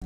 I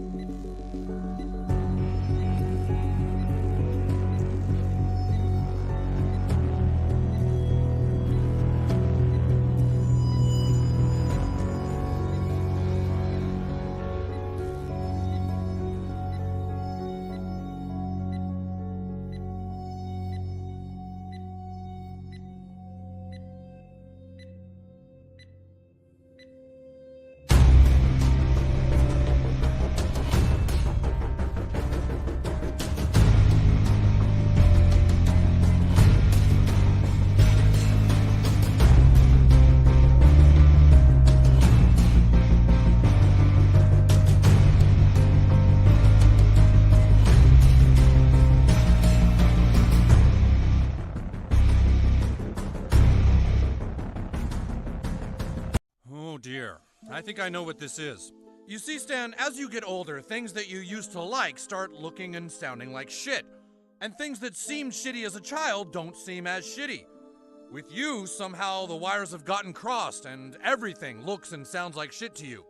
think I know what this is. You see, Stan, as you get older, things that you used to like start looking and sounding like shit. And things that seemed shitty as a child don't seem as shitty. With you, somehow the wires have gotten crossed and everything looks and sounds like shit to you.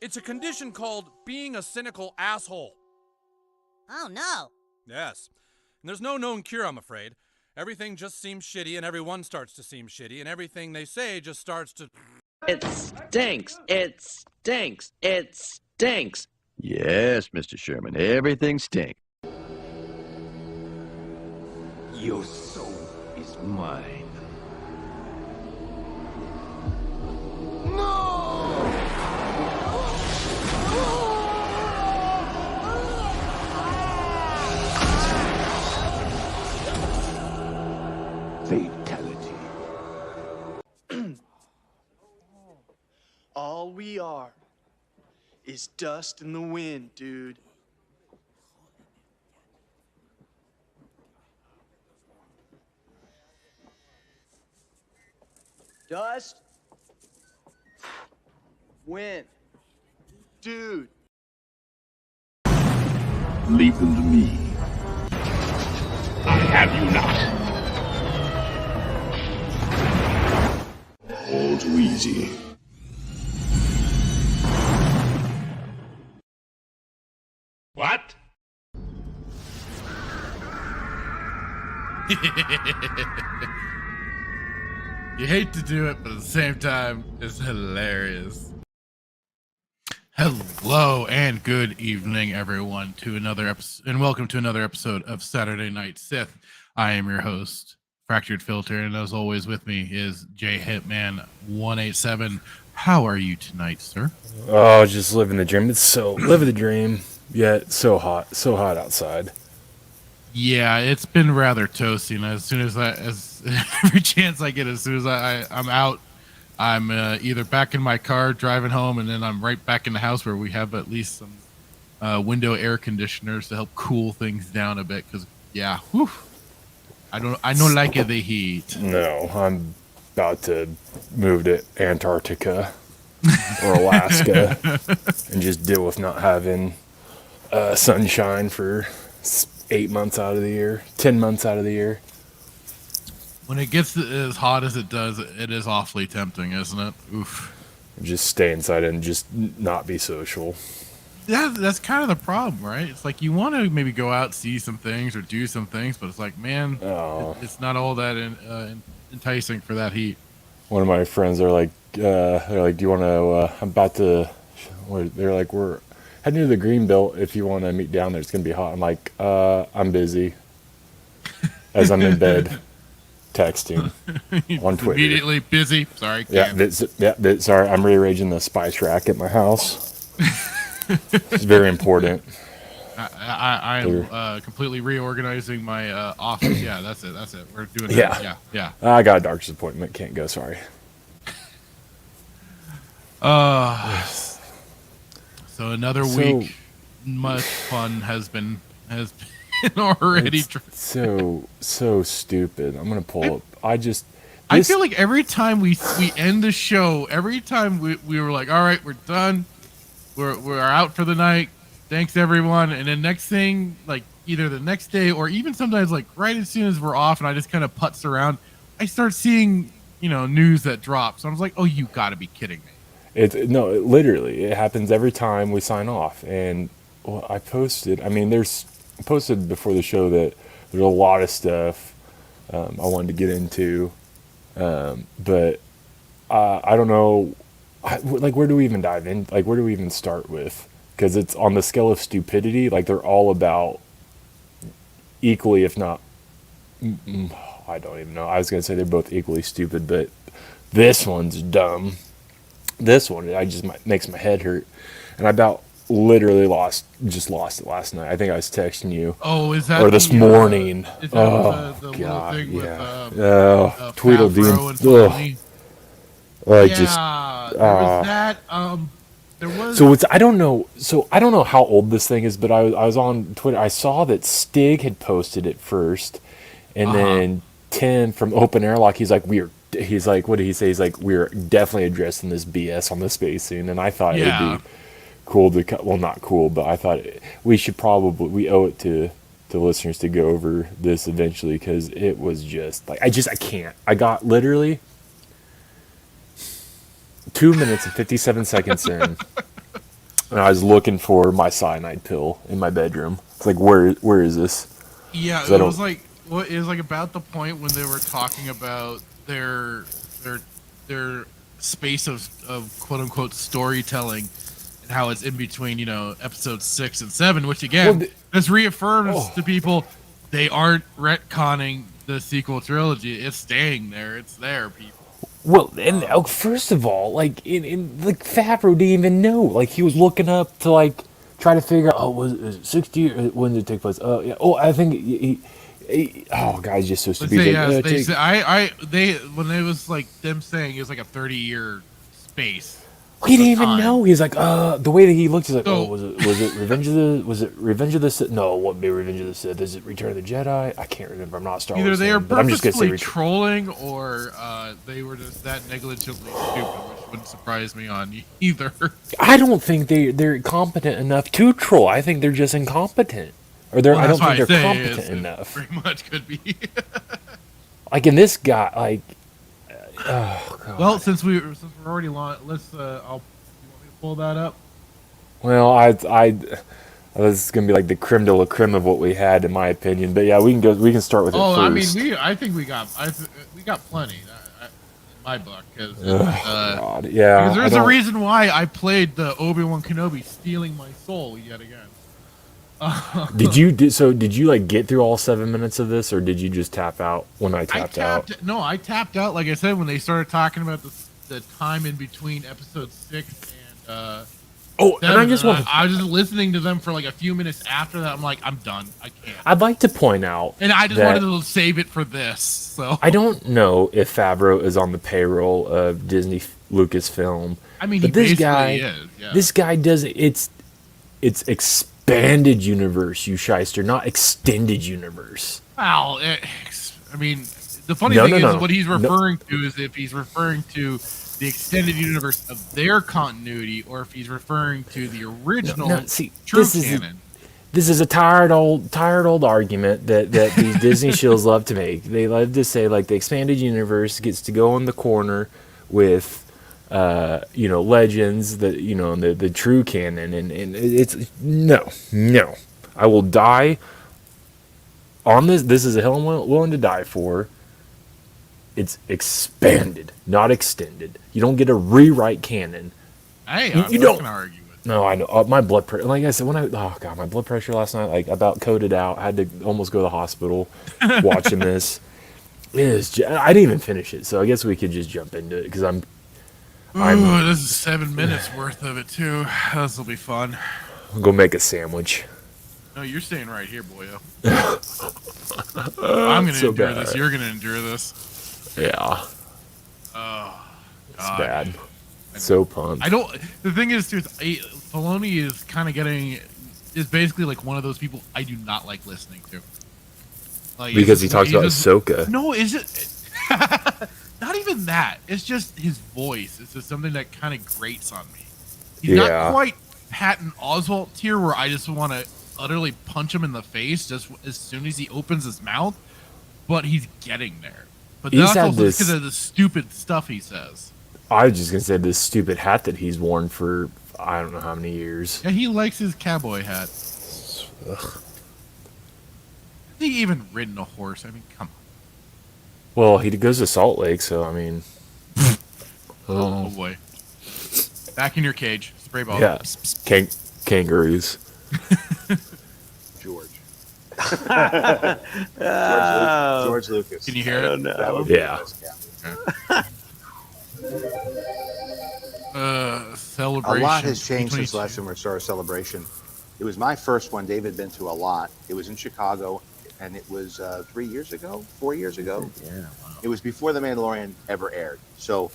It's a condition called being a cynical asshole. Oh no. Yes. And there's no known cure, I'm afraid. Everything just seems shitty and everyone starts to seem shitty and everything they say just starts to... It stinks. It stinks. It stinks. Yes, Mr. Sherman, everything stinks. Your soul is mine. Fatality. All we are is dust in the wind, dude. Dust. Wind. Dude. Leave them to me. I have you not. All too easy. What? You hate to do it, but at the same time, it's hilarious. Hello and good evening, everyone, to another episode, and welcome to another episode of Saturday Night Sith. I am your host, Fractured Filter, and as always, with me is J Hitman 187. How are you tonight, sir? Oh, just living the dream. It's so living the dream. Yeah, it's so hot outside. Yeah, it's been rather toasty. And as soon as every chance I get, as soon as I'm out, I'm either back in my car driving home, and then I'm right back in the house where we have at least some window air conditioners to help cool things down a bit. Because yeah, whew, I don't like the heat. No, I'm about to move to Antarctica or Alaska and just deal with not having sunshine for 8 months out of the year, 10 months out of the year. When it gets as hot as it does, it is awfully tempting, isn't it? Oof. Just stay inside and just not be social. Yeah, that's kind of the problem, right? It's like you want to maybe go out, see some things, or do some things, but it's like, man, it's not all that enticing for that heat. One of my friends are like, do you want to? I'm about to. They're like, we're heading to the Greenbelt. If you want to meet down there, it's gonna be hot. I'm like, I'm busy. As I'm in bed, texting on Twitter. Immediately busy. Sorry. Sorry. I'm rearranging the spice rack at my house. It's very important. I'm completely reorganizing my office. Yeah, that's it. We're doing it. Yeah. I got a doctor's appointment. Can't go. Sorry. So another week, much fun has been already. So stupid. I'm gonna pull up. I feel like every time we end the show, every time we were like, all right, we're done. We're out for the night. Thanks everyone. And then next thing, like either the next day or even sometimes like right as soon as we're off, and I just kind of putz around, I start seeing news that drops. So I was like, oh, you got to be kidding me. Literally, it happens every time we sign off. And I posted. I mean, I posted before the show that there's a lot of stuff I wanted to get into, but I don't know. Like, where do we even dive in? Like, where do we even start with? Because it's on the scale of stupidity. Like, they're all about equally, if not, I don't even know. I was gonna say they're both equally stupid, but this one's dumb. This one, makes my head hurt, and I about literally lost it last night. I think I was texting you. Oh, is that or this morning? Is that Oh the God, little thing yeah. with Tweedledee. and Filoni? Like Yeah, just. there was that. There was. So I don't know. So I don't know how old this thing is, but I was on Twitter. I saw that Stig had posted it first, and then Tim from Open Airlock. He's like, what did he say? He's like, we're definitely addressing this BS on the space scene. And I thought it'd be cool to, well, not cool, but I thought we owe it to listeners to go over this eventually, because it was just like, I can't. I got literally 2 minutes and 57 seconds in, and I was looking for my cyanide pill in my bedroom. It's like, where is this? Yeah, it was like about the point when they were talking about their space of quote unquote storytelling and how it's in between, episodes 6 and 7, which again this reaffirms to people they aren't retconning the sequel trilogy. It's staying there. It's there, people. Well, and first of all, like Favreau didn't even know. Like, he was looking up to like try to figure out, was it 60 or when did it take place? Yeah. Oh, I think guys, just so stupid. When it was like them saying it was like a 30-year space. He didn't even know. He's like, the way that he looked, he's like, was it Revenge of the Sith? No, it wouldn't be Revenge of the Sith. Is it Return of the Jedi? I can't remember. I'm not Star Wars. Either they are but I'm just gonna say trolling, or they were just that negligently stupid, which wouldn't surprise me on either. I don't think they're competent enough to troll. I think they're just incompetent, or I don't think they're competent enough. Pretty much could be. Like in this guy, like. Oh, God. Well, since we're already long, let's. You want me to pull that up? Well, this is gonna be like the creme de la creme of what we had, in my opinion. But yeah, we can start with it first. I mean, I think we got plenty in my book, because God, yeah. Because there's a reason why I played the Obi-Wan Kenobi stealing my soul yet again. Did you like get through all 7 minutes of this, or did you just tap out when I tapped out? No, I tapped out. Like I said, when they started talking about the time in between episode 6 and 7, and I just want. I was just listening to them for like a few minutes after that. I'm like, I'm done. I can't. I'd like to point out, and I just wanted to save it for this. So I don't know if Favreau is on the payroll of Disney LucasFilm. I mean, but this guy does it's expanded universe, you shyster, not extended universe. Well, I mean, the funny thing is what he's referring to is if he's referring to the extended universe of their continuity, or if he's referring to the original true canon. This is a tired old argument that these Disney shills love to make. They love to say, like, the expanded universe gets to go in the corner with legends, the true canon, and it's no. I will die on this. This is a hill I'm willing to die for. It's expanded, not extended. You don't get to rewrite canon. Hey, you don't argue with. No, I know. My blood pressure. Like I said, my blood pressure last night, like, about coded out. I had to almost go to the hospital watching this. I didn't even finish it, so I guess we could just jump into it, because this is 7 minutes worth of it too. This will be fun. I'll go make a sandwich. No, you're staying right here, boyo. I'm gonna endure this. You're gonna endure this. Yeah. Oh, it's bad. So pumped. The thing is, too, Filoni is basically like one of those people I do not like listening to. Like, because he talks about Ahsoka. No, is it? Not even that. It's just his voice. It's just something that kind of grates on me. He's not quite Patton Oswalt tier, where I just want to utterly punch him in the face just as soon as he opens his mouth, but he's getting there. But that's also because of the stupid stuff he says. I was just gonna say this stupid hat that he's worn for I don't know how many years. Yeah, he likes his cowboy hat. Ugh. Has he even ridden a horse? I mean, come on. Well, he goes to Salt Lake, so I mean. Oh boy. Back in your cage. Spray ball. Yeah. Kangaroos. George. Oh. George Lucas. Can you hear it? That would be Yeah. the best captain. A Celebration. lot has changed since 2022. last time we saw our celebration. It was my first one. David had been to a lot. It was in Chicago, and it was 3 years ago, 4 years ago. Yeah, wow. It was before The Mandalorian ever aired. So,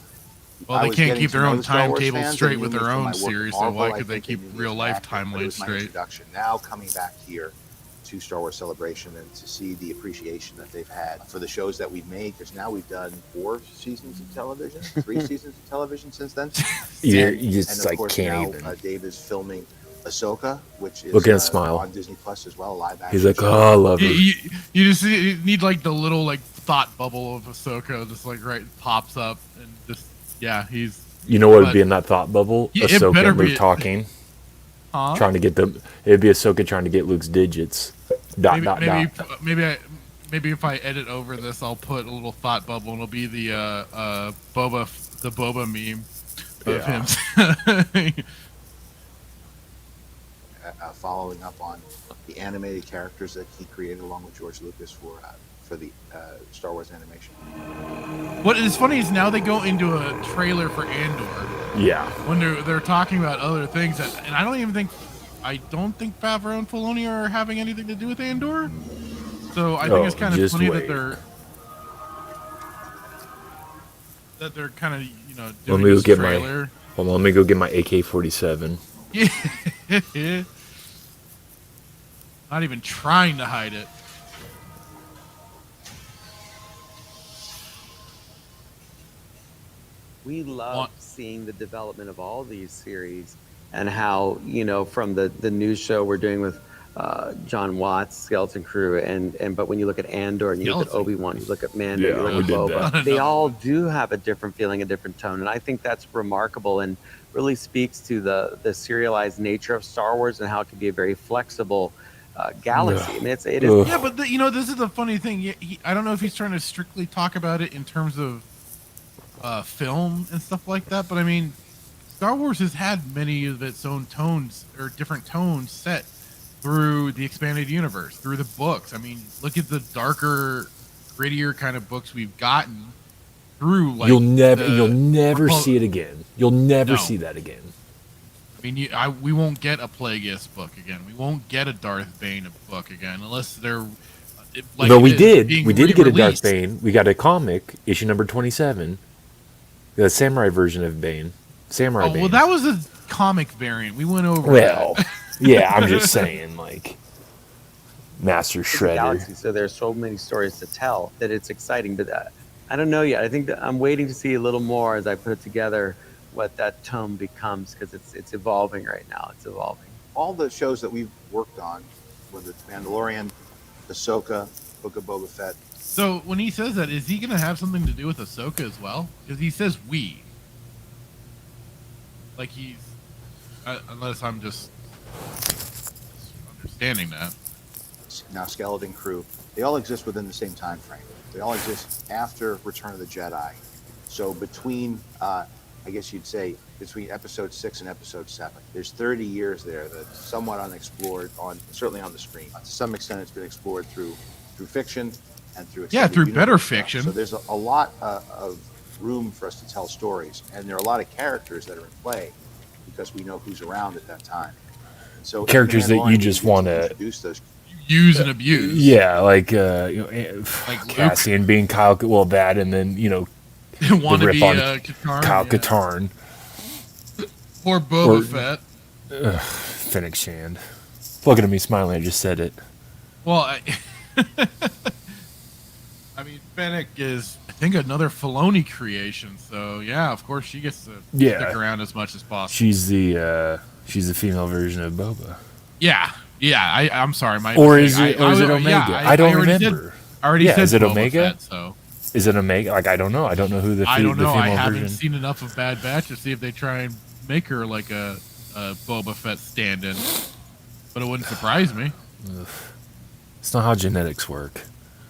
Well, I they was can't getting keep to their know own the Star Wars timetable fans. straight They with knew me their from own my work at series, so Marvel. why I could they think keep knew me real life back, but it timelines was my straight? introduction. Now coming back here to Star Wars Celebration and to see the appreciation that they've had for the shows that we've made, because now we've done 4 seasons of television, 3 seasons of television since then. You just And of like course can't now even. Dave is filming Ahsoka, which is Look at him smile. on Disney Plus as well, live action. He's like, show. oh, I love it. You just you need like the little like thought bubble of Ahsoka just like right pops up and just yeah he's You know what would but- be in that thought bubble? Yeah, it Ahsoka better and Luke be- talking, huh? trying to get them. It'd be Ahsoka trying to get Luke's digits. Dot dot dot. Maybe if I edit over this, I'll put a little thought bubble and it'll be the Boba meme of him. Following up on the animated characters that he created along with George Lucas for the Star Wars animation. What is funny is now they go into a trailer for Andor Yeah. when they're talking about other things that, and I don't think Favreau and Filoni are having anything to do with Andor. So I think it's kind of just funny wait. that they're kind of Let doing me go this get trailer. Hold on, let me go get my AK-47. Yeah. Not even trying to hide it. We love What? seeing the development of all these series and how, from the news show we're doing with John Watts, Skeleton Crew, but when you look at Andor and you look at Skeleton. Obi-Wan, you look at Mando, Yeah, you we look did at Boba, that. they all do have a different feeling, a different tone. And I think that's remarkable and really speaks to the serialized nature of Star Wars and how it can be a very flexible galaxy. I mean, it is. Ugh. Yeah, but this is the funny thing. I don't know if he's trying to strictly talk about it in terms of film and stuff like that, but I mean, Star Wars has had many of its own tones or different tones set through the expanded universe, through the books. I mean, look at the darker, grittier kind of books we've gotten through. Like you'll never Well, see it again. You'll never no. see that again. I mean, we won't get a Plagueis book again. We won't get a Darth Bane book again unless they're. Like Though it we is, did being get a Darth re-released. Bane. We got a comic, issue number 27. The samurai version of Bane. Samurai Oh, Bane. well, that was a comic variant. We went over Well, that. yeah, I'm just saying, like, Master It's a Shredder. galaxy, so there's so many stories to tell that it's exciting. But I don't know yet. I think that I'm waiting to see a little more as I put it together what that tone becomes, because it's evolving right now. It's evolving. All the shows that we've worked on, whether it's Mandalorian, Ahsoka, Book of Boba Fett, So when he says that, is he going to have something to do with Ahsoka as well? Because he says we. Like he's, unless I'm just understanding that. now Skeleton Crew, they all exist within the same time frame. They all exist after Return of the Jedi. So between, I guess you'd say, between Episode 6 and Episode 7, there's 30 years there that's somewhat unexplored, certainly on the screen. To some extent, it's been explored through fiction and through extended through better universe stuff. fiction. So there's a lot of room for us to tell stories, and there are a lot of characters that are in play because we know who's around at that time. And so Characters that you Mandalorian, just we want to Use introduce those. and abuse. Yeah, like Like Cassian being Kyle. Well, that and then Want to rip be on Katarn. Kyle yeah. Katarn, Or Boba Or- Fett. Fennec Shand. Look at me smiling. I just said it. Well, I mean, Fennec is, I think, another Filoni creation. So yeah, of course she gets to stick around as much as possible. She's the female version of Boba. Yeah. I'm sorry. My Or mistake. is it Omega? I don't already remember. I already Yeah, said is it Boba Omega? Fett, so Is it a make? Like, I don't know. I don't know who the I don't know. the I female haven't version. seen enough of Bad Batch to see if they try and make her like a Boba Fett stand-in. But it wouldn't surprise me. It's not how genetics work.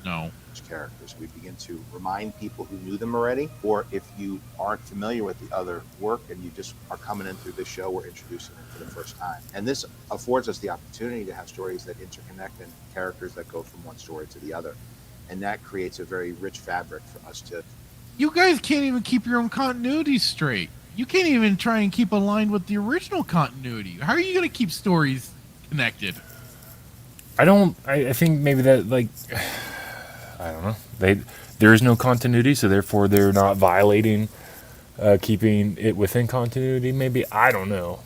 No. Characters. We begin to remind people who knew them already, or if you aren't familiar with the other work and you just are coming in through this show, we're introducing them for the first time. And this affords us the opportunity to have stories that interconnect and characters that go from one story to the other. And that creates a very rich fabric for us to... You guys can't even keep your own continuity straight. You can't even try and keep aligned with the original continuity. How are you going to keep stories connected? I think maybe that, like... I don't know. There is no continuity, so therefore they're not violating keeping it within continuity. Maybe, I don't know.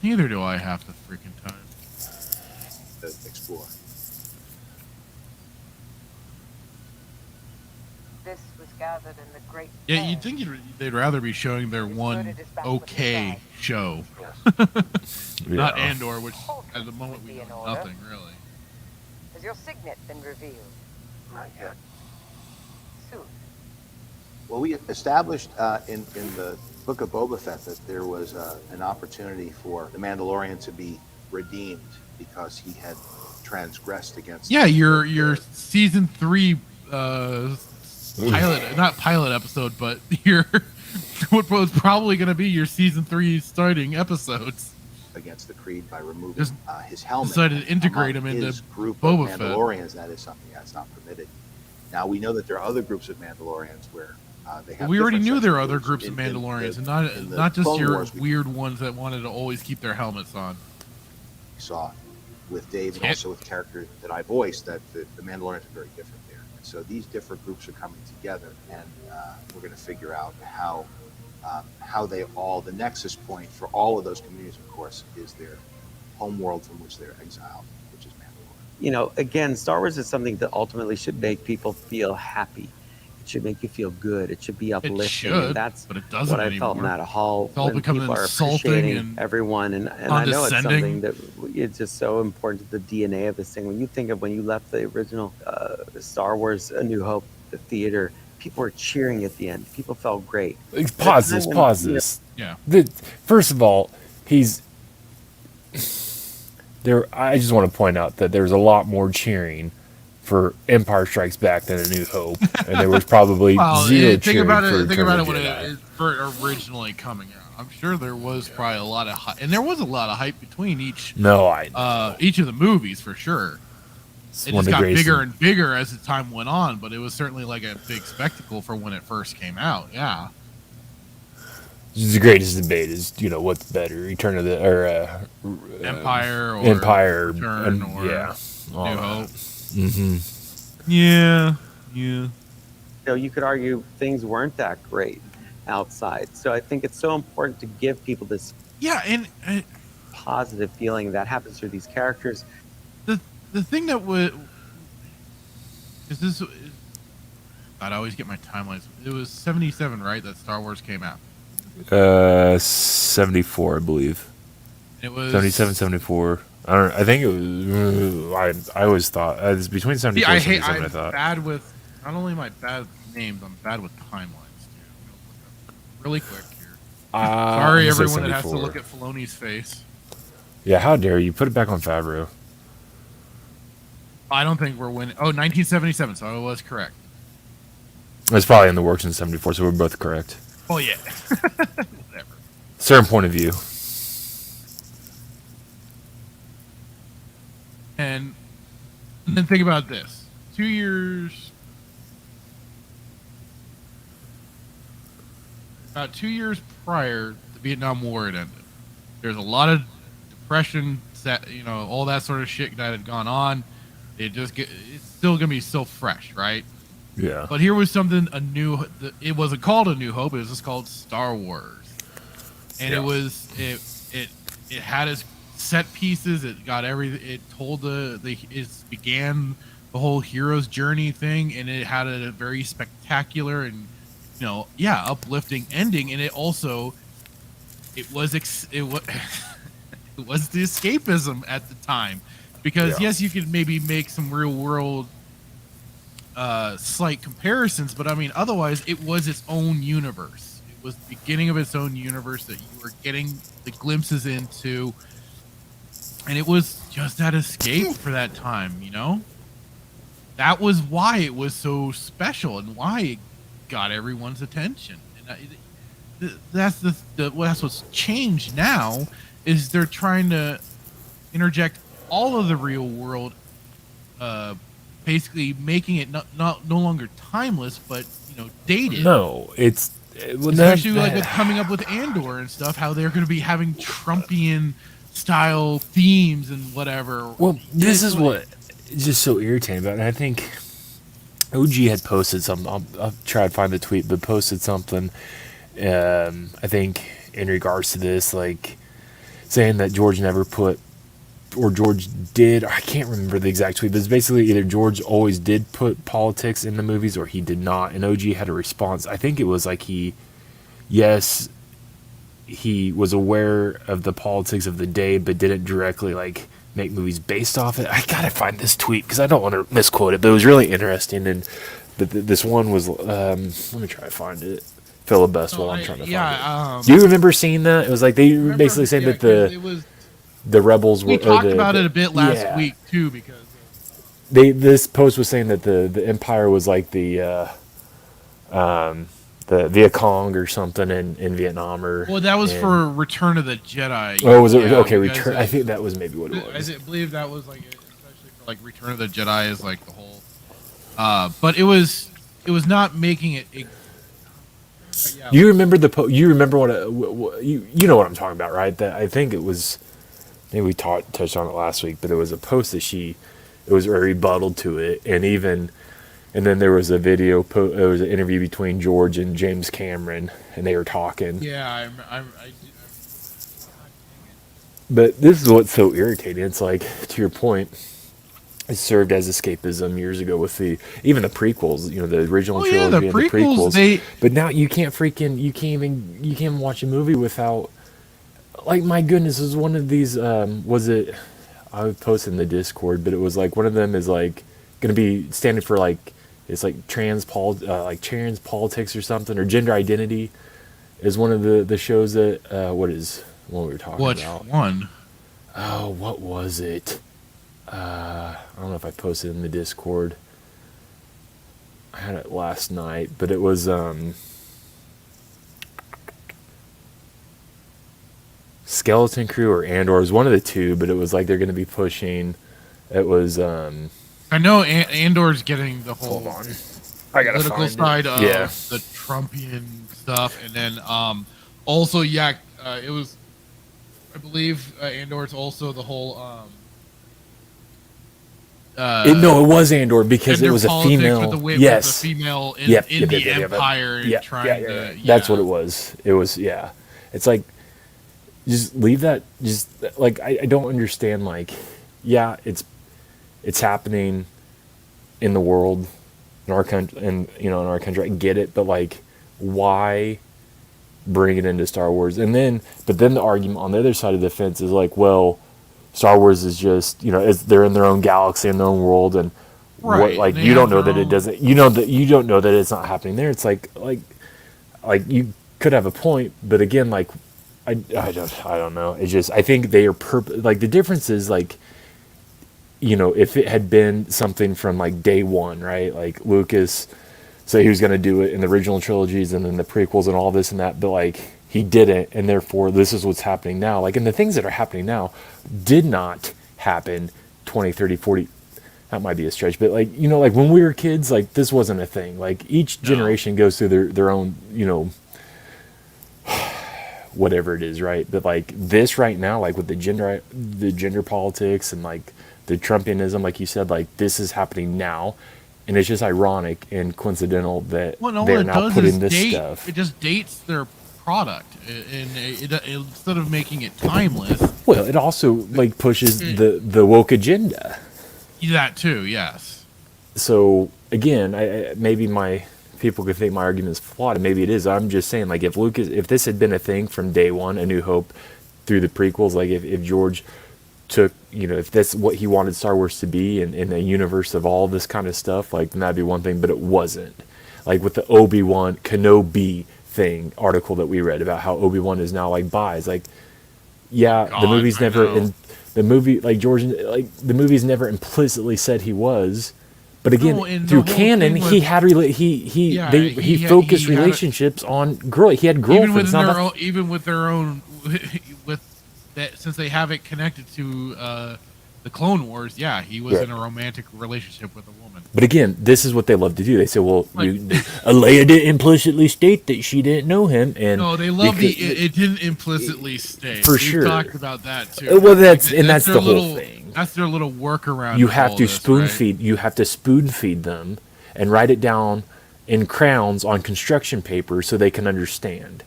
Neither do I half the freaking time. To explore. This was gathered in the great. Yeah, you'd think they'd rather be showing their one okay show, not Andor, which at the moment we know nothing really. Has your signet been revealed? Not yet. Soon. Well, we established in the book of Boba Fett that there was an opportunity for the Mandalorian to be redeemed because he had transgressed against... Yeah, your season 3 pilot, not pilot episode, but your what was probably going to be your season 3 starting episodes. Against the Creed by removing his helmet. Decided to integrate him into his group Boba of Fett. Mandalorians. That is something that's not permitted. Now we know that there are other groups of Mandalorians where they have. We already different knew sets there are of other groups of in Mandalorians, the- and in not the just Clone your Wars we weird ones that wanted to always keep their helmets on. saw with Dave and also with characters that I voiced that the Mandalorians are very different there. And so these different groups are coming together, and we're going to figure out how they all, the nexus point for all of those communities, of course, is their home world from which they're exiled, which is Mandalore. You know, again, Star Wars is something that ultimately should make people feel happy. It should make you feel good. It should be uplifting. should, and that's but it doesn't what I felt in anymore. that hall It's all when becoming people are insulting appreciating and everyone. And I know it's something condescending. that it's just so important to the DNA of this thing. When you think of when you left the original Star Wars A New Hope, the theater, people were cheering at the end. People felt great. Pause this. Yeah. First of all, he's there. I just want to point out that there's a lot more cheering for Empire Strikes Back than A New Hope, and there was probably zero think cheering about for it. Think Return about of it the when Jedi. it for originally coming out. I'm sure there was probably a lot of hype, and there was a lot of hype between each. No, I each of the movies for sure. It one just of the got greatest bigger and bigger as the time went on, but it was certainly like a big spectacle for when it first came out. Yeah. The greatest debate is, what's better, Return of the Empire or Empire, Return or yeah, New Hope. Mm-hmm. Yeah. You could argue things weren't that great outside. So I think it's so important to give people this and positive feeling that happens through these characters. The thing that would is this. I'd always get my timelines. It was 77, right? That Star Wars came out. 74, I believe. It was 77, 74. I think it was. I always thought it was between 74 and 77. I thought. Bad with not only my bad names, I'm bad with timelines too. Really quick here. Sorry, everyone that has to look at Filoni's face. Yeah, how dare you put it back on Favreau? I don't think we're winning. Oh, 1977. So I was correct. It's probably in the works in 74, so we're both correct. Oh yeah. Whatever. Certain point of view. And then think about this. 2 years. About 2 years prior, the Vietnam War had ended. There's a lot of depression, all that sort of shit that had gone on. It's still gonna be so fresh, right? Yeah. But here was something new. It wasn't called A New Hope. It was just called Star Wars, and it had its set pieces. It got everything. It told it began the whole hero's journey thing, and it had a very spectacular and uplifting ending. And it was it was it was the escapism at the time, because yes, you could maybe make some real world slight comparisons, but I mean, otherwise, it was its own universe. It was the beginning of its own universe that you were getting the glimpses into, and it was just that escape for that time, you know? That was why it was so special and why it got everyone's attention. And that's that's what's changed now is they're trying to interject all of the real world, basically making it no longer timeless, but dated. No, it's especially like with coming up with Andor and stuff, how they're going to be having Trumpian style themes and whatever. Well, this is what is just so irritating about it. And I think OG had posted something. I'll try to find the tweet, but posted something. I think in regards to this, like saying that George never put, or George did. I can't remember the exact tweet, but it's basically either George always did put politics in the movies or he did not. And OG had a response. I think it was like he was aware of the politics of the day, but didn't directly like make movies based off it. I gotta find this tweet because I don't want to misquote it, but it was really interesting. And this one was, let me try to find it. Filibust while I'm trying to find it. Do you remember seeing that? It was like they were basically saying that the rebels were. We talked about it a bit last week too, because this post was saying that the Empire was like the Viet Cong or something in Vietnam, or that was for Return of the Jedi. Oh, was it? Yeah, okay, Return. I think that was maybe what it was. I believe that was like, especially for like Return of the Jedi is like the whole. But it was not making it. You remember you remember what you know what I'm talking about, right? That I think it was. Maybe we touched on it last week, but there was a post that it was a rebuttal to it, and then there was a video. There was an interview between George and James Cameron, and they were talking. Yeah, But this is what's so irritating. It's like, to your point, it served as escapism years ago with even the prequels. The original trilogy and the prequels. But now you can't even watch a movie without. Like, my goodness, it was one of these, was it, I would post in the Discord, but it was like, one of them is like, going to be standing for like, it's like trans politics or something, or gender identity is one of the shows that, what we were talking about. Which one? Oh, what was it? I don't know if I posted in the Discord. I had it last night, but it was, Skeleton Crew or Andor. It was one of the two, but it was like they're going to be pushing. It was. I know Andor's getting the whole political side of the Trumpian stuff, and then also it was. I believe Andor's also the whole. It was Andor because it was a female. With the female in the Empire and trying to. That's what it was. It was It's like. Just leave that. Just like I don't understand. Like, it's happening in the world, in our country, and in our country. I get it, but like, why bring it into Star Wars? But then the argument on the other side of the fence is like, well, Star Wars is just they're in their own galaxy, in their own world, and you don't know that it doesn't. You don't know that it's not happening there. It's like you could have a point, but again, like. I don't know. It's just I think they are like the difference is like if it had been something from like day one, right? Like Lucas said he was going to do it in the original trilogies and then the prequels and all this and that, but like he didn't, and therefore this is what's happening now. Like, and the things that are happening now did not happen 20, 30, 40. That might be a stretch, but like like when we were kids, like this wasn't a thing. Like each generation goes through their own whatever it is, right? But like this right now, like with the gender politics and like the Trumpianism, like you said, like this is happening now, and it's just ironic and coincidental that they're now putting this stuff. It just dates their product, and instead of making it timeless. Well, it also like pushes the woke agenda. That too, yes. So again, I maybe people could think my argument is flawed, and maybe it is. I'm just saying, like, if this had been a thing from day one, A New Hope, through the prequels, like if George took, if that's what he wanted Star Wars to be, in a universe of all this kind of stuff, like, then that'd be one thing, but it wasn't. Like with the Obi-Wan Kenobi thing article that we read about how Obi-Wan is now like bi. It's like, yeah, God, the movie's I never know. the movie, like George, like the movie's never implicitly said he was. But again, No, and through the whole canon, thing he with- had he had- focused he had a- relationships on He had even girlfriends. within Not their that- own, even with their own, with that, since they have it connected to the Clone Wars. Yeah, he was Right. in a romantic relationship with a woman. But again, this is what they love to do. They say, well, Like- Leia didn't implicitly state that she didn't know him, and No, they love because- it didn't implicitly state. For We've sure. talked about that too. Well, that's Like, that's their the whole little- thing. That's their little workaround. You of have all to this, spoon right? feed. You have to spoon feed them and write it down in crowns on construction paper so they can understand.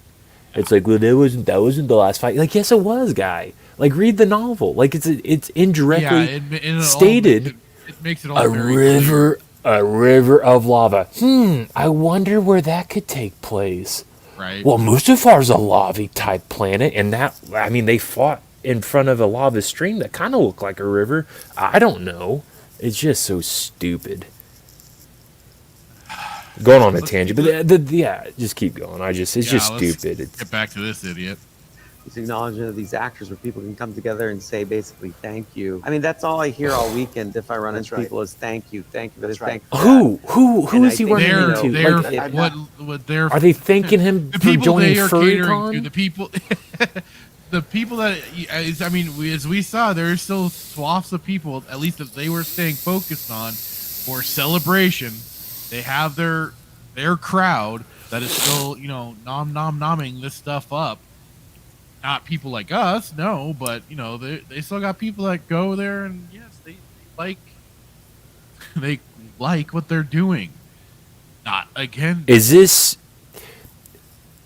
It's like, well, that wasn't the last fight. Like, yes, it was, guy. Like, read the novel. Like, it's indirectly it all stated. it makes it all A very river, a river of lava. I wonder where that could take place. Right. Well, Mustafar's a lava type planet, and they fought in front of a lava stream that kind of looked like a river. I don't know. It's just so stupid. Going on a tangent, but just keep going. It's just let's stupid. Get back to this idiot. These acknowledgement of these actors where people can come together and say basically thank you. I mean, that's all I hear all weekend if I run That's into right. people is thank you for That's this, right. thank you for Who And is I he think, running you know, into? They're Like, what they're are they thanking him the for people joining they are catering FurryCon? to, the people the people that as we saw, there are still swaths of people, at least that they were staying focused on for celebration. They have their crowd that is still nomming this stuff up. Not people like us, no, but they still got people that go there, and yes, they like what they're doing. Not again. Is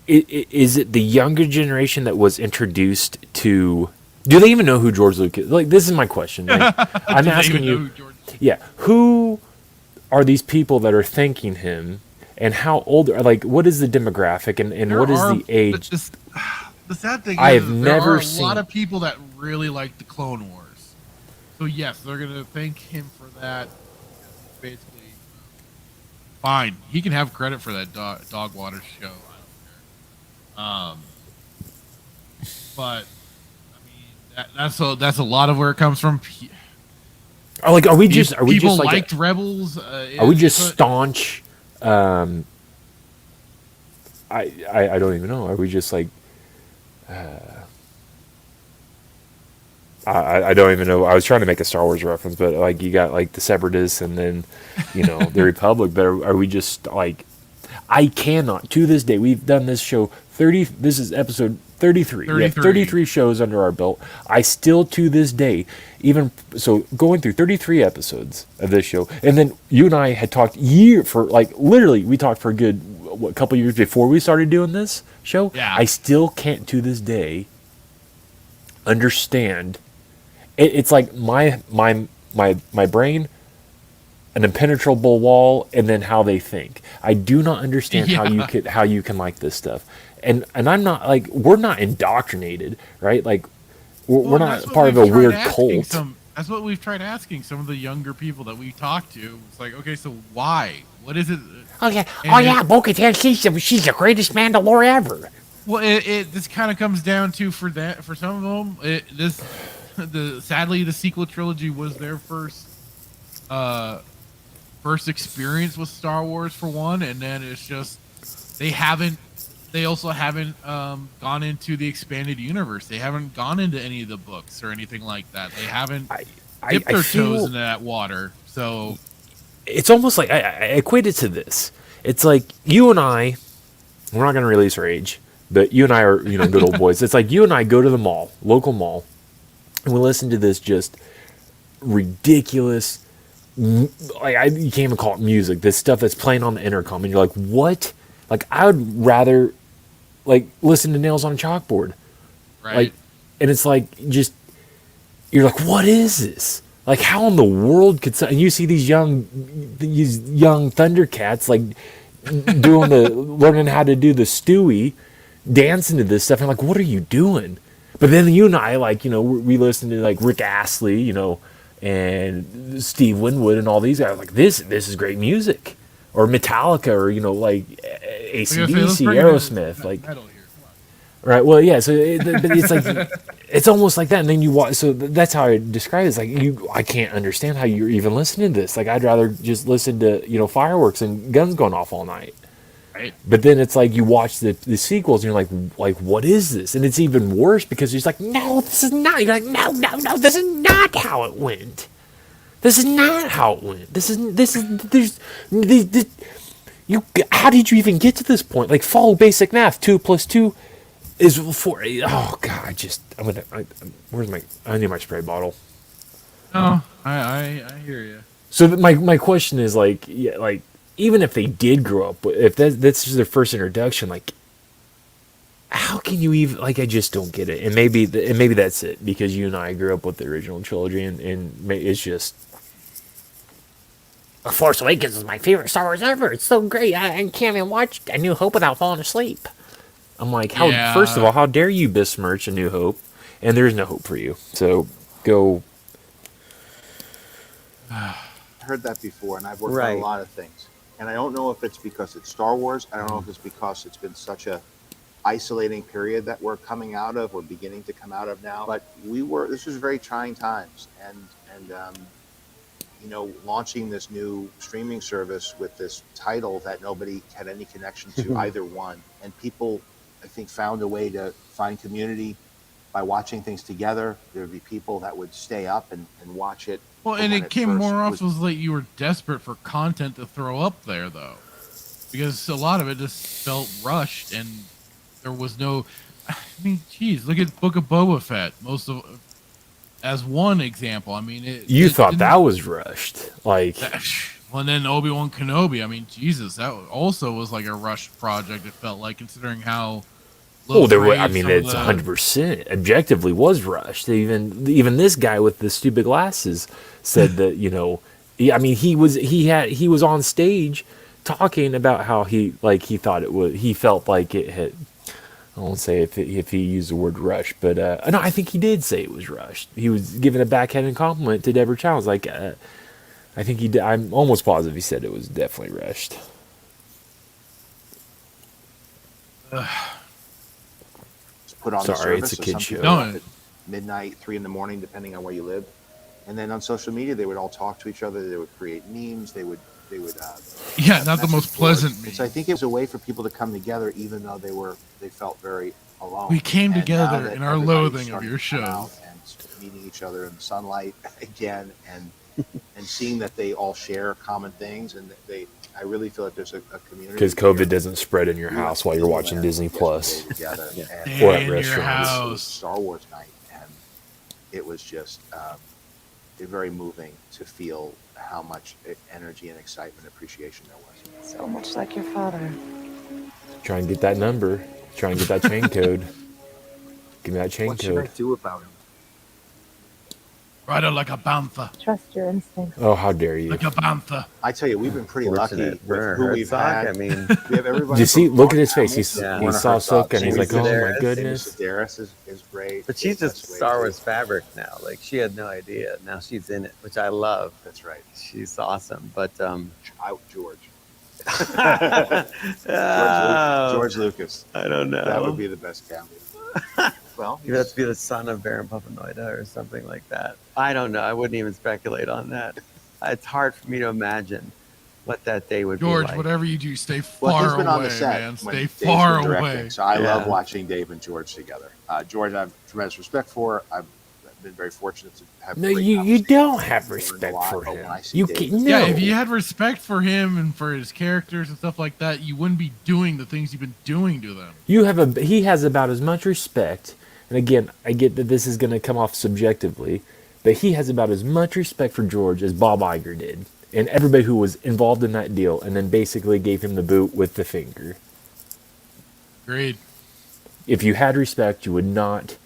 it the younger generation that was introduced to? Do they even know who George Lucas? Like, this is my question. Like, I'm Do they asking even know you. who George- Yeah, who are these people that are thanking him, and how old? Like, what is the demographic, and There what is are- the age? The sad thing I is, have there never are a seen- lot of people that really like the Clone Wars. So yes, they're gonna thank him for that. Basically, fine. He can have credit for that dog water show. I don't care. But I mean, that's a lot of where it comes from. Are we People just like liked Rebels. are we just staunch? I don't even know. Are we just like? I don't even know. I was trying to make a Star Wars reference, but like you got like the Separatists and then the Republic. But are we just like? I cannot to this day. We've done this show 30. This is episode 33. We have 33 shows under our belt. I still to this day, even so, going through 33 episodes of this show, and then you and I had talked literally we talked for a good couple years before we started doing this show. Yeah. I still can't to this day understand. It's like my brain, an impenetrable wall, and then how they think. I do not understand how you can like this stuff. And I'm not like, we're not indoctrinated, right? Like we're not part of a weird cult. That's what we've tried asking some of the younger people that we talk to. It's like, okay, so why? What is it? Bo-Katan, she's the greatest Mandalore ever. Well, this kind of comes down to for some of them, sadly the sequel trilogy was their first experience with Star Wars for one, and then it's just they also haven't gone into the expanded universe. They haven't gone into any of the books or anything like that. They haven't dipped their toes into that water. So it's almost like I equate it to this. It's like you and I, we're not going to release our age, but you and I are good old boys. It's like you and I go to the mall, local mall, and we listen to this just ridiculous, like you can't even call it music. This stuff that's playing on the intercom, and you're like, what? Like I would rather like listen to Nails on a Chalkboard, right? Like, and it's like just you're like, what is this? Like, how in the world could and you see these young Thundercats like doing learning how to do the Stewie, dancing to this stuff, and like, what are you doing? But then you and I, like, we listen to like Rick Astley, and Steve Winwood and all these guys. Like, this is great music, or Metallica, or like AC/DC, Aerosmith, like. Right. Well, yeah. So, but it's like it's almost like that, and then you watch. So that's how I describe it. It's like I can't understand how you're even listening to this. Like, I'd rather just listen to fireworks and guns going off all night. Right. But then it's like you watch the sequels, and you're like, what is this? And it's even worse because you're like, no, this is not. You're like, no, this is not how it went. This is not how it went. How did you even get to this point? Like, follow basic math. 2 + 2 is 4. Oh God, I need my spray bottle. Oh, I hear you. So my question is, like, even if they did grow up, if that's just their first introduction, like, how can you even, like, I just don't get it. And maybe that's it, because you and I grew up with the original trilogy, and it's just, The Force Awakens is my favorite Star Wars ever. It's so great. I can't even watch A New Hope without falling asleep. I'm like, first of all, how dare you besmirch A New Hope? And there's no hope for you. So go. I heard that before, and I've worked on a lot of things. And I don't know if it's because it's Star Wars. I don't know if it's because it's been such a isolating period that we're coming out of, or beginning to come out of now. But this was very trying times, and launching this new streaming service with this title that nobody had any connection to either one, and people, I think, found a way to find community by watching things together. There would be people that would stay up and watch it. Well, and it came more off as like you were desperate for content to throw up there, though, because a lot of it just felt rushed, and there was no. I mean, geez, look at Book of Boba Fett. As one example, I mean, you thought that was rushed, like. Well, and then Obi-Wan Kenobi. I mean, Jesus, that also was like a rushed project. It felt like, considering how. Well, it's 100% objectively was rushed. Even this guy with the stupid glasses said that he was on stage talking about how he thought it was. He felt like it had. I won't say if he used the word rush, but no, I think he did say it was rushed. He was giving a backhanded compliment to Deborah Chow. Like, I think he did. I'm almost positive he said it was definitely rushed. Put on the service. It's a kid show. No. At midnight, 3 in the morning, depending on where you live. And then on social media, they would all talk to each other. They would create memes. They would. Not the most pleasant memes. So I think it was a way for people to come together, even though they felt very alone. We came together in our loathing of your show, and meeting each other in the sunlight again, and seeing that they all share common things, and I really feel like there's a community. Because COVID doesn't spread in your house while you're watching Disney Plus. Together or at restaurants. It was Star Wars night, and it was just very moving to feel how much energy and excitement and appreciation there was. So much like your father. Try and get that number. Try and get that chain code. Give me that chain code. What should I do about him? Ride it like a panther. Trust your instincts. Oh, how dare you! Like a panther. I tell you, we've been pretty lucky with who we've had. I mean, we have everybody. Do you see? Look at his face. He saw Ahsoka, and he's like, "Oh my goodness." Sedaris is great. But she's just Star Wars fabric now. Like, she had no idea. Now she's in it, which I love. That's right. She's awesome. But George. George Lucas. I don't know. That would be the best cameo. Well, you have to be the son of Baron Papanoida or something like that. I don't know. I wouldn't even speculate on that. It's hard for me to imagine what that day would be like. George, whatever you do, stay far he's been away, on the set man. when Stay Dave's far been directing, away. So I love watching Dave and George together. George, I have tremendous respect for. I've been very fortunate to have. No, you don't have respect for him. You can, no. Yeah, if you had respect for him and for his characters and stuff like that, you wouldn't be doing the things you've been doing to them. He has about as much respect. And again, I get that this is going to come off subjectively, but he has about as much respect for George as Bob Iger did, and everybody who was involved in that deal, and then basically gave him the boot with the finger. Agreed. If you had respect, you would not.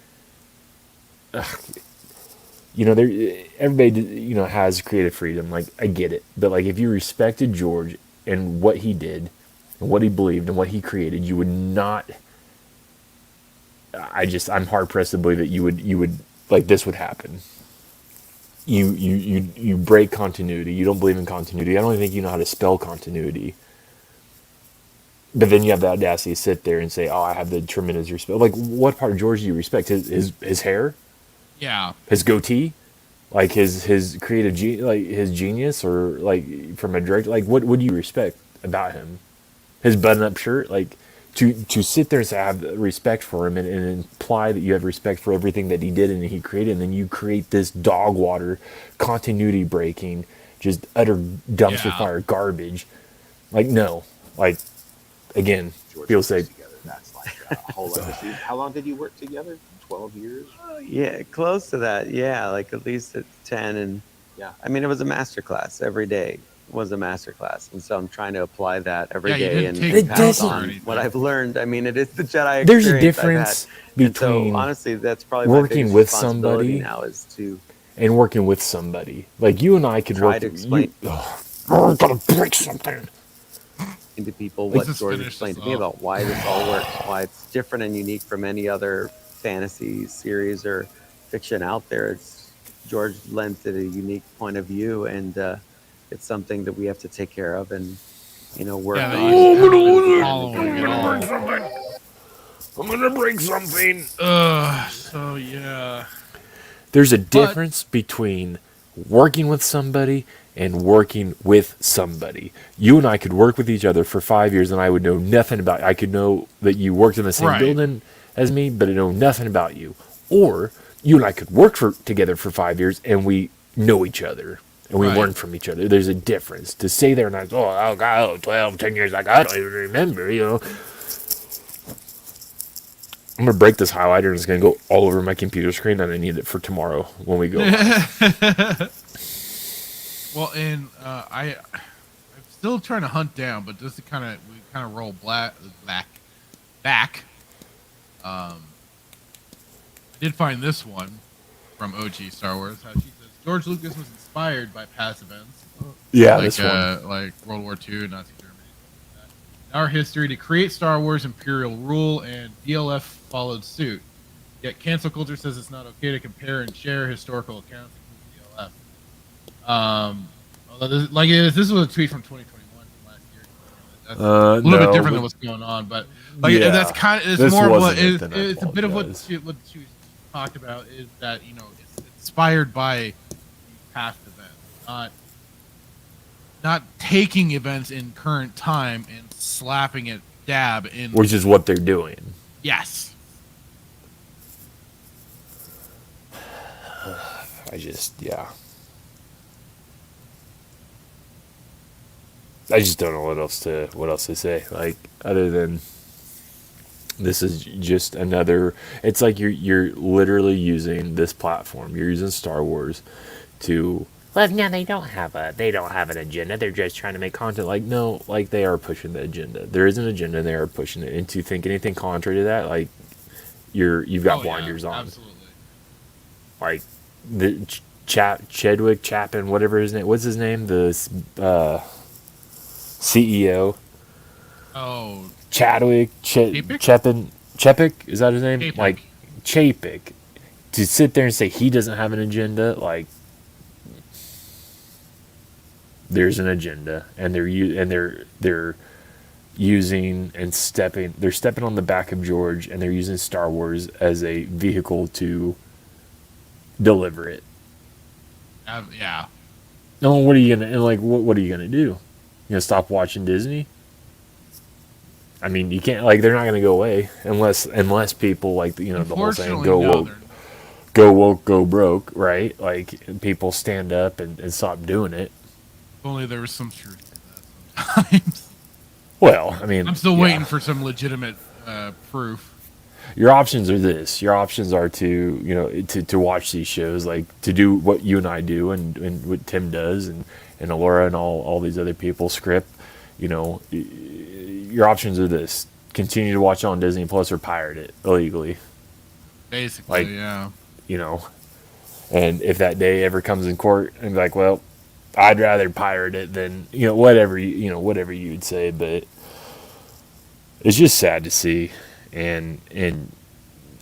Everybody has creative freedom. Like, I get it, but like, if you respected George and what he did, and what he believed, and what he created, you would not I'm hard pressed to believe that you would like this would happen. You break continuity. You don't believe in continuity. I don't even think you know how to spell continuity. But then you have the audacity to sit there and say, "Oh, I have the tremendous respect." Like, what part of George do you respect? His hair, Yeah. his goatee, like his creative like his genius, or like from a director. Like, what do you respect about him? His button-up shirt, like to sit there and say I have respect for him, and imply that you have respect for everything that he did and he created, and then you create this dog water, continuity breaking, just utter dumpster fire garbage. Like, no, like. Again, George people Lucas say together. That's like a whole other. How long did you work together? 12 years? Yeah, close to that. Yeah, like at least at 10. And Yeah. I mean, it was a master class. Every day was a master class. And so I'm trying to apply that every Yeah, you day didn't and take pass notes on or what I've learned. I mean, it is the Jedi there's a experience I've had. difference And so between honestly, that's probably working my biggest with responsibility somebody now is to and working with somebody. Like you and I could try work. to explain I gotta break something. to people Let's what just George finish explained to this me off. about why this all works, why it's different and unique from any other fantasy series or fiction out there. It's George lends it a unique point of view, and it's something that we have to take care of and work Yeah, that on. you haven't been following at all. I'm gonna break something. So yeah. There's a But difference between working with somebody and working with somebody. You and I could work with each other for 5 years and I would know nothing about you. I could know that you worked in the same Right. building as me, but I know nothing about you. Or you and I could work together for 5 years and we know each other and we Right. learn from each other. There's a difference. To say there and I go, oh, God, 12, 10 years, like, I don't even remember, I'm going to break this highlighter and it's going to go all over my computer screen and I need it for tomorrow when we go live. Well, and I'm still trying to hunt down, but just to kind of roll back. I did find this one from OG Star Wars. How she says George Lucas was inspired by past events. Yeah, like, this one. like World War II, Nazi Germany, stuff like that. In our history, to create Star Wars Imperial rule, and DLF followed suit. Yet cancel culture says it's not okay to compare and share historical accounts, including DLF. Although this was a tweet from 2021 from last year. That's a little bit different than what's going on, but like that's kind of it's more of what it's a bit of what she talked about is that it's inspired by past events, not taking events in current time and slapping it dab in, which is what they're doing. Yes. I just don't know what else to say. Like, other than this is just another. It's like you're literally using this platform. You're using Star Wars to. Well, no, they don't have an agenda. They're just trying to make Content. Like, no, like they are pushing the agenda. There is an agenda and they are pushing it. And to think anything contrary to that, like you've got blinders on. Absolutely. Like the Chadwick Chapin, whatever his name. What's his name? The CEO. Oh. Chadwick Chapin. Chepik, is that his name? Chapik. Like Chapik. To sit there and say he doesn't have an agenda, like there's an agenda, and they're using and stepping on the back of George, and they're using Star Wars as a vehicle to deliver it. Yeah. No, what are you gonna what are you gonna do? You gonna stop watching Disney? I mean, you can't, like, they're not gonna go away unless people, like, the whole saying, go woke, go broke, right? Like, people stand up and stop doing it. If only there was some truth to that sometimes. Well, I mean, I'm still waiting for some legitimate proof. Your options are this. Your options are to to watch these shows, like to do what you and I do, and what Tim does, and Alora and all these other people script. Your options are this: continue to watch it on Disney Plus or pirate it illegally. Basically, yeah. And if that day ever comes in court and be like, well, I'd rather pirate it than whatever you'd say, but it's just sad to see. And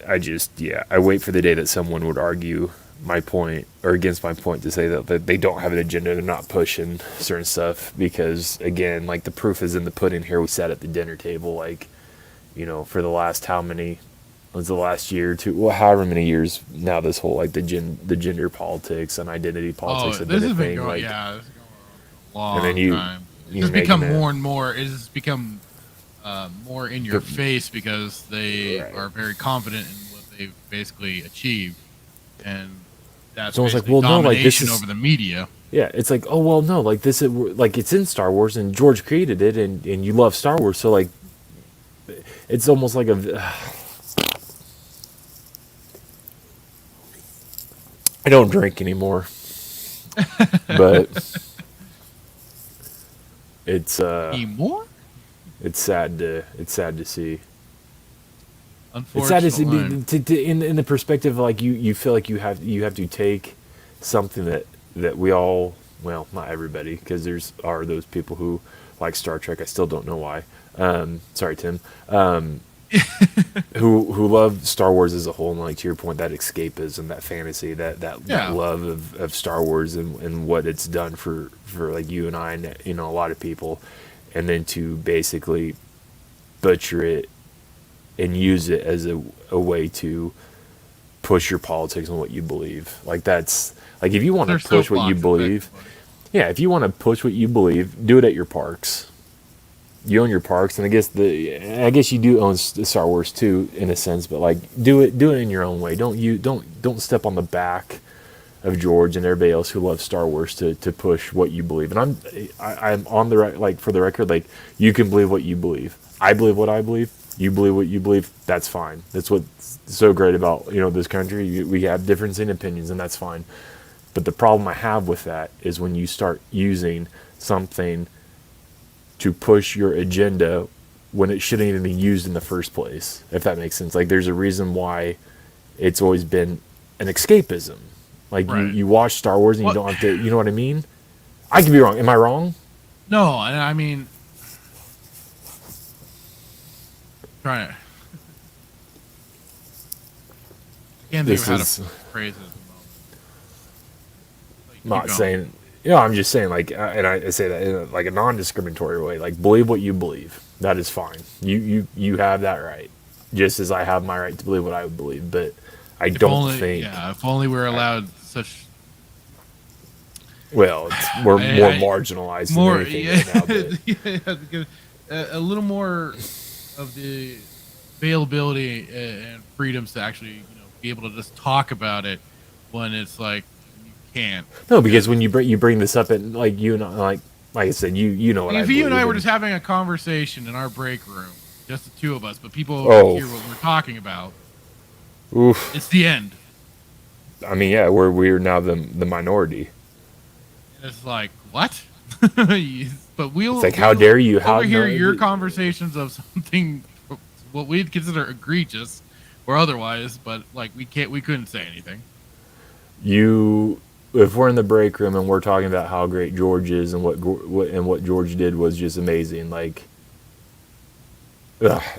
I wait for the day that someone would argue my point or against my point to say that they don't have an agenda, they're not pushing certain stuff, because again, like, the proof is in the pudding here. We sat at the dinner table, like, you know, for the last was the last year or two, well, however many years now, this whole, like, the gender politics and identity politics have been a thing. Like, yeah, this has been going on a long and then time. It's become more and more. It's become more in your face because they are very confident in what they've basically achieved, and that's almost like, well, no, like, this is over the media. Yeah, it's like, oh, well, no, like, this is, like, it's in Star Wars and George created it, and you love Star Wars, so, like, it's almost like I don't drink anymore, but it's anymore. It's sad to see. Unfortunately, it's sad to see in the perspective, like, you feel like you have to take something that we all, well, not everybody, because are those people who like Star Trek. I still don't know why. Sorry, Tim. Who love Star Wars as a whole, and, like, to your point, that escapism, that fantasy, that love of Star Wars and what it's done for like you and I, and, you know, a lot of people, and then to basically butcher it and use it as a way to push your politics and what you believe. Like, that's, like, if you want to push what you believe, if you want to push what you believe, do it at your parks. You own your parks, and I guess you do own Star Wars too, in a sense, but, like, do it in your own way. Don't step on the back of George and everybody else who loves Star Wars to push what you believe. And I'm on the right, like, for the record, like, you can believe what you believe. I believe what I believe. You believe what you believe. That's fine. That's what's so great about, you know, this country. We have difference in opinions, and that's fine. But the problem I have with that is when you start using something to push your agenda when it shouldn't even be used in the first place, if that makes sense. Like, there's a reason why it's always been an escapism. Like, you watch Star Wars and you don't have to, you know what I mean? I could be wrong. Am I wrong? No, I mean, trying to. Can't think of how to phrase it at the moment. Not saying, I'm just saying, like, and I say that in like a non-discriminatory way. Like, believe what you believe. That is fine. You have that right, just as I have my right to believe what I would believe. But I don't think. Yeah, if only we're allowed such. Well, we're more marginalized than anything right now. A little more of the availability and freedoms to actually, you know, be able to just talk about it when it's like you can't. No, because when you bring this up, and, like, you know, like I said, you know what I believe. If you and I were just having a conversation in our break room, just the two of us, but people hear what we're talking about. Oof. It's the end. I mean, yeah, we're now the minority. It's like, what? But it's like, how dare you? How hear your conversations of something what we'd consider egregious or otherwise, but, like, we couldn't say anything. If we're in the break room and we're talking about how great George is and what George did was just amazing, like,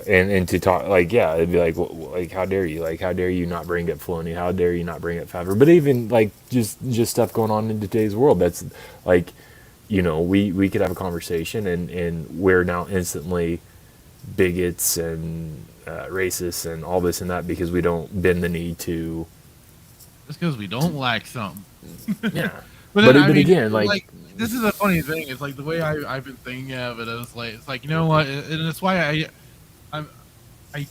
and to talk, like, yeah, it'd be like, how dare you? Like, how dare you not bring up Filoni? How dare you not bring up Favreau? But even, like, just stuff going on in today's world, that's, like, you know, we could have a conversation and we're now instantly bigots and racists and all this and that because we don't bend the knee to. Just because we don't like something. Yeah. But again, like, this is a funny thing. It's like the way I've been thinking of it is like, it's like, you know what, and it's why I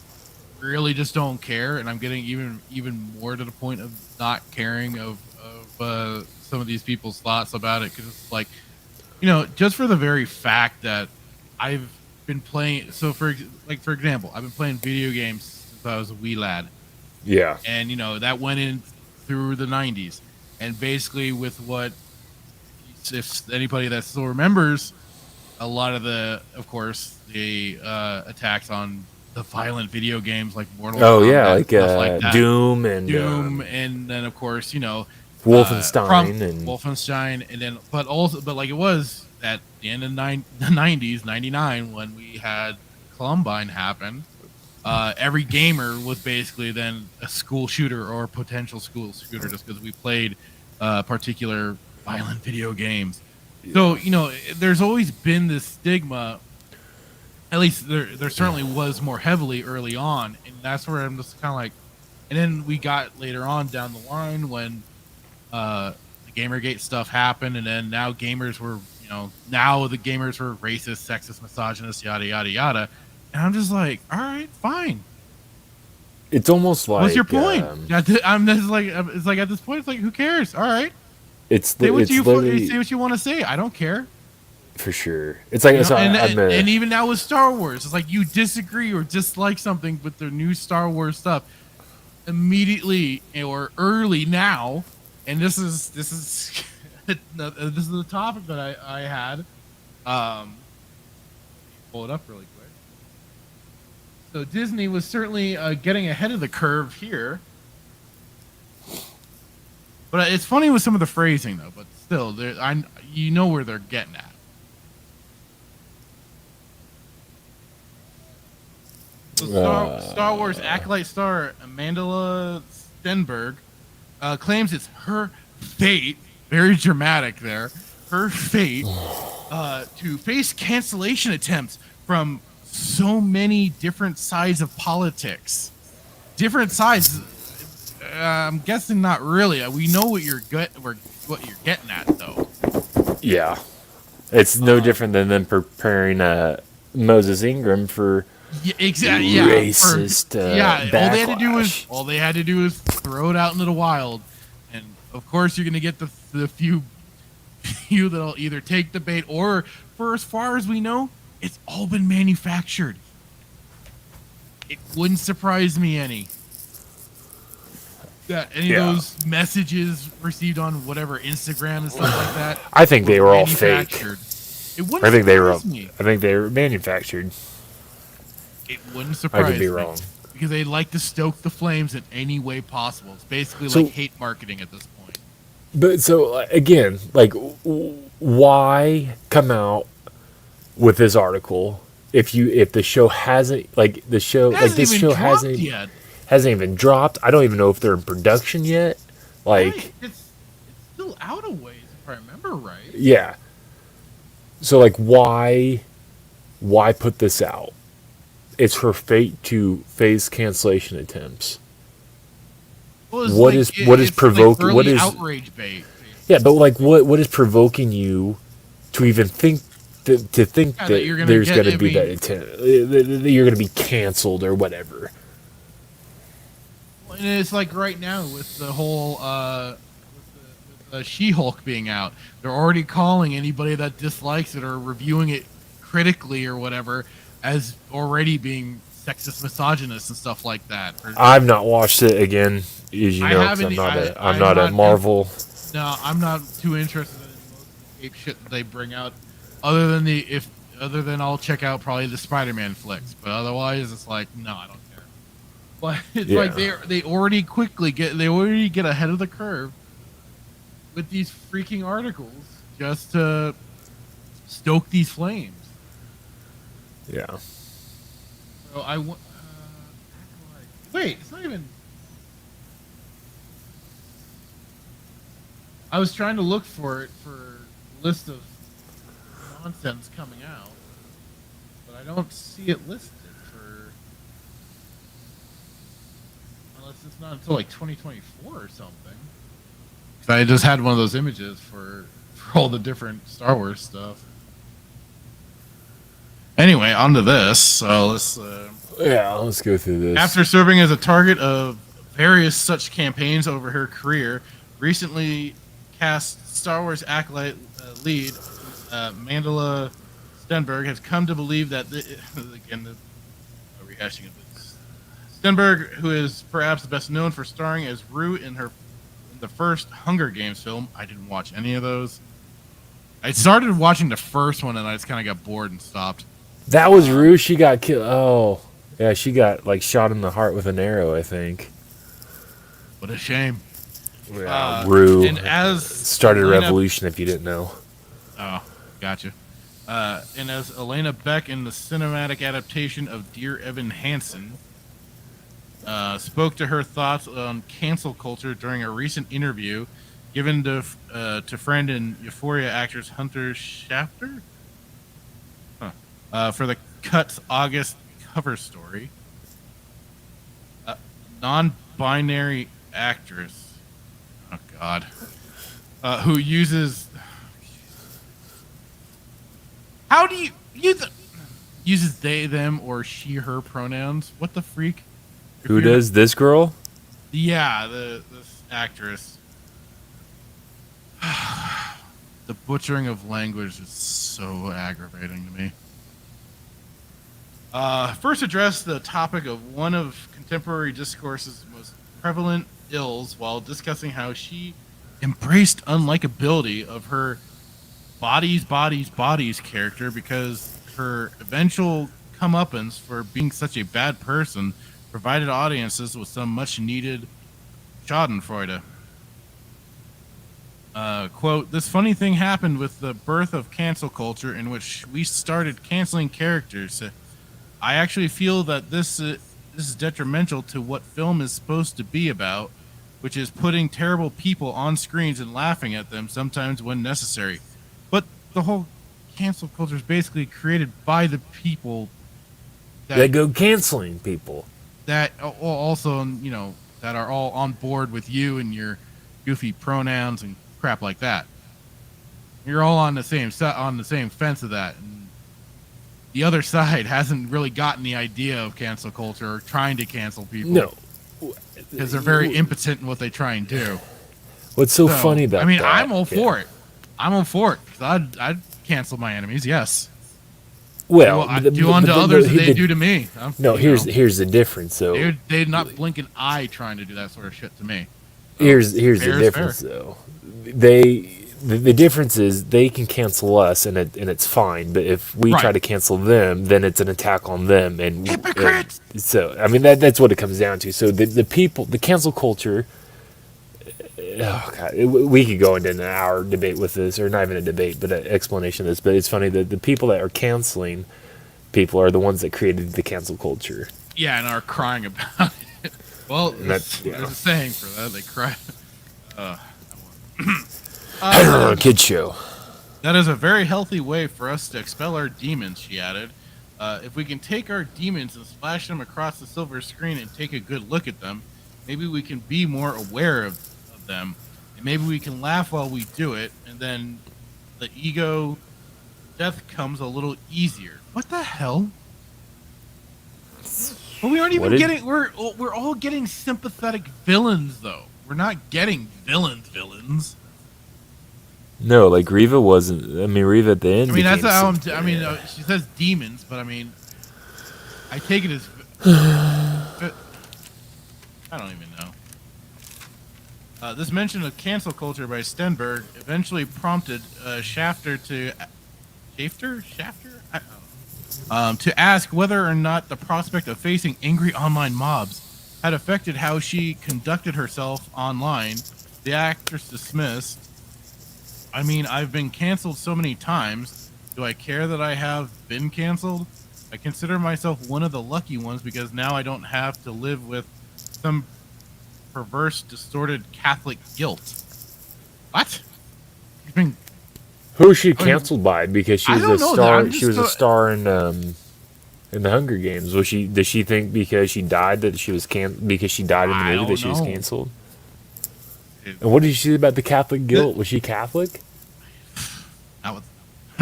really just don't care, and I'm getting even more to the point of not caring of some of these people's thoughts about it, because it's like, you know, just for the very fact that I've been playing. So for example, I've been playing video games since I was a wee lad. Yeah. And, you know, that went in through the 90s, and basically with what, if anybody that still remembers, a lot of the attacks on the violent video games like Mortal Kombat, stuff like that. Doom, and then of course, you know, Wolfenstein, and then but like it was at the end of the 90s, 99, when we had Columbine happen, every gamer was basically then a school shooter or a potential school shooter just because we played particular violent video games. So, there's always been this stigma. At least there certainly was more heavily early on, and that's where I'm just kind of like. And then we got later on down the line when the Gamergate stuff happened, and then now gamers were, now the gamers were racist, sexist, misogynist, yada yada yada. And I'm just like, all right, fine. It's almost like, what's your point? I'm just like, it's like at this point, it's like, who cares? All right, say what you want to say. I don't care. For sure. It's like, and even now with Star Wars, it's like you disagree or dislike something with the new Star Wars stuff immediately or early now, and this is this is the topic that I had. Pull it up really quick. So Disney was certainly getting ahead of the curve here, but it's funny with some of the phrasing though. But still, you know where they're getting at. So Star Wars acolyte star Amanda Stenberg claims it's her fate, very dramatic there, her fate to face cancellation attempts from so many different sides of politics. Different sides. I'm guessing not really. We know what you're getting at, though. Yeah, it's no different than them preparing Moses Ingram for. Yeah, exactly. Yeah, racist. Backlash. All they had to do is throw it out into the wild, and of course you're gonna get the few that'll either take the bait or, for as far as we know, it's all been manufactured. It wouldn't surprise me any that any of those messages received on whatever Instagram and stuff like that. I think they were all fake. It wouldn't surprise me. I think they were manufactured. It wouldn't surprise me. I could be wrong. Because they like to stoke the flames in any way possible. It's basically like hate marketing at this point. But so, again, like, why come out with this article if the show hasn't, like, hasn't even dropped? I don't even know if they're in production yet. Like, right. It's still out of ways, if I remember right. Yeah. So, like, why put this out? It's her fate to face cancellation attempts. Well, what is provoking? Like what is outrage bait? Yeah, but like, what is provoking you to even think that there's going to be that attempt, that you're going to be canceled or whatever? And it's like right now with the whole with She-Hulk being out, they're already calling anybody that dislikes it or reviewing it critically or whatever as already being sexist, misogynist, and stuff like that. I've not watched it again, as you know, because I'm not a Marvel. No, I'm not too interested in most of the ape shit that they bring out. Other than I'll check out probably the Spider-Man flicks, but otherwise it's like no, I don't care. But it's like they already get ahead of the curve with these freaking articles just to stoke these flames. Yeah. So wait, it's not even. I was trying to look for it for a list of nonsense coming out, but I don't see it listed unless it's not until like 2024 or something. I just had one of those images for all the different Star Wars stuff. Anyway, on to this. So let's go through this. After serving as a target of various such campaigns over her career, recently cast Star Wars acolyte lead Mandela Stenberg has come to believe that rehashing of this. Stenberg, who is perhaps best known for starring as Rue in the first Hunger Games film. I didn't watch any of those. I started watching the first one and I just kind of got bored and stopped. That was Rue. She got killed. Oh, yeah, she got like shot in the heart with an arrow, I think. What a shame. Yeah, Rue and started a revolution, if you didn't know. Oh, gotcha. And as Elena Beck in the cinematic adaptation of Dear Evan Hansen, spoke to her thoughts on cancel culture during a recent interview given to friend and Euphoria actress Hunter Schafer for the Cut's August cover story. Non-binary actress, oh god, who uses uses they, them, or she, her pronouns. What the freak? Who does this girl? Yeah, this actress. The butchering of language is so aggravating to me. First addressed the topic of one of contemporary discourse's most prevalent ills while discussing how she embraced unlikability of her bodies character because her eventual comeuppance for being such a bad person provided audiences with some much needed schadenfreude. Quote, this funny thing happened with the birth of cancel culture in which we started canceling characters. I actually feel that this is detrimental to what film is supposed to be about, which is putting terrible people on screens and laughing at them sometimes when necessary. But the whole cancel culture is basically created by the people that go canceling people. That also, that are all on board with you and your goofy pronouns and crap like that. You're all on the same fence of that. And the other side hasn't really gotten the idea of cancel culture or trying to cancel people. No. Because they're very impotent in what they try and do. What's so funny about that? I'm all for it. I'm all for it. Because I'd cancel my enemies, yes. Well, do unto others as they do to me. Here's the difference, though. They'd not blink an eye trying to do that sort of shit to me. So here's the difference, though. The difference is they can cancel us and it's fine, but if we try to cancel them, then it's an attack on them. And so I mean that's what it comes down to. So the people, the cancel culture. Oh god, we could go into an hour debate with this, or not even a debate, but an explanation of this. But it's funny that the people that are canceling people are the ones that created the cancel culture. Yeah, and are crying about it. Well, there's a saying for that. They cry. Kid show. That is a very healthy way for us to expel our demons, she added. If we can take our demons and splash them across the silver screen and take a good look at them, maybe we can be more aware of them. And maybe we can laugh while we do it, and then the ego death comes a little easier. What the hell? Well, we aren't even getting... We're all getting sympathetic villains, though. We're not getting villains. No, like Reva wasn't. I mean, Reva at the end. I mean, that's how she says demons, but I mean, I take it as. I don't even know. This mention of cancel culture by Stenberg eventually prompted Shafter to ask whether or not the prospect of facing angry online mobs had affected how she conducted herself online. The actress dismissed. I mean, I've been canceled so many times. Do I care that I have been canceled? I consider myself one of the lucky ones because now I don't have to live with some perverse, distorted Catholic guilt. What? Who was she canceled by? Because she was a star. She was a star in the Hunger Games. Does she think because she died that she was because she died in the movie that she was canceled? And what did you say about the Catholic guilt? Was she Catholic?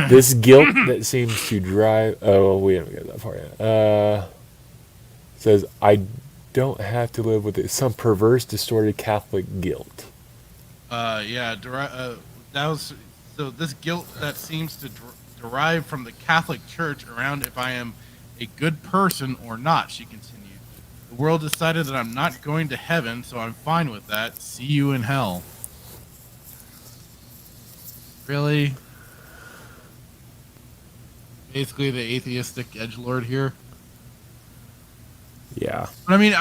This guilt that seems to drive... Oh, we haven't got that far yet. Says, I don't have to live with it. Some perverse, distorted Catholic guilt. That was... So this guilt that seems to derive from the Catholic Church around if I am a good person or not, she continued. The world decided that I'm not going to heaven, so I'm fine with that. See you in hell. Really? Basically the atheistic edgelord here? Yeah. But I mean,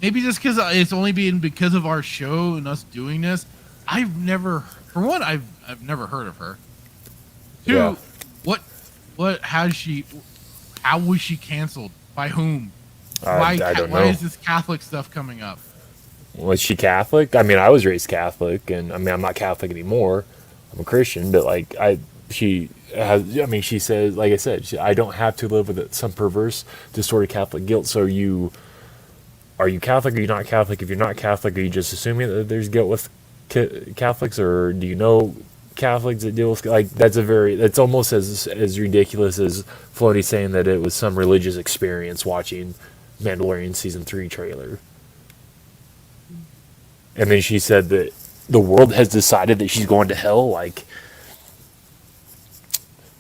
maybe just because it's only been because of our show and us doing this, I've never never heard of her. Two, Yeah. how was she canceled? By whom? I don't know. Why is this Catholic stuff coming up? Was she Catholic? I mean, I was raised Catholic, and I mean, I'm not Catholic anymore. I'm a Christian, but like she says, like I said, I don't have to live with some perverse, distorted Catholic guilt. So are you Catholic? Are you not Catholic? If you're not Catholic, are you just assuming that there's guilt with Catholics, or do you know Catholics that deal with that's almost as ridiculous as Filoni saying that it was some religious experience watching Mandalorian season 3 trailer. And then she said that the world has decided that she's going to hell. Like,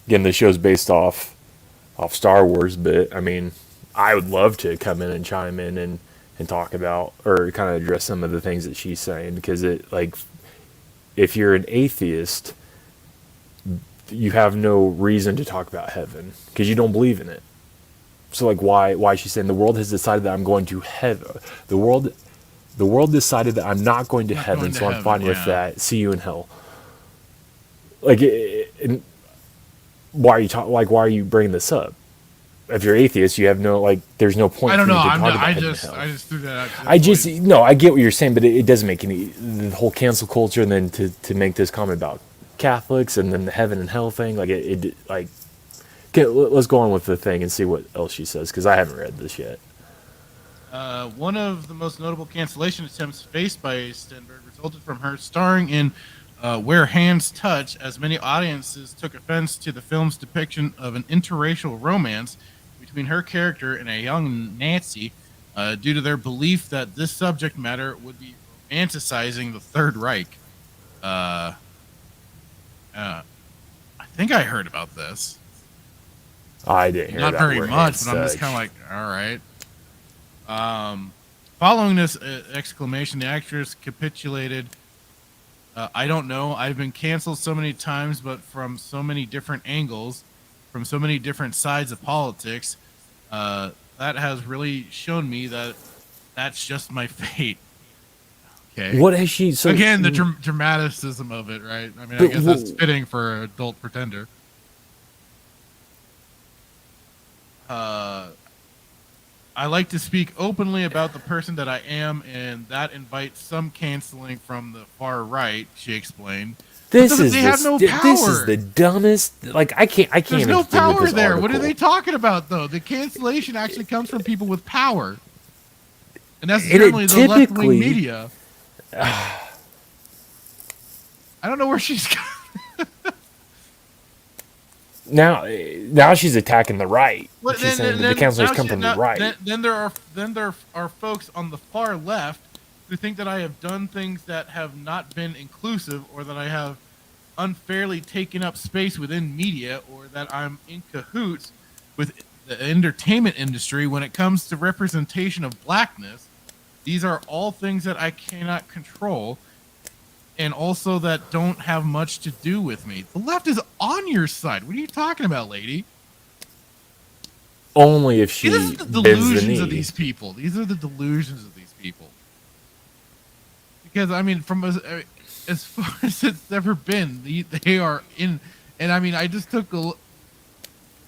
again, the show's based off Star Wars, but I mean, I would love to come in and chime in and talk about or kind of address some of the things that she's saying, because it, like, if you're an atheist, you have no reason to talk about heaven because you don't believe in it. So like, why is she saying the world has decided that I'm going to heaven? The world decided that I'm not going to heaven, so I'm fine with that. See you in hell. Like, why are you bringing this up? If you're atheist, you have there's no point. I don't know. I just threw that out. I get what you're saying, but it doesn't make the whole cancel culture, and then to make this comment about Catholics and then the heaven and hell thing, okay, let's go on with the thing and see what else she says, because I haven't read this yet. One of the most notable cancellation attempts faced by Stenberg resulted from her starring in Where Hands Touch, as many audiences took offense to the film's depiction of an interracial romance between her character and a young Nazi, due to their belief that this subject matter would be romanticizing the Third Reich. I think I heard about this. I didn't hear Not that very word much, but I'm touch. just kind of like, all right. Following this exclamation, the actress capitulated. I don't know. I've been canceled so many times, but from so many different angles, from so many different sides of politics, that has really shown me that that's just my fate. Okay. What has she? So again, the dramaticism of it, right? I mean, I guess that's fitting for an adult pretender. I like to speak openly about the person that I am, and that invites some canceling from the far right, she explained. This is the dumbest. Like, I can't. There's even no think of power this there. article. What are they talking about, though? The cancellation actually comes from people with power, and that's generally the left-wing media. I don't know where she's going. Now she's attacking the right. Well, she's saying that the counselors come from the right. Then there are folks on the far left who think that I have done things that have not been inclusive, or that I have unfairly taken up space within media, or that I'm in cahoots with the entertainment industry when it comes to representation of blackness. These are all things that I cannot control, and also that don't have much to do with me. The left is on your side. What are you talking about, lady? Only if she These are the delusions of these people. These are the delusions of these people. Because, I mean, from as far as it's ever been, they are in... And, I mean, I just took a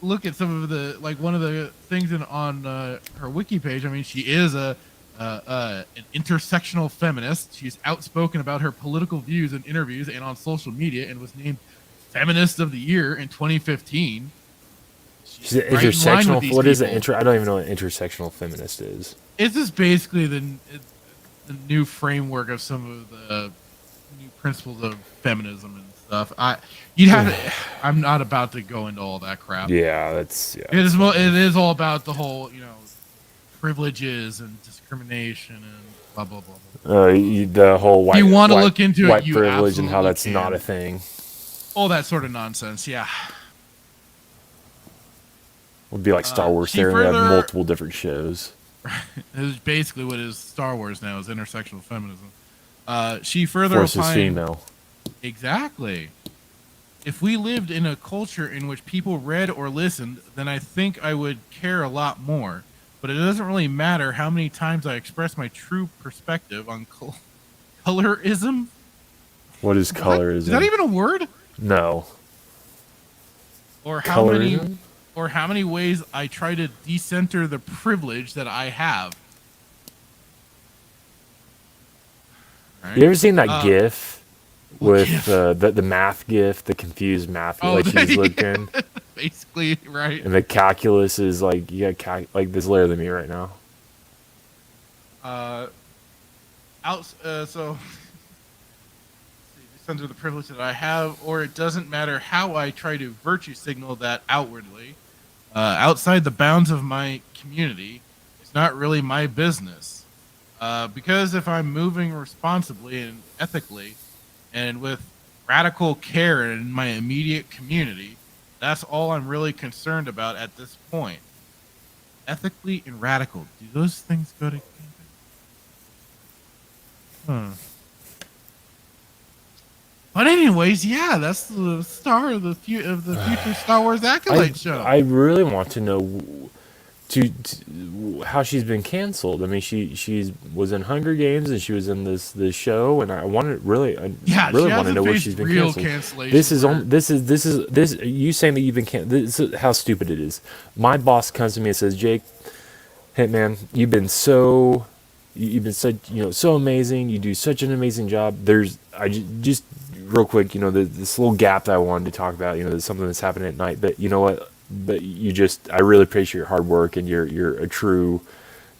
look at some of the... Like, one of the things on her wiki page. I mean, she is an intersectional feminist. She's outspoken about her political views in interviews and on social media, and was named Feminist of the Year in 2015. She's an intersectional. What is it? I don't even know what intersectional feminist is. It's just basically the new framework of some of the new principles of feminism and stuff. I'm not about to go into all that crap. Yeah, It is all about the whole, privileges and discrimination and blah blah blah. The whole white. You want to look into white it, privilege and how that's not a thing. All that sort of nonsense. Yeah. Would be like Star Wars theory. We have multiple different shows. It is basically what is Star Wars now, is intersectional feminism. She further Force is opined, female. Exactly. If we lived in a culture in which people read or listened, then I think I would care a lot more. But it doesn't really matter how many times I express my true perspective on colorism. What is colorism? Is that even a word? No. Or how many or how many ways I try to decenter the privilege that I have. Right? You ever seen that GIF with GIF? the math GIF, the confused math, like she's looking, basically, right? and the calculus is like you got like this layer than me right now. So under the privilege that I have, or it doesn't matter how I try to virtue signal that outwardly, outside the bounds of my community, it's not really my business. Because if I'm moving responsibly and ethically, and with radical care in my immediate community, that's all I'm really concerned about at this point. Ethically and radical, do those things go together? But anyways, yeah, that's the star of the future Star Wars Acolyte show. I really want to know how she's been canceled. I mean, she was in Hunger Games and she was in this show, and I really want to know where she's been canceled. This is you saying that you've been canceled. This is how stupid it is. My boss comes to me and says, "Jake, hey man, you've been such so amazing. You do such an amazing job. Just real quick, this little gap that I wanted to talk about, there's something that's happening at night, but you know what? But I really appreciate your hard work, and you're a true,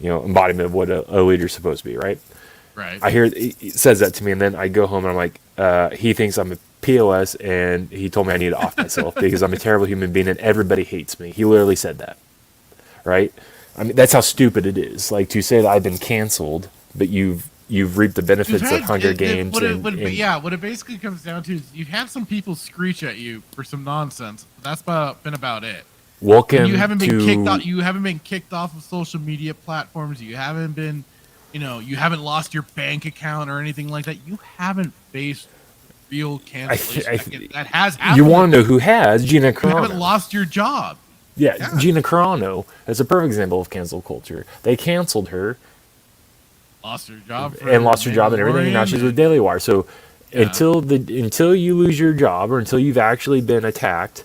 embodiment of what a leader's supposed to be, right? Right. I hear it says that to me, and then I go home and I'm like, he thinks I'm a POS, and he told me I need to off myself because I'm a terrible human being and everybody hates me. He literally said that, right? I mean, that's how stupid it is. Like, to say that I've been canceled, but you've reaped the benefits of Hunger Games. What it basically comes down to is you've had some people screech at you for some nonsense. That's been about it. Welcome. You haven't been kicked off. You haven't been kicked off of social media platforms. You haven't been, you haven't lost your bank account or anything like that. You haven't faced real cancellation. That has happened. You want to know who has? Gina Carano. You haven't lost your job. Yeah, Gina Carano is a perfect example of cancel culture. They canceled her. Lost her job and everything, and now she's with Daily Wire. So until you lose your job, or until you've actually been attacked,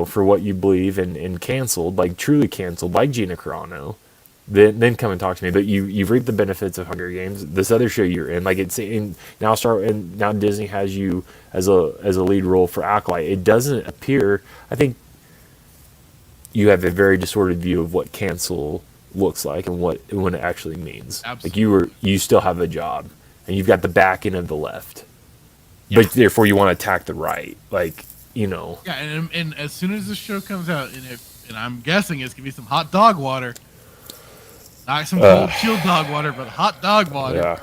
for what you believe and canceled, like truly canceled, like Gina Carano, then come and talk to me. But you've reaped the benefits of Hunger Games. This other show you're in, like now Disney has you as a lead role for Acolyte. It doesn't appear. I think you have a very distorted view of what cancel looks like and when it actually means. Absolutely. Like you still have a job and you've got the backing of the left, but therefore you want to attack the right. Like, Yeah, and as soon as the show comes out, and I'm guessing it's gonna be some hot dog water, not some cold chilled dog water, but hot dog water.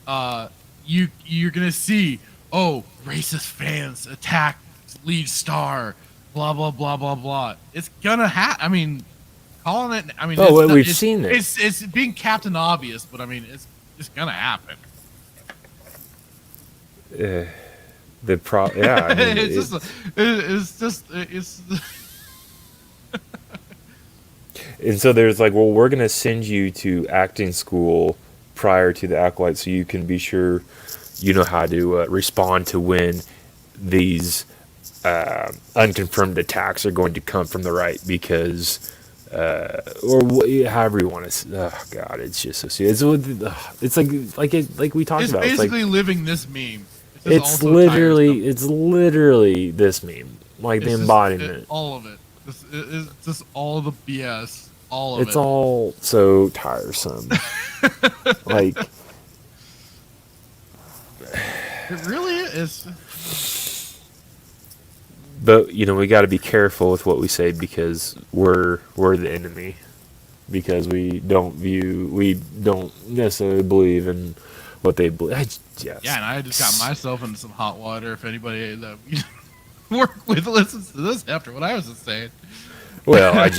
Yeah. You're gonna see, racist fans attack lead star, blah blah blah blah blah. It's gonna happen. I mean, calling it. I mean, we've seen it. It's being Captain Obvious, but I mean, it's gonna happen. Yeah. I mean, it's And so there's like, well, we're gonna send you to acting school prior to the Acolyte, so you can be sure you know how to respond to when these unconfirmed attacks are going to come from the right, because however you want to. Oh God, it's just so serious. It's like we talked about. It's basically living this meme. It's literally this meme, like the embodiment. All of it. It's just all the BS. All of it. It's all so tiresome. Like, it really is. But we got to be careful with what we say, because we're the enemy, because we don't necessarily believe in what they believe. Yeah, and I just got myself into some hot water. If anybody that we work with listens to this after what I was just saying. Well, like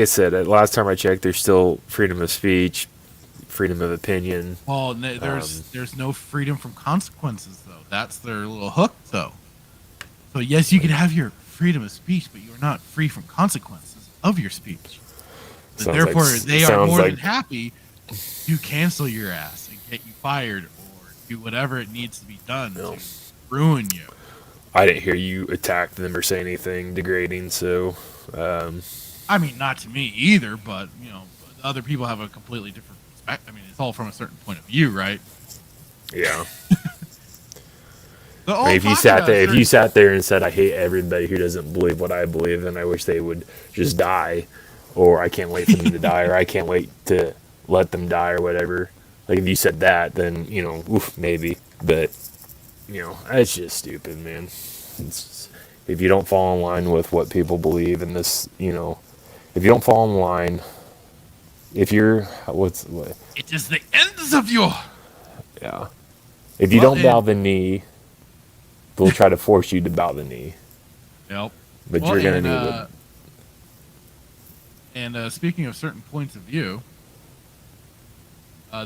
I said, last time I checked, there's still freedom of speech, freedom of opinion. Well, there's no freedom from consequences, though. That's their little hook, though. So yes, you can have your freedom of speech, but you are not free from consequences of your speech. So therefore, they are more than happy to cancel your ass and get you fired, or do whatever it needs to be done to ruin you. I didn't hear you attack them or say anything degrading. So, I mean, not to me either, but you know, other people have a completely different perspective. I mean, it's all from a certain point of view, right? yeah. I mean, if you sat there and said, "I hate everybody who doesn't believe what I believe," then I wish they would just die, or I can't wait for them to die, or I can't wait to let them die, or whatever. Like if you said that, then oof, maybe. But it's just stupid, man. If you don't fall in line with what people believe in this, if you don't fall in line, if you're it is the ends of you. Yeah. If you don't bow the knee, they'll try to force you to bow the knee. Yep. But you're going to need it. And speaking of certain points of view,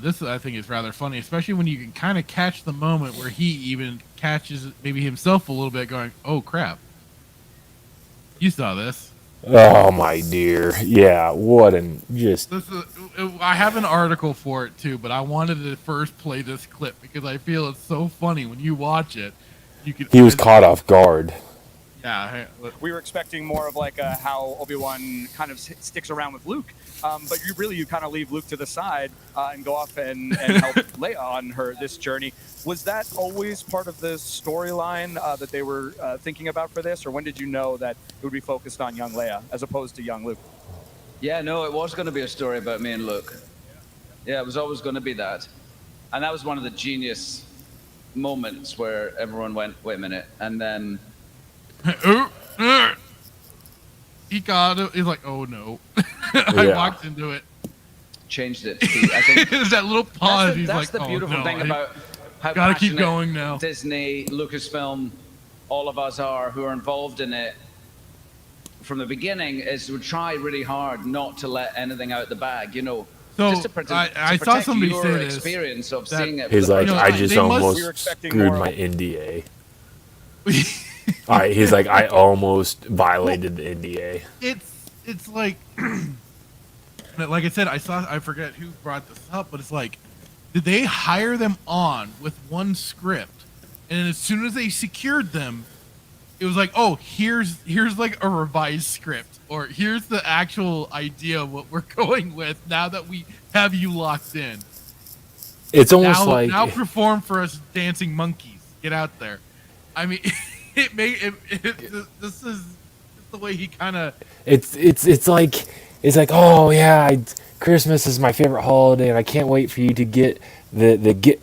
this I think is rather funny, especially when you can kind of catch the moment where he even catches maybe himself a little bit going, oh, crap. You saw this. Oh, my dear. Yeah, what I have an article for it, too, but I wanted to first play this clip because I feel it's so funny when you watch it. He was caught off guard. Yeah. We were expecting more of like how Obi-Wan kind of sticks around with Luke, but you kind of leave Luke to the side and go off and help Leia on this journey. Was that always part of the storyline that they were thinking about for this, or when did you know that it would be focused on young Leia as opposed to young Luke? Yeah, no, it was going to be a story about me and Luke. Yeah, it was always going to be that. And that was one of the genius moments where everyone went, wait a minute, and then he got it. He's like, oh no. I walked into it. Changed it. I think there's that little pause. That's the beautiful thing about how gotta keep going now. Disney, Lucasfilm, all of us who are involved in it from the beginning is we try really hard not to let anything out the bag, So just to I saw somebody your say this, experience of seeing it. He's like, I just almost screwed my NDA. All right, he's like, I almost violated the NDA. It's like, like I said, I forget who brought this up, but it's like, did they hire them on with one script, and as soon as they secured them, it was like, oh, here's like a revised script, or here's the actual idea of what we're going with now that we have you locked in. It's almost like now perform for us, dancing monkeys. Get out there. I mean, this is the way he kind of. It's like oh yeah, Christmas is my favorite holiday, and I can't wait for you to get the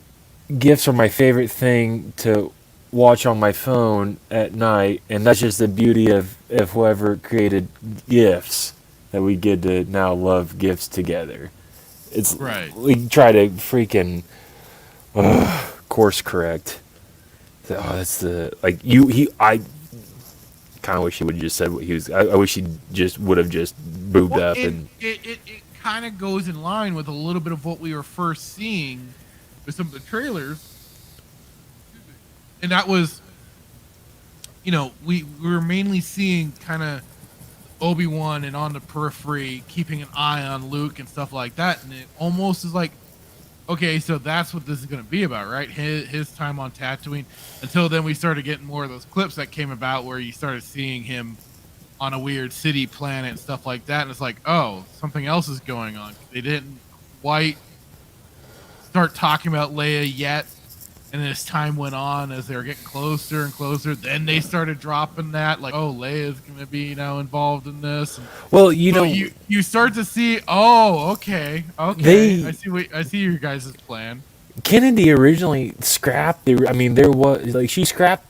gifts are my favorite thing to watch on my phone at night, and that's just the beauty of whoever created gifts that we get to now love gifts together. It's right. We try to freaking course correct. That's the I kind of wish he would have just said what he was. I wish he just would have just boobed up and. It kind of goes in line with a little bit of what we were first seeing with some of the trailers. And that was, we were mainly seeing kind of Obi-Wan and on the periphery, keeping an eye on Luke and stuff like that. And it almost is like, okay, so that's what this is going to be about, right? His time on Tatooine. Until then we started getting more of those clips that came about where you started seeing him on a weird city planet and stuff like that. And it's like, oh, something else is going on. They didn't quite start talking about Leia yet. And as time went on, as they were getting closer and closer, then they started dropping that, like, oh, Leia's going to be involved in this. Well, you start to see, oh, okay, I see your guys' plan. Kennedy originally scrapped there was she scrapped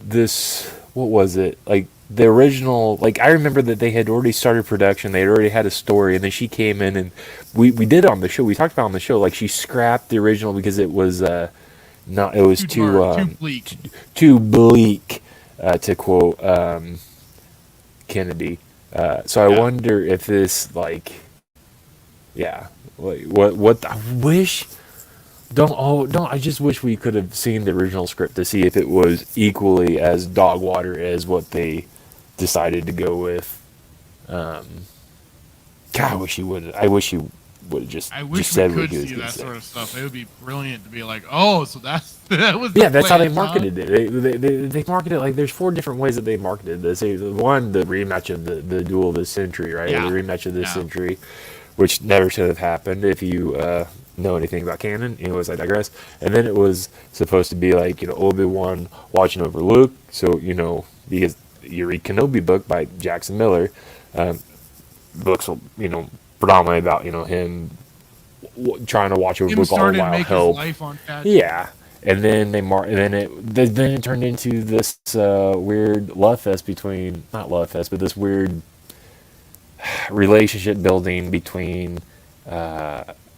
this. What was it? Like the original, I remember that they had already started production. They had already had a story, and then she came in and we did it on the show. We talked about it on the show. She scrapped the original because it was too bleak. Too bleak, to quote Kennedy. So I wonder if this what I wish. I just wish we could have seen the original script to see if it was equally as dog water as what they decided to go with. God, I wish he would. I wish he would have just I wish said we what could he was see going that to say. sort of stuff. It would be brilliant to be like, oh, so that was. Yeah, that's how they plan, marketed it. They marketed it like there's 4 different ways that they marketed this. One, the rematch of the duel of the century, right? Yeah. The rematch of the Yeah. century, which never should have happened if you know anything about canon. Anyways, I digress. And then it was supposed to be like, Obi-Wan watching over Luke. So, because you read Kenobi book by Jackson Miller, books, predominantly about, him trying to watch over Him Luke all the started while make help. his life on Tatooine. Yeah. And then then it turned into this weird love fest between, not love fest, but this weird relationship building between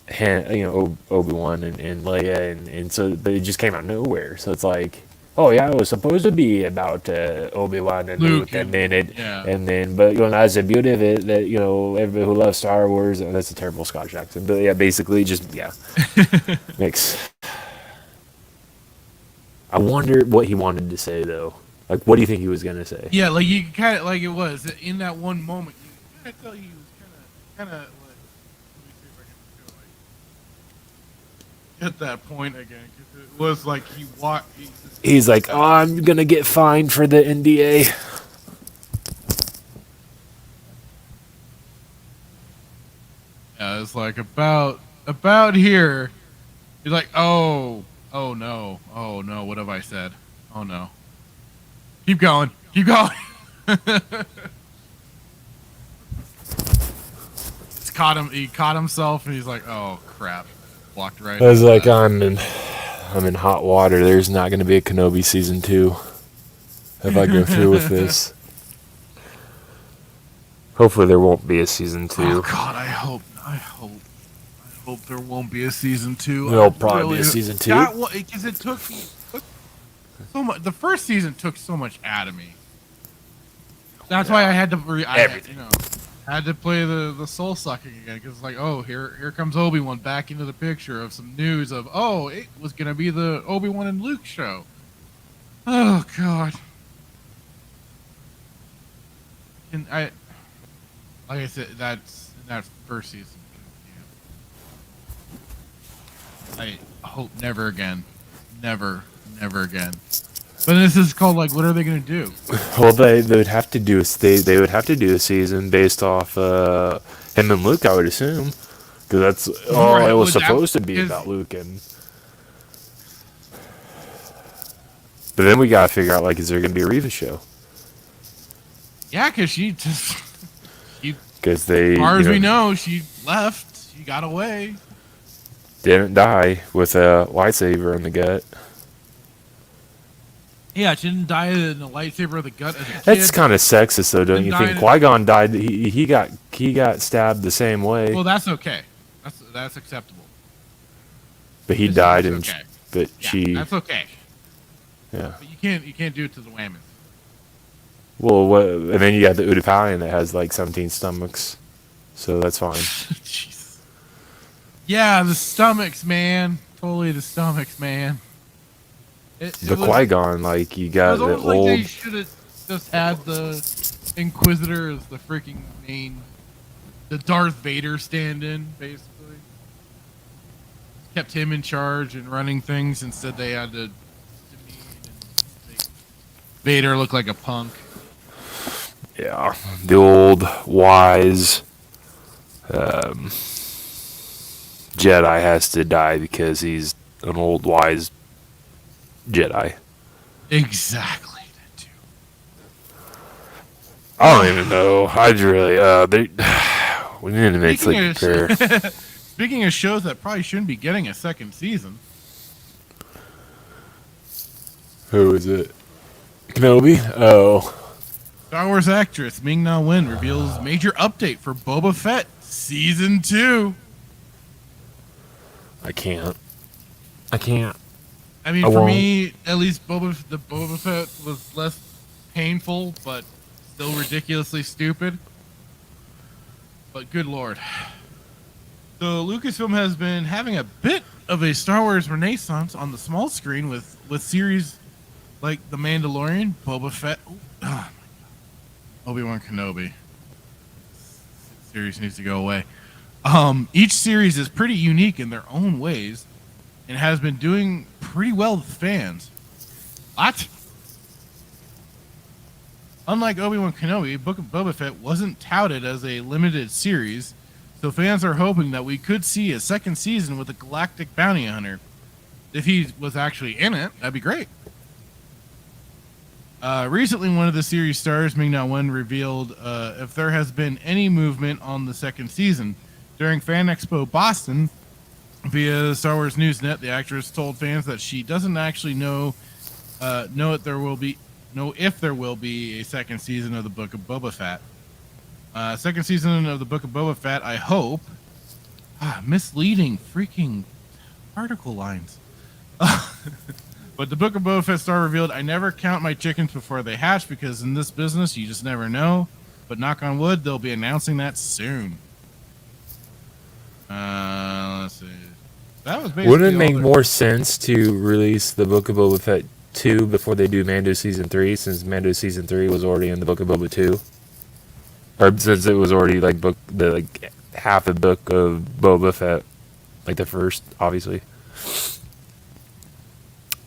him, Obi-Wan and Leia, and so but it just came out of nowhere. So it's like, oh yeah, it was supposed to be about Obi-Wan and Luke, and then but that's the beauty of it, that everybody who loves Star Wars, that's a terrible Scottish accent, but yeah, basically just makes. I wonder what he wanted to say though. Like, what do you think he was gonna say? Yeah, like you kind of like it was in that one moment. You kind of tell he was kind of. Let me see if I can hit that point again, because it was like he walked. He's like, oh, I'm gonna get fined for the NDA. Yeah, it's like about here. He's like, oh no, what have I said? Oh no. Keep going. He's caught him. He caught himself, and he's like, "Oh crap!" Walked right. I was like, I'm in hot water. There's not going to be a Kenobi season 2 if I go through with this. Hopefully, there won't be a season 2. Oh God, I hope there won't be a season 2. There'll probably be a season 2. Because it took so much. The first season took so much out of me. That's why I had to had to play the soul sucking again, because like, oh, here comes Obi-Wan back into the picture of some news of, oh, it was gonna be the Obi-Wan and Luke show. Oh God. And like I said, that's in that first season. I hope never again. Never again. But this is called, like, what are they going to do? Well, they would have to do they would have to do a season based off him and Luke, I would assume, because that's all it was supposed to be about Luke. And but then we gotta figure out, like, is there going to be a Reva show? Yeah, because she just because as far as we know, she left. She got away. Didn't die with a lightsaber in the gut. Yeah, she didn't die in a lightsaber of the gut as a kid. That's kind of sexist, though, don't you think? Qui-Gon died. He got stabbed the same way. Well, that's okay. That's acceptable. But he died, and okay. But yeah, she. That's okay. Yeah. But you can't do it to the Whammons. Well, and then you got the Utapaulian that has like 17 stomachs, so that's fine. Jesus. Yeah, the stomachs, man. Totally the stomachs, man. The Qui-Gon, like, you got the like old. They should have just had the Inquisitor as the freaking the Darth Vader stand-in, basically. Kept him in charge and running things. Instead, they had to make Vader look like a punk. Yeah, the old wise Jedi has to die because he's an old wise Jedi. Exactly. That too. I don't even know. I'd really. We need to make like fair. Speaking of shows that probably shouldn't be getting a second season. Who is it? Kenobi? Oh. Star Wars actress Ming-Na Wen reveals major update for Boba Fett Season 2. I can't. I mean, for me, at least Boba Fett was less painful, but still ridiculously stupid. But good lord. So Lucasfilm has been having a bit of a Star Wars renaissance on the small screen with series like The Mandalorian, Boba Fett, Obi-Wan Kenobi. This series needs to go away. Each series is pretty unique in their own ways and has been doing pretty well with fans. What? Unlike Obi-Wan Kenobi, Book of Boba Fett wasn't touted as a limited series, so fans are hoping that we could see a second season with a galactic bounty hunter. If he was actually in it, that'd be great. Recently, one of the series stars, Ming-Na Wen, revealed if there has been any movement on the second season. During Fan Expo Boston, via Star Wars Newsnet, the actress told fans that she doesn't actually know if there will be a second season of the Book of Boba Fett. Second season of the Book of Boba Fett, I hope. Misleading freaking article lines. But the Book of Boba Fett star revealed, I never count my chickens before they hatch because in this business, you just never know. But knock on wood, they'll be announcing that soon. Let's see. That was basically Wouldn't it make more sense to release the Book of Boba Fett 2 before they do Mando Season 3, since Mando Season 3 was already in the Book of Boba 2? Or since it was already half the Book of Boba Fett, like the first, obviously.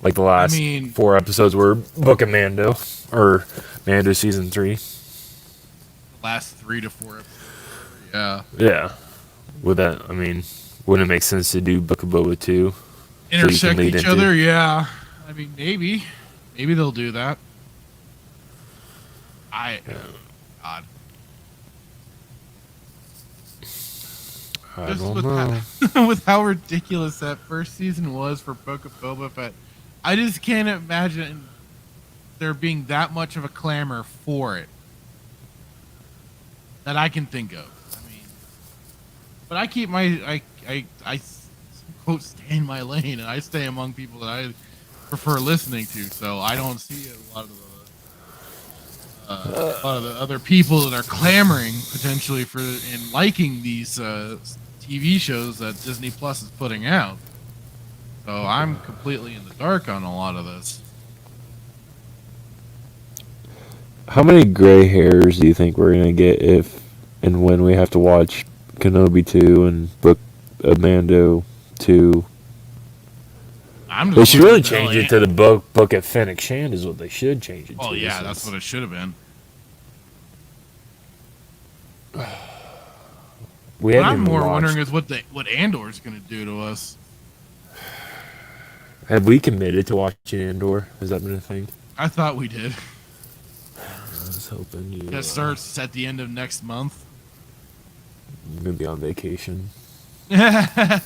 Like the last 4 episodes were Book of Mando, or Mando Season 3. The last 3 to 4 episodes. Yeah. Yeah. With that, wouldn't it make sense to do Book of Boba 2? Intersect each other, yeah. Maybe. Maybe they'll do that. God. I don't know. With how ridiculous that first season was for Book of Boba Fett, I just can't imagine there being that much of a clamor for it that I can think of. But I keep I quote stay in my lane, and I stay among people that I prefer listening to. So I don't see a lot of the other people that are clamoring potentially for and liking these TV shows that Disney Plus is putting out. So I'm completely in the dark on a lot of this. How many gray hairs do you think we're gonna get if and when we have to watch Kenobi 2 and Book of Mando 2? They should really change it to the Book of Fennec Shand is what they should change it to. Oh yeah, that's what it should have been. What I'm more wondering is what Andor's going to do to us. Have we committed to watching Andor? Has that been a thing? I thought we did. I was hoping you... That starts at the end of next month. I'm going to be on vacation. Yeah,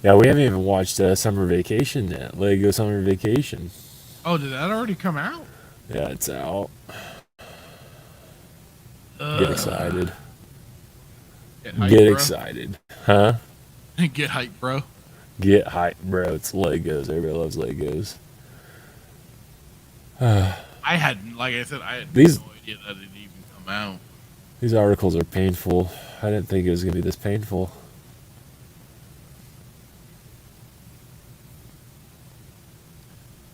we haven't even watched Summer Vacation yet. Lego Summer Vacation. Oh, did that already come out? Yeah, it's out. Get excited. Get excited. Huh? Get hype, bro. Get hype, bro. It's Legos. Everybody loves Legos. I had no idea that it even come out. These articles are painful. I didn't think it was going to be this painful.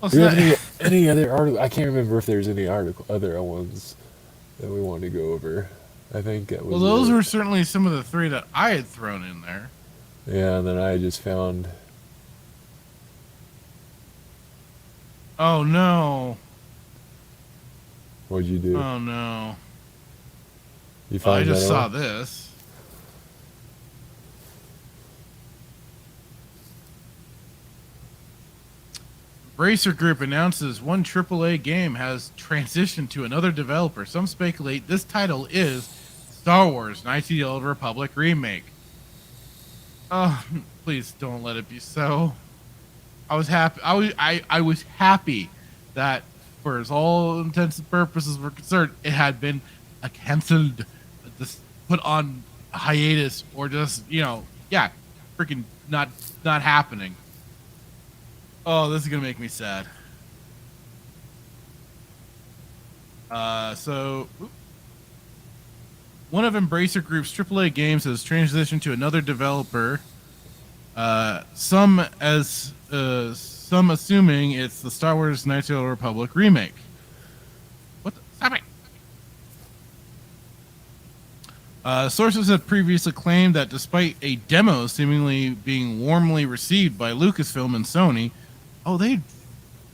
Do you have any other article? I can't remember if there's any other ones that we want to go over. I think it was. Well, those were certainly some of the 3 that I had thrown in there. Yeah, and then I just found. Oh no! What'd you do? Oh no! You found I just saw this. Bracer Group announces one AAA game has transitioned to another developer. Some speculate this title is Star Wars Knights of the Old Republic Remake. Oh, please don't let it be so. I was happy. I was happy that, for as all intents and purposes were concerned, it had been canceled, just put on a hiatus, or just freaking not happening. Oh, this is gonna make me sad. So one of Embracer Group's AAA games has transitioned to another developer. Some assuming it's the Star Wars Knights of the Old Republic remake. What? Stop it! Sources have previously claimed that despite a demo seemingly being warmly received by Lucasfilm and Sony,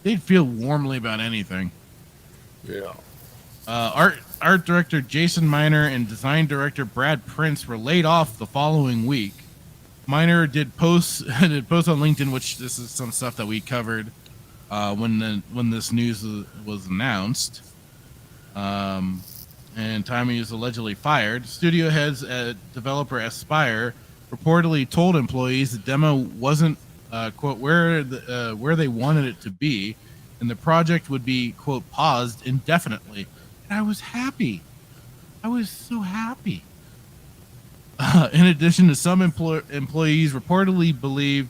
they'd feel warmly about anything. Yeah. Art director Jason Miner and design director Brad Prince were laid off the following week. Miner did post on LinkedIn, which this is some stuff that we covered when this news was announced. And Tommy is allegedly fired. Studio heads at developer Aspire reportedly told employees the demo wasn't quote where they wanted it to be, and the project would be quote paused indefinitely. And I was happy. I was so happy. In addition to some employees reportedly believe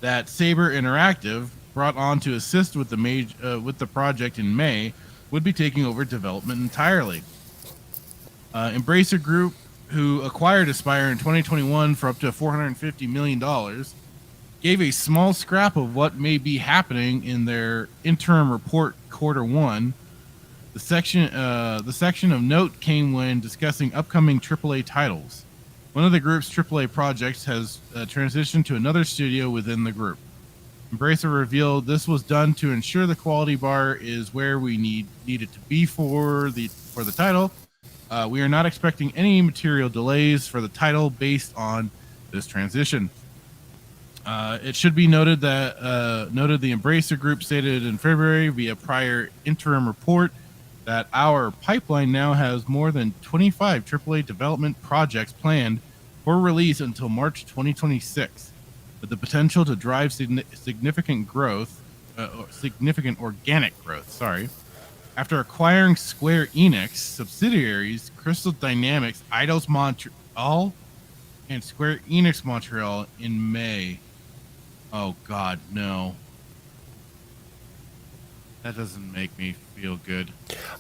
that Saber Interactive, brought on to assist with the project in May, would be taking over development entirely. Embracer Group, who acquired Aspire in 2021 for up to $450 million, gave a small scrap of what may be happening in their interim report Q1. The section of note came when discussing upcoming AAA titles. One of the group's AAA projects has transitioned to another studio within the group. Embracer revealed this was done to ensure the quality bar is where we need it to be for the title. We are not expecting any material delays for the title based on this transition. It should be noted that the Embracer Group stated in February via prior interim report that our pipeline now has more than 25 AAA development projects planned for release until March 2026, with the potential to drive significant organic growth. Sorry. After acquiring Square Enix subsidiaries, Crystal Dynamics, Eidos Montreal, and Square Enix Montreal in May. Oh God, no. That doesn't make me feel good.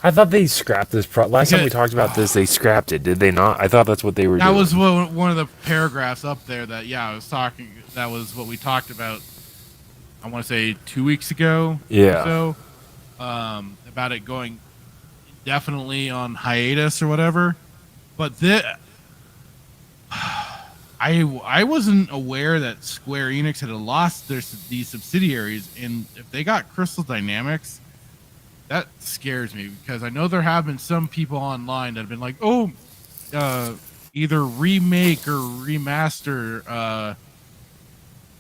I thought they scrapped this. Last time we talked about this, they scrapped it. Did they not? I thought that's what they were doing. That was one of the paragraphs up there that, I was talking. That was what we talked about, I want to say 2 weeks ago. Yeah. Or so, about it going indefinitely on hiatus or whatever. But I wasn't aware that Square Enix had lost these subsidiaries, and if they got Crystal Dynamics, that scares me because I know there have been some people online that have been like, either remake or remaster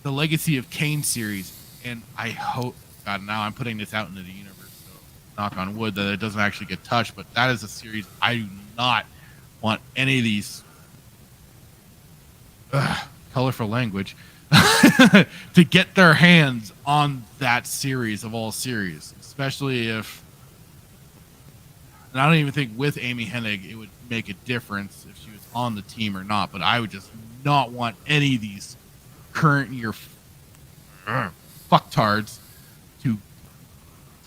the Legacy of Kain series, and I hope, God, now I'm putting this out into the universe, so knock on wood that it doesn't actually get touched, but that is a series I do not want any of these colorful language to get their hands on that series of all series, especially if, and I don't even think with Amy Hennig it would make a difference if she was on the team or not, but I would just not want any of these current year fucktards to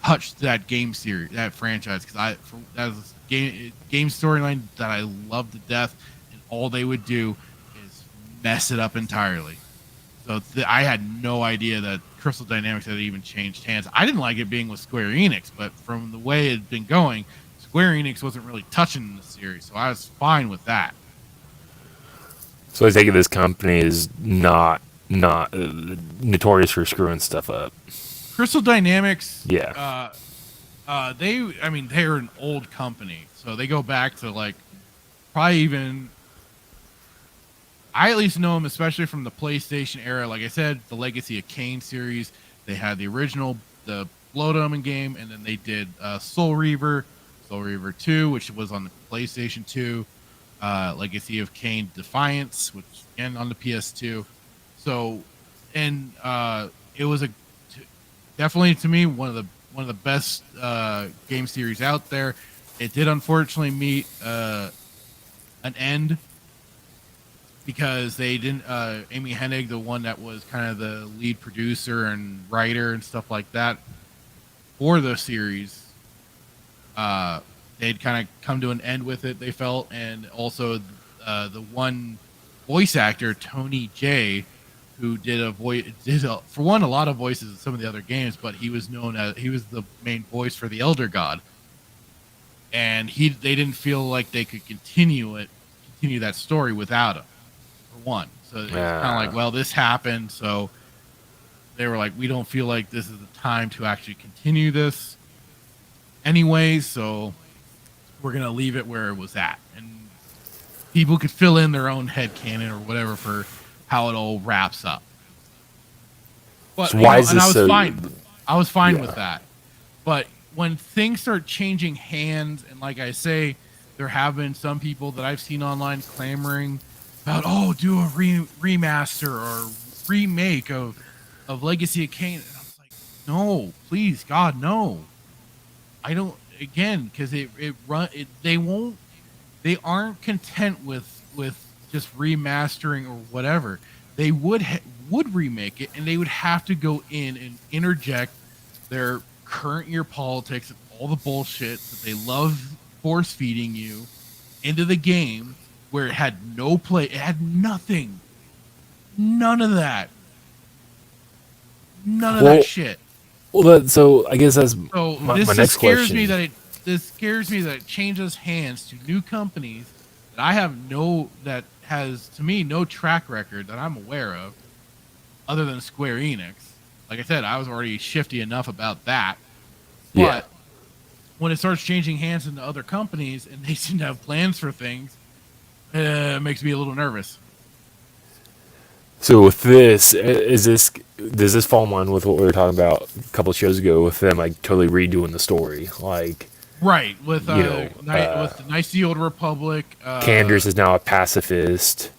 touch that game series, that franchise, because that was a game storyline that I love to death, and all they would do mess it up entirely. So I had no idea that Crystal Dynamics had even changed hands. I didn't like it being with Square Enix, but from the way it had been going, Square Enix wasn't really touching the series, so I was fine with that. So I take it this company is not notorious for screwing stuff up. Crystal Dynamics, yeah. They're an old company, so they go back to like probably even. I at least know them, especially from the PlayStation era. Like I said, the Legacy of Kain series. They had the original, the Blood Omen game, and then they did Soul Reaver 2, which was on the PlayStation 2. Legacy of Kain Defiance, which again on the PS2. So, and it was definitely to me one of the best game series out there. It did unfortunately meet an end, because they didn't, Amy Hennig, the one that was kind of the lead producer and writer and stuff like that for the series, they'd kind of come to an end with it, they felt. And also the one voice actor, Tony J, who did a lot of voices in some of the other games, but he was the main voice for the Elder God. And they didn't feel like they could continue continue that story without him, for one. So it's kind of like, well, this happened, so they were like, we don't feel like this is the time to actually continue this anyway, so we're going to leave it where it was at. And people could fill in their own headcanon or whatever for how it all wraps up. But so why is and this I was so... fine. I was fine with that. But when things start changing hands, and like I say, there have been some people that I've seen online clamoring about, oh, do a remaster or remake of Legacy of Kain. And I was like, no, please, God, no. I don't, again, because they aren't content with just remastering or whatever. They would remake it, and they would have to go in and interject their current year politics and all the bullshit that they love force feeding you into the game, where it had no play, it had nothing, none of that, that shit. Well, so I guess that's so my this next scares question. me that it changes hands to new companies that I have that has, to me, no track record that I'm aware of, other than Square Enix. Like I said, I was already shifty enough about that. But when it starts changing hands into other companies and they seem to have plans for things, it makes me a little nervous. So with this, does this fall in line with what we were talking about a couple of shows ago with them like totally redoing the story, like? Right, with with the Knights of the Old Republic. Candace is now a pacifist.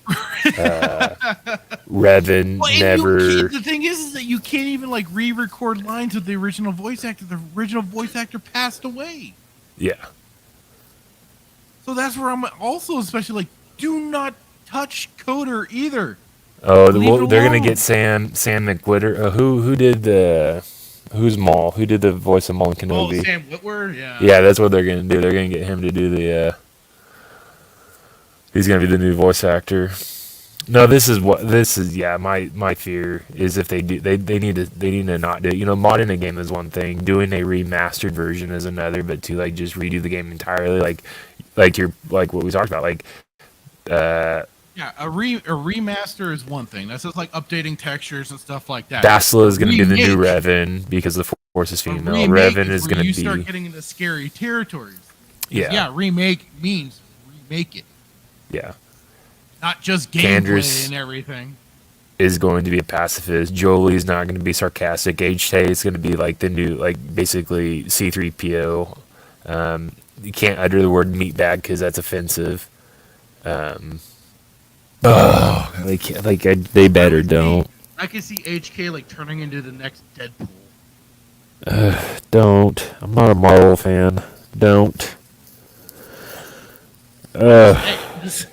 Revan never. The thing is that you can't even like re-record lines with the original voice actor. The original voice actor passed away. Yeah. So that's where I'm also especially like, do not touch Coder either. Oh, they're gonna get Sam McWhitter. Who did the? Who's Maul? Who did the voice of Maul and Kenobi? Oh, Sam Witwer, yeah. Yeah, that's what they're gonna do. They're gonna get him to do the. He's gonna be the new voice actor. No, this is. Yeah, my fear is if they do, they need to not do. Modding a game is one thing. Doing a remastered version is another. But to like just redo the game entirely, like what we talked about, like. Yeah, a remaster is one thing. That's just like updating textures and stuff like that. Bastila is going to be the new Revan because the Force is female. Revan is going to be. You start getting into scary territories. Yeah. Remake means remake it. Yeah. Not just gameplay and everything. Is going to be a pacifist. Jolie's not going to be sarcastic. HT is going to be like the new, like basically C-3PO. You can't utter the word meatbag because that's offensive. They better don't. I can see HK like turning into the next Deadpool. Don't. I'm not a Marvel fan. Don't. It's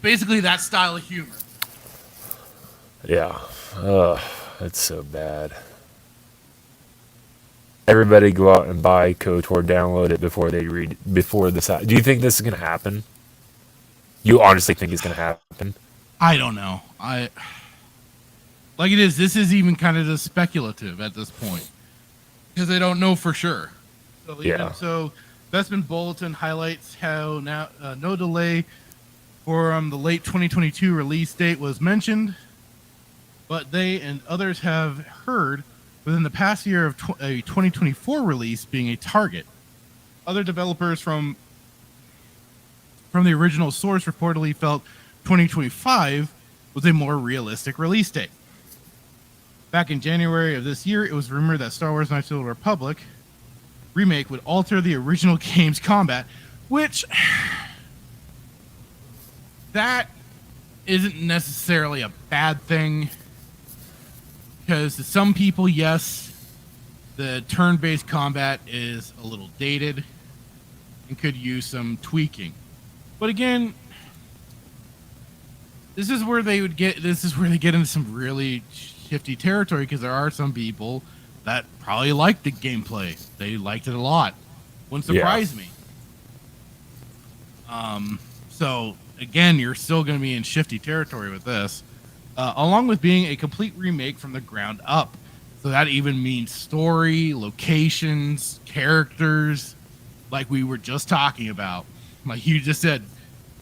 basically that style of humor. Yeah. That's so bad. Everybody go out and buy KOTOR, download it before they read before this. Do you think this is gonna happen? You honestly think it's gonna happen? I don't know. This is even kind of just speculative at this point because they don't know for sure. So Bespin Bulletin highlights how now no delay for the late 2022 release date was mentioned, but they and others have heard within the past year of a 2024 release being a target. Other developers from the original source reportedly felt 2025 was a more realistic release date. Back in January of this year, it was rumored that Star Wars Knights of the Old Republic remake would alter the original game's combat, which that isn't necessarily a bad thing, because to some people, yes, the turn-based combat is a little dated and could use some tweaking. But again, this is where they get into some really shifty territory, because there are some people that probably liked the gameplay. They liked it a lot. Wouldn't surprise me. So again, you're still going to be in shifty territory with this, along with being a complete remake from the ground up. So that even means story, locations, characters, like we were just talking about. Like you just said,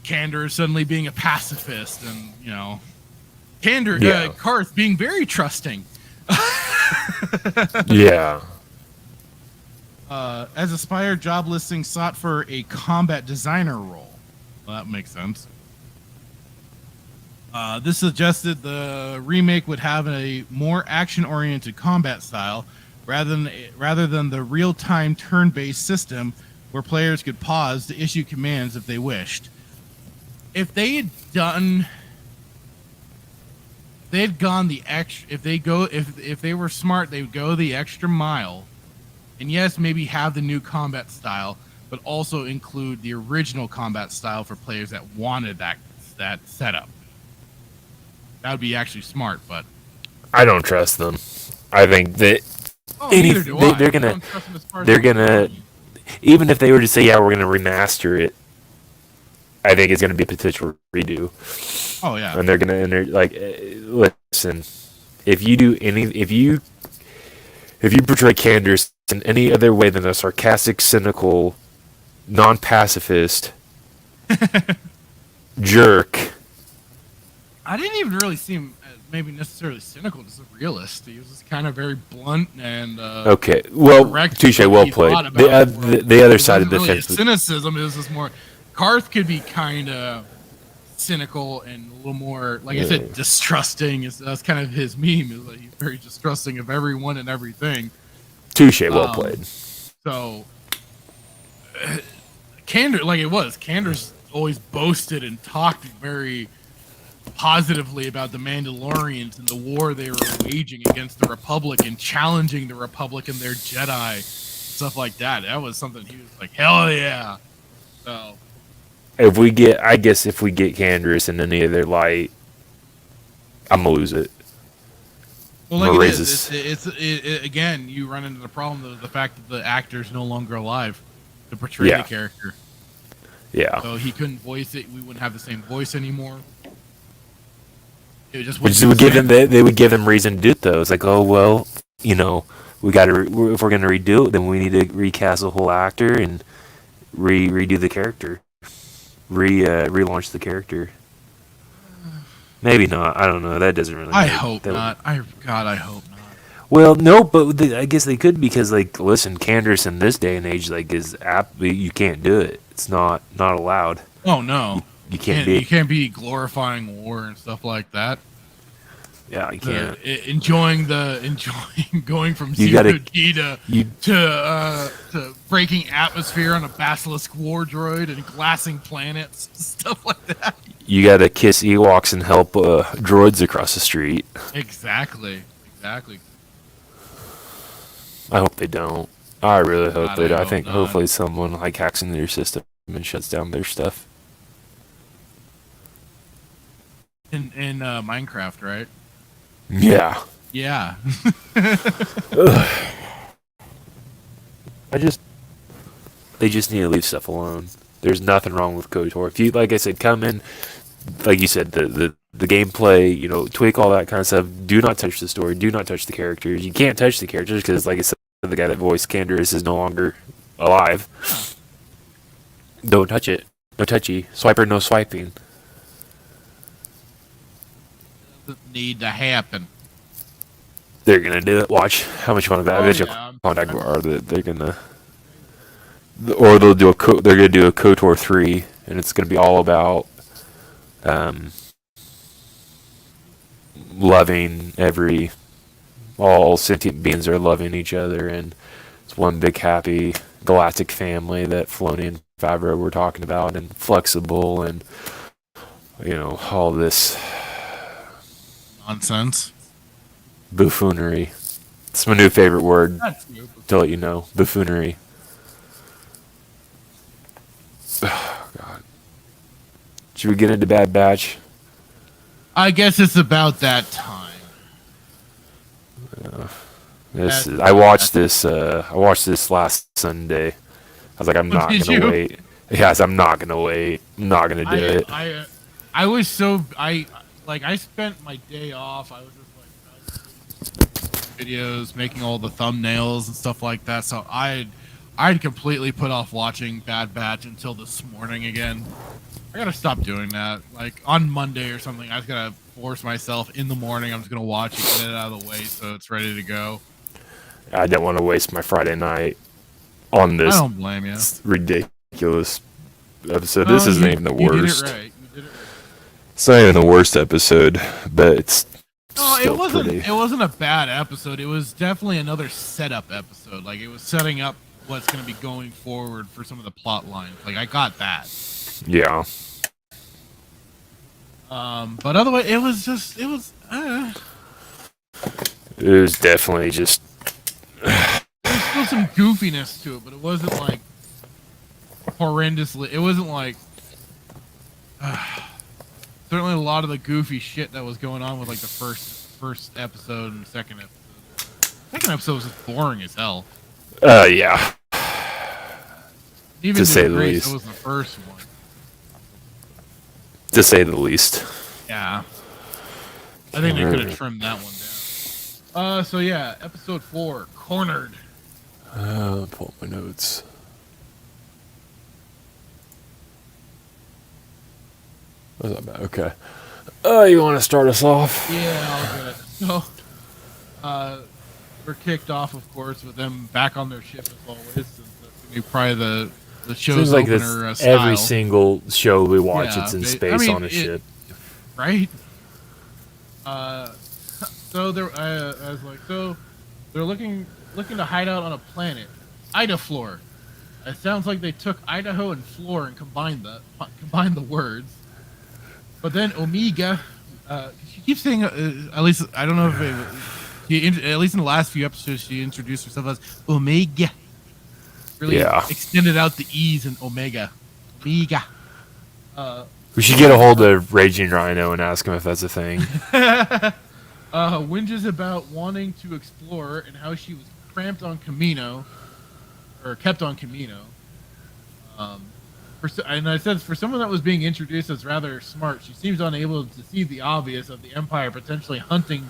Candor suddenly being a pacifist, and Candor, Yeah. Karth being very trusting. Yeah. As a Spire, job listing sought for a combat designer role. Well, that makes sense. This suggested the remake would have a more action-oriented combat style rather than the real-time turn-based system where players could pause to issue commands if they wished. If they had gone the extra, if they were smart, they would go the extra mile, and yes, maybe have the new combat style, but also include the original combat style for players that wanted that setup. That would be actually smart, but I don't trust them. I think that neither do I. they're I don't trust them as far as they're gonna even if they were to say, yeah, we're gonna remaster it, I think it's gonna be a potential redo. Oh yeah. And they're like, listen, if you portray Candace in any other way than a sarcastic, cynical, non-pacifist jerk. I didn't even really see him as maybe necessarily cynical, just a realist. He was just kind of very blunt and okay. Well, touche, well played. The other side of the really fence. Cynicism is just more. Karth could be kind of cynical and a little more, like I said, distrusting. That's kind of his meme. Is like he's very distrusting of everyone and everything. Touche, well played. So, Candor's always boasted and talked very positively about the Mandalorians and the war they were waging against the Republic and challenging the Republic and their Jedi, stuff like that. That was something he was like, hell yeah. So, if we get Candace in any of their light, I'm gonna lose it. Well, like it is. Again, you run into the problem of the fact that the actor's no longer alive to portray the character. Yeah. So he couldn't voice it. We wouldn't have the same voice anymore. It just Which would give them, they would give them reason to do it though. It's like, oh well, we got to if we're gonna redo it, then we need to recast the whole actor and redo the character, relaunch the character. Maybe not. I don't know. That doesn't really. I hope not. I hope not. Well, no, but I guess they could because, like, listen, Candace in this day and age, like, you can't do it. It's not allowed. Oh no, you can't You can't be glorifying war and stuff like that. Yeah, you can't. Enjoying going from zero G to breaking atmosphere on a basilisk war droid and glassing planets, stuff like that. You gotta kiss Ewoks and help droids across the street. Exactly. I hope they don't. I really hope they don't. I think hopefully someone like hacks into their system and shuts down their stuff. In Minecraft, right? Yeah. Yeah. They just need to leave stuff alone. There's nothing wrong with KOTOR. If you, like I said, come in, like you said, the gameplay, tweak all that kind of stuff. Do not touch the story. Do not touch the characters. You can't touch the characters because, like I said, the guy that voiced Candace is no longer alive. Don't touch it. No touchy. Swiper, no swiping. Doesn't need to happen. They're gonna do it. Watch how much fun that is. They're gonna, or they'll do they're gonna do a KOTOR 3, and it's gonna be all about loving all sentient beings are loving each other, and it's one big happy galactic family that Filoni and Favreau were talking about, and flexible, and all this nonsense, buffoonery. It's my new favorite word to let you know. Buffoonery. Oh, God. Should we get into Bad Batch? I guess it's about that time. I watched this last Sunday. I was like, I'm not gonna wait. Yes, I'm not gonna wait. I'm not gonna do it. I was so I spent my day off. I was just videos, making all the thumbnails and stuff like that. So I'd completely put off watching Bad Batch until this morning again. I gotta stop doing that. Like on Monday or something, I just gotta force myself in the morning. I'm just gonna watch it, get it out of the way, so it's ready to go. I don't want to waste my Friday night on this. I don't blame you. Ridiculous episode. No, This isn't even the worst. You did it right. You did it right. It's not even the worst episode, but it's No, still it wasn't. pretty. It wasn't a bad episode. It was definitely another setup episode. Like it was setting up what's going to be going forward for some of the plot lines. Like I got that. Yeah. But otherwise, it was just. It was definitely just. There's still some goofiness to it, but it wasn't like horrendously. It wasn't like. Certainly, a lot of the goofy shit that was going on with like the first episode and second episode. Second episode was just boring as hell. Yeah. Even to say the Grace, least. it was the first one. To say the least. Yeah. I think they could have trimmed that one down. So yeah, episode 4, Cornered. Pull up my notes. Was that bad? Okay. You want to start us off? Yeah, I'll get it. So, we're kicked off, of course, with them back on their ship as always. Since that's gonna be probably the show's Seems like opener this style. every single show we watch, Yeah, it's in I space mean, on a ship. Right? So they're they're looking to hide out on a planet, Idaflor. It sounds like they took Idaho and floor and combined the words. But then Omega, she keeps saying, at least I don't know if at least in the last few episodes she introduced herself as Omega. Really extended out the E's in Omega. Omega. We should get a hold of Raging Rhino and ask him if that's a thing. Whinges about wanting to explore and how she was cramped on Camino, or kept on Camino. And I said, for someone that was being introduced as rather smart, she seems unable to see the obvious of the Empire potentially hunting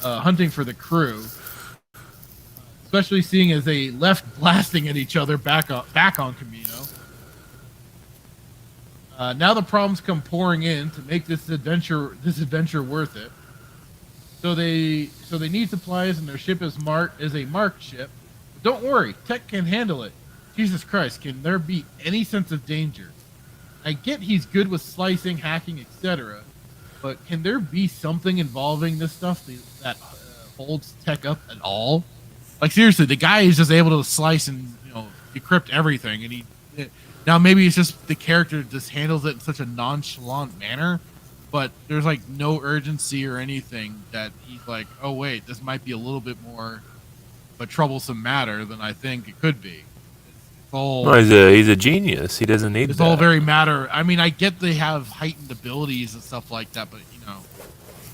for the crew. Especially seeing as they left blasting at each other back on Camino. Now the problems come pouring in to make this adventure worth it. So they need supplies, and their ship is a marked ship. But don't worry, tech can handle it. Jesus Christ, can there be any sense of danger? I get he's good with slicing, hacking, etc. But can there be something involving this stuff that holds tech up at all? Like seriously, the guy is just able to slice and decrypt everything, and now maybe it's just the character just handles it in such a nonchalant manner, but there's like no urgency or anything that he's like, oh wait, this might be a little bit more of a troublesome matter than I think it could be. It's all, Well, he's a genius. He doesn't need it's that. all very matter. I mean, I get they have heightened abilities and stuff like that, but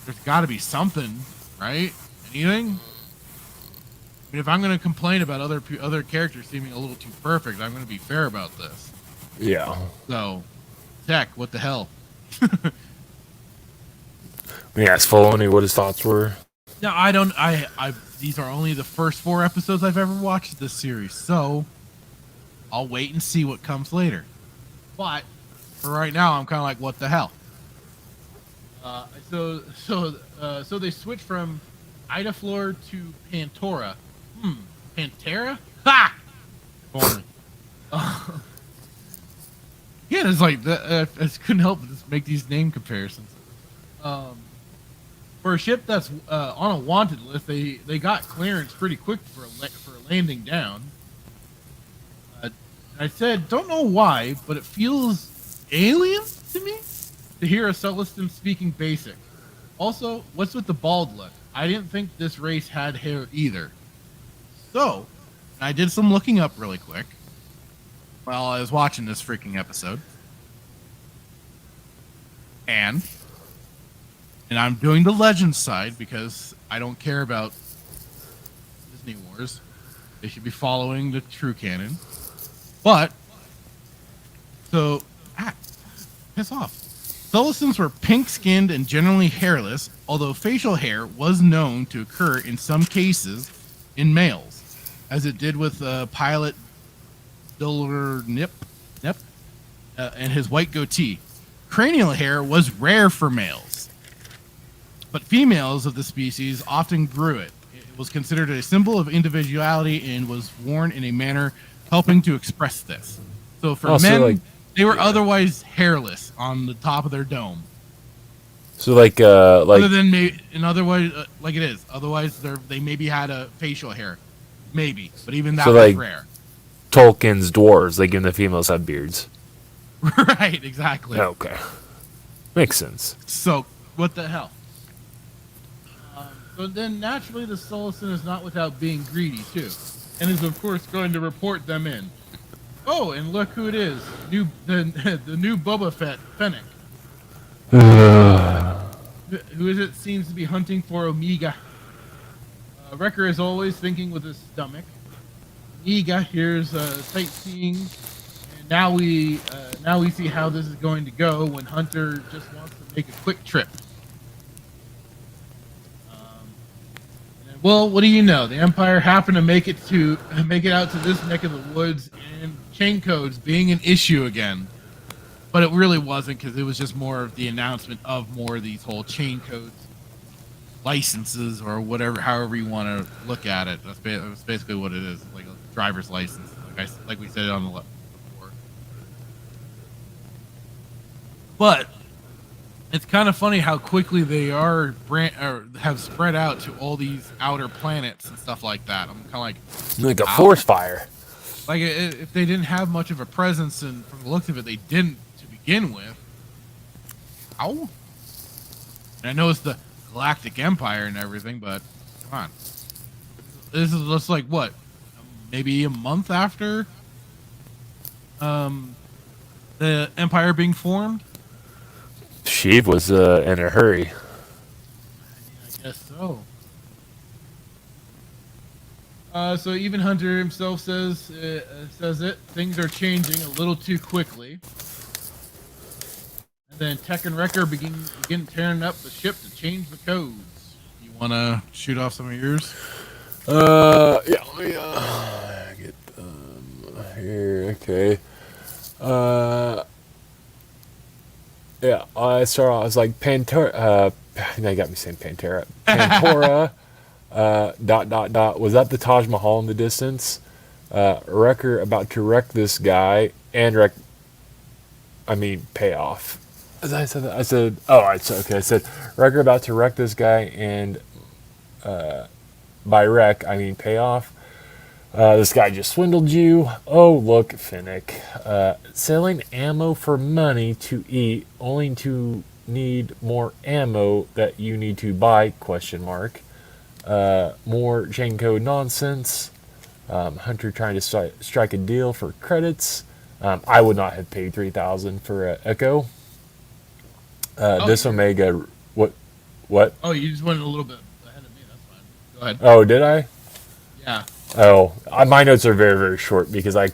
there's got to be something, right? Anything? I mean, if I'm going to complain about other characters seeming a little too perfect, I'm going to be fair about this. Yeah. So, tech, what the hell? We asked Foloni what his thoughts were. No, I don't. These are only the first 4 episodes I've ever watched this series, so I'll wait and see what comes later. But for right now, I'm kind of like, what the hell? So they switch from Idaflor to Pantora. Pantera? Ha! Boring. Yeah, it's like I just couldn't help but just make these name comparisons. For a ship that's on a wanted list, they got clearance pretty quick for landing down. I said, don't know why, but it feels alien to me to hear a Celestin speaking basic. Also, what's with the bald look? I didn't think this race had hair either. So, I did some looking up really quick while I was watching this freaking episode. And I'm doing the Legends side because I don't care about Disney Wars. They should be following the true canon. But, piss off. Celestins were pink-skinned and generally hairless, although facial hair was known to occur in some cases in males, as it did with pilot Dulver Nip and his white goatee. cranial hair was rare for males, but females of the species often grew it. It was considered a symbol of individuality and was worn in a manner helping to express this. So for men, they were otherwise hairless on the top of their dome. So like other than otherwise like it is. Otherwise, they maybe had a facial hair, maybe, but even that was rare. Tolkien's dwarves, like even the females have beards. Right, exactly. Okay, makes sense. So what the hell? So then naturally, the Sullivan is not without being greedy too, and is of course going to report them in. Oh, and look who it is! The new Boba Fennec. Who is it? Seems to be hunting for Omega. Wrecker is always thinking with his stomach. Omega here's sightseeing, and now we see how this is going to go when Hunter just wants to make a quick trip. Well, what do you know? The Empire happened to make it out to this neck of the woods, and chain codes being an issue again. But it really wasn't, because it was just more of the announcement of more of these whole chain codes, licenses, or whatever, however you want to look at it. That's basically what it is, like a driver's license, like we said on the left before. But it's kind of funny how quickly they have spread out to all these outer planets and stuff like that. I'm kind of like a forest fire. Like if they didn't have much of a presence, and from the looks of it, they didn't to begin with. Ow! And I know it's the Galactic Empire and everything, but come on, this is just like what, maybe a month after the Empire being formed. Sheev was in a hurry. I guess so. So even Hunter himself says it. Things are changing a little too quickly. And then Tech and Wrecker begin tearing up the ship to change the codes. You want to shoot off some of yours? Yeah. Let me get here. Okay. Yeah, I was like Pantera. They got me saying Pantera. Pantora. Was that the Taj Mahal in the distance? Wrecker about to wreck this guy and payoff. As I said that, I said Wrecker about to wreck this guy, and by wreck I mean payoff. This guy just swindled you. Oh, look, Fennec. Selling ammo for money to eat, only to need more ammo that you need to buy, ? More chain code nonsense. Hunter trying to strike a deal for credits. I would not have paid $3,000 for Echo. This Omega, what? Oh, you just went a little bit ahead of me. That's fine. Go ahead. Oh, did I? Yeah. Oh, my notes are very, very short because I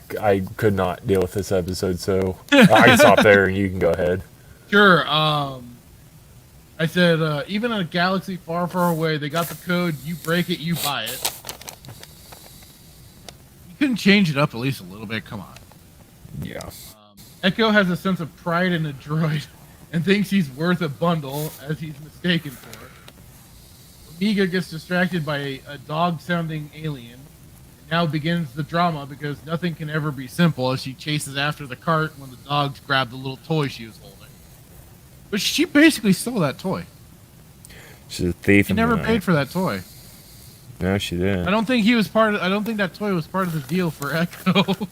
could not deal with this episode, so I can stop there and you can go ahead. Sure. I said, even in a galaxy far, far away, they got the code. You break it, you buy it. You couldn't change it up at least a little bit. Come on. Yeah. Echo has a sense of pride in a droid and thinks he's worth a bundle, as he's mistaken for it. Omega gets distracted by a dog-sounding alien. And now begins the drama because nothing can ever be simple as she chases after the cart when the dogs grab the little toy she was holding. But she basically stole that toy. She's a thief. She never paid for that toy. No, she didn't. I don't think I don't think that toy was part of the deal for Echo.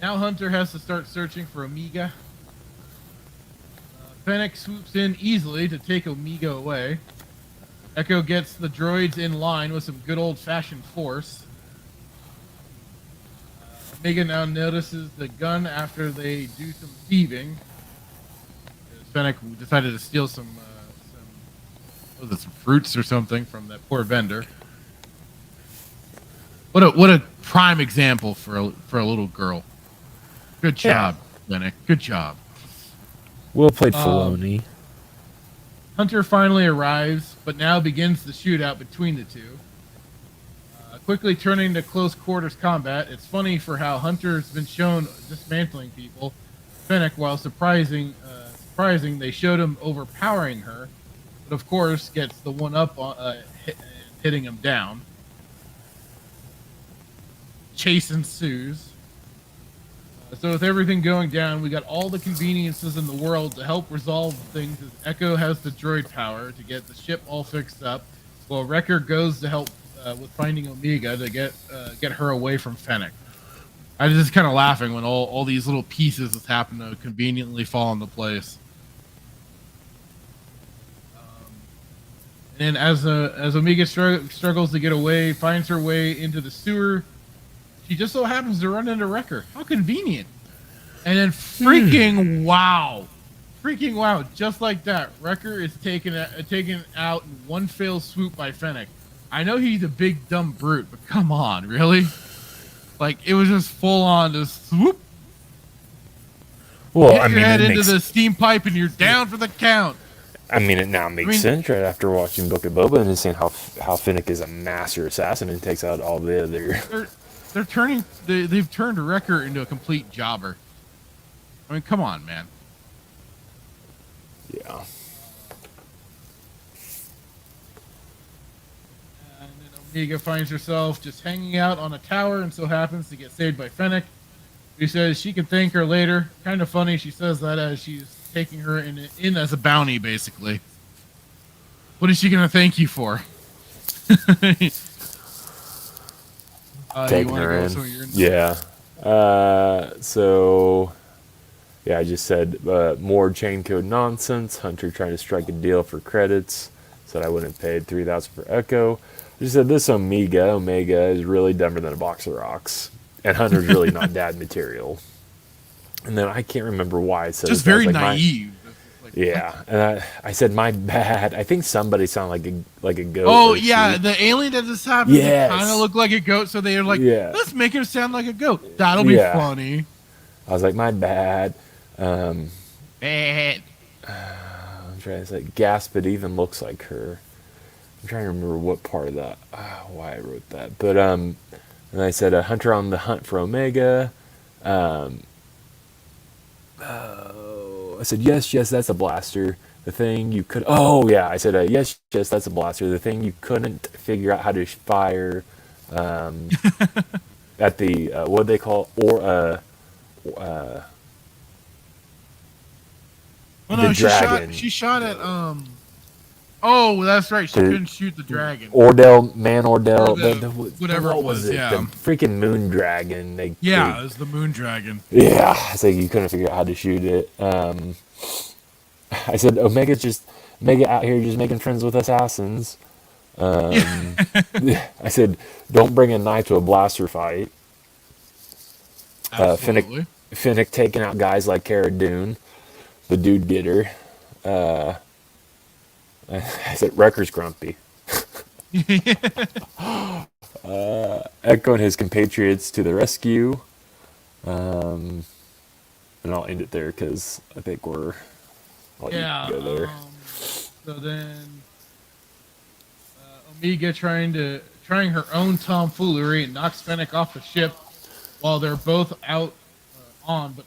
Now Hunter has to start searching for Omega. Fennec swoops in easily to take Omega away. Echo gets the droids in line with some good old-fashioned force. Omega now notices the gun after they do some thieving. Fennec decided to steal some fruits or something from that poor vendor. What a prime example for a little girl. Good job, Fennec. Good job. Well played, Filoni. Hunter finally arrives, but now begins the shootout between the two. quickly turning to close quarters combat. It's funny for how Hunter's been shown dismantling people. Fennec, while surprising, they showed him overpowering her, but of course gets the one up on hitting him down. Chase ensues. So with everything going down, we got all the conveniences in the world to help resolve things, as Echo has the droid power to get the ship all fixed up, while Wrecker goes to help with finding Omega to get her away from Fennec. I was just kind of laughing when all these little pieces just happen to conveniently fall into place. And as Omega struggles to get away, finds her way into the sewer, she just so happens to run into Wrecker. How convenient. And then freaking wow, just like that, Wrecker is taken out in one fell swoop by Fennec. I know he's a big dumb brute, but come on, really? Like, it was just full on, just swoop. Well, Hit your head into the steam pipe and you're down for the count. I mean, it now makes sense right after watching Book of Boba and seeing how Fennec is a master assassin and takes out all the other. They've turned Wrecker into a complete jobber. I mean, come on, man. Yeah. And then Omega finds herself just hanging out on a tower and so happens to get saved by Fennec. She says she can thank her later. Kind of funny, she says that as she's taking her in as a bounty, basically. What is she going to thank you for? Taking her in. Yeah. So, yeah, I just said more chain code nonsense. Hunter trying to strike a deal for credits. Said I wouldn't have paid $3,000 for Echo. I just said this Omega is really dumber than a box of rocks. And Hunter's really not dad material. And then I can't remember why I said just very naive. Yeah, and I said my bad. I think somebody sounded like a goat. Oh yeah, the alien that just happened kind of looked like a goat, so they were like, let's make him sound like a goat. That'll be funny. I was like, my bad. Bad. I'm trying to say, gasp! It even looks like her. I'm trying to remember what part of that, why I wrote that. But and I said, Hunter on the hunt for Omega. I said, yes, that's a blaster. The thing you could... Oh, yeah. I said, yes, that's a blaster. The thing you couldn't figure out how to fire at the... what do they call... She shot at... Oh, that's right. She couldn't shoot the dragon. Ordell. Whatever it was, The freaking moon dragon. It was the moon dragon. Yeah, I said you couldn't figure out how to shoot it. I said, Omega out here just making friends with assassins. I said, don't bring a knife to a blaster fight. Fennec taking out guys like Cara Dune, the dude getter. I said, Wrecker's grumpy. Echo and his compatriots to the rescue. And I'll end it there because I think we're... Yeah. Go there. So then, Omega trying her own tomfoolery and knocks Fennec off the ship while they're both out but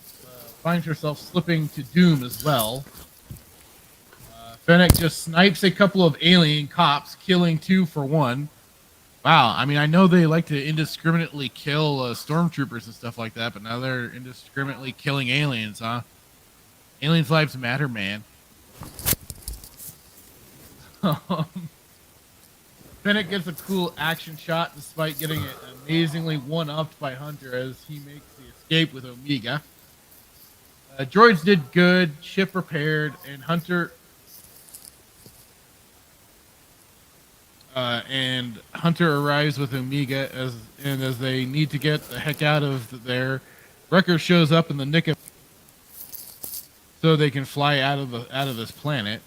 finds herself slipping to doom as well. Fennec just snipes a couple of alien cops, killing 2 for 1. Wow, I mean, I know they like to indiscriminately kill stormtroopers and stuff like that, but now they're indiscriminately killing aliens, huh? Aliens' lives matter, man. Fennec gets a cool action shot despite getting it amazingly one-upped by Hunter as he makes the escape with Omega. Droids did good, ship repaired, and Hunter arrives with Omega as they need to get the heck out of there. Wrecker shows up in the nick of so they can fly out of this planet.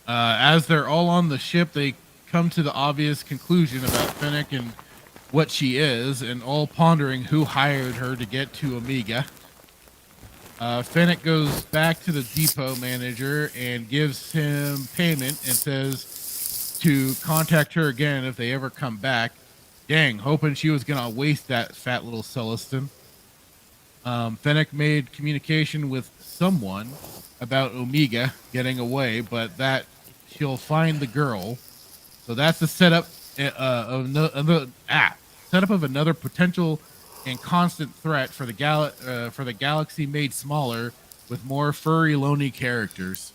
As they're all on the ship, they come to the obvious conclusion about Fennec and what she is, and all pondering who hired her to get to Omega. Fennec goes back to the depot manager and gives him payment and says to contact her again if they ever come back. Dang, hoping she was gonna waste that fat little Celestin. Fennec made communication with someone about Omega getting away, but that she'll find the girl. So that's the setup setup of another potential and constant threat for the galaxy made smaller with more furry, lonely characters.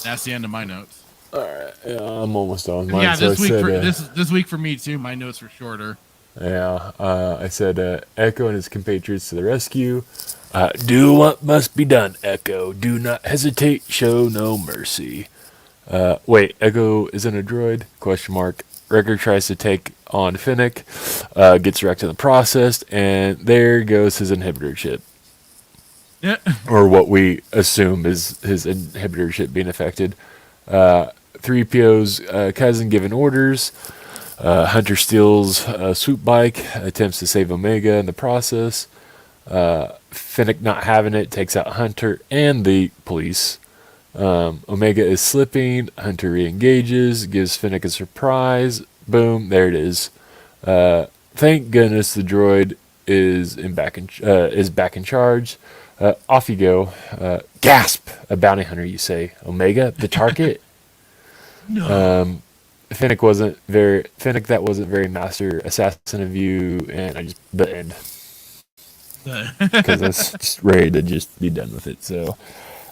That's the end of my notes. All right, yeah, I'm almost done. Mine, Yeah, so this week said, this week for me too. My notes were shorter. Yeah, I said Echo and his compatriots to the rescue. Do what must be done, Echo. Do not hesitate. Show no mercy. Wait, Echo isn't a droid? Question mark. Wrecker tries to take on Fennec, gets wrecked in the process, and there goes his inhibitor chip. Yeah. Or what we assume is his inhibitor chip being affected. 3PO's cousin given orders. Hunter steals a swoop bike, attempts to save Omega in the process. Fennec not having it, takes out Hunter and the police. Omega is slipping. Hunter re-engages, gives Fennec a surprise. Boom, there it is. Thank goodness the droid is back in charge. Off you go. Gasp! A bounty hunter, you say. Omega, the target? No. Fennec that wasn't very master assassin of you, and the end. Because I was just ready to just be done with it. So,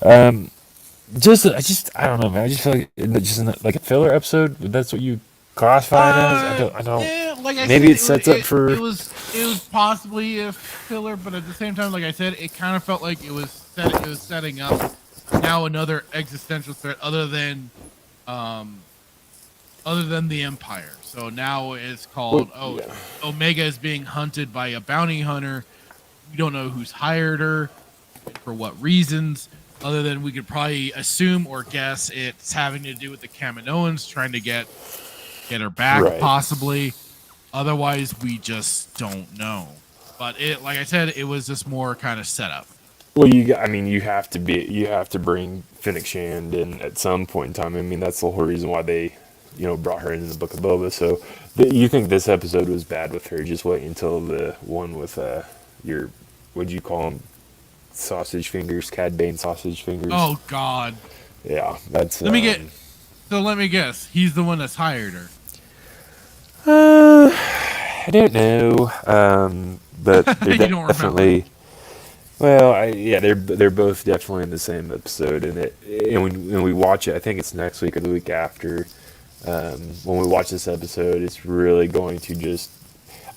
I don't know, man. I just feel like it's just like a filler episode. That's what you classify it as. I don't. Yeah, like I maybe said, it sets up for. It was possibly a filler, but at the same time, like I said, it kind of felt like it was setting up now another existential threat other than the Empire. So now it's called Omega is being hunted by a bounty hunter. We don't know who's hired her, for what reasons, other than we could probably assume or guess it's having to do with the Kaminoans trying to get her back, Right. possibly. Otherwise, we just don't know. But like I said, it was just more kind of setup. Well, you have to bring Fennec Shand in at some point in time. I mean, that's the whole reason why they, brought her into the Book of Boba. So, you think this episode was bad with her? Just wait until the one with what'd you call them? Sausage fingers, Cad Bane sausage fingers. Oh God. Yeah, that's. Let me guess. He's the one that's hired her. I don't know. But they're You don't definitely. Well, they're both definitely in the same episode, and when we watch it, I think it's next week or the week after. When we watch this episode, it's really going to just.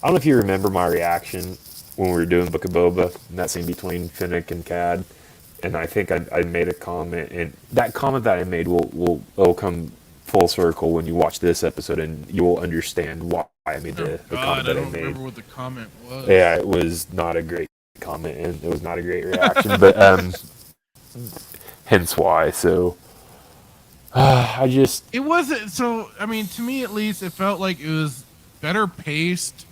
I don't know if you remember my reaction when we were doing Book of Boba, and that scene between Fennec and Cad, and I think I made a comment, and that comment that I made will come full circle when you watch this episode, and you will understand why I made the comment that I made. I don't remember what the comment was. Yeah, it was not a great comment, and it was not a great reaction, but hence why. So It wasn't so. I mean, to me at least, it felt like it was better paced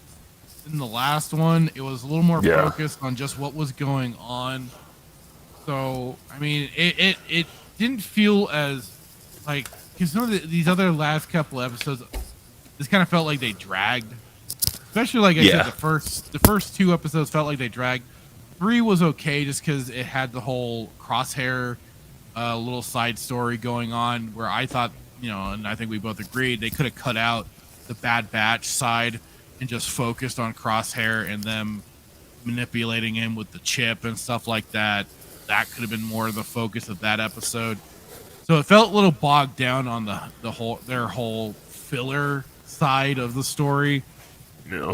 than the last one. It was a little more focused on just what was going on. So I mean, it didn't feel as like, because some of these other last couple episodes, this kind of felt like they dragged. Especially like I said, the first two episodes felt like they dragged. 3 was okay just because it had the whole Crosshair little side story going on where I thought, and I think we both agreed, they could have cut out the Bad Batch side and just focused on Crosshair and them manipulating him with the chip and stuff like that. That could have been more of the focus of that episode. So it felt a little bogged down on their whole filler side of the story. No.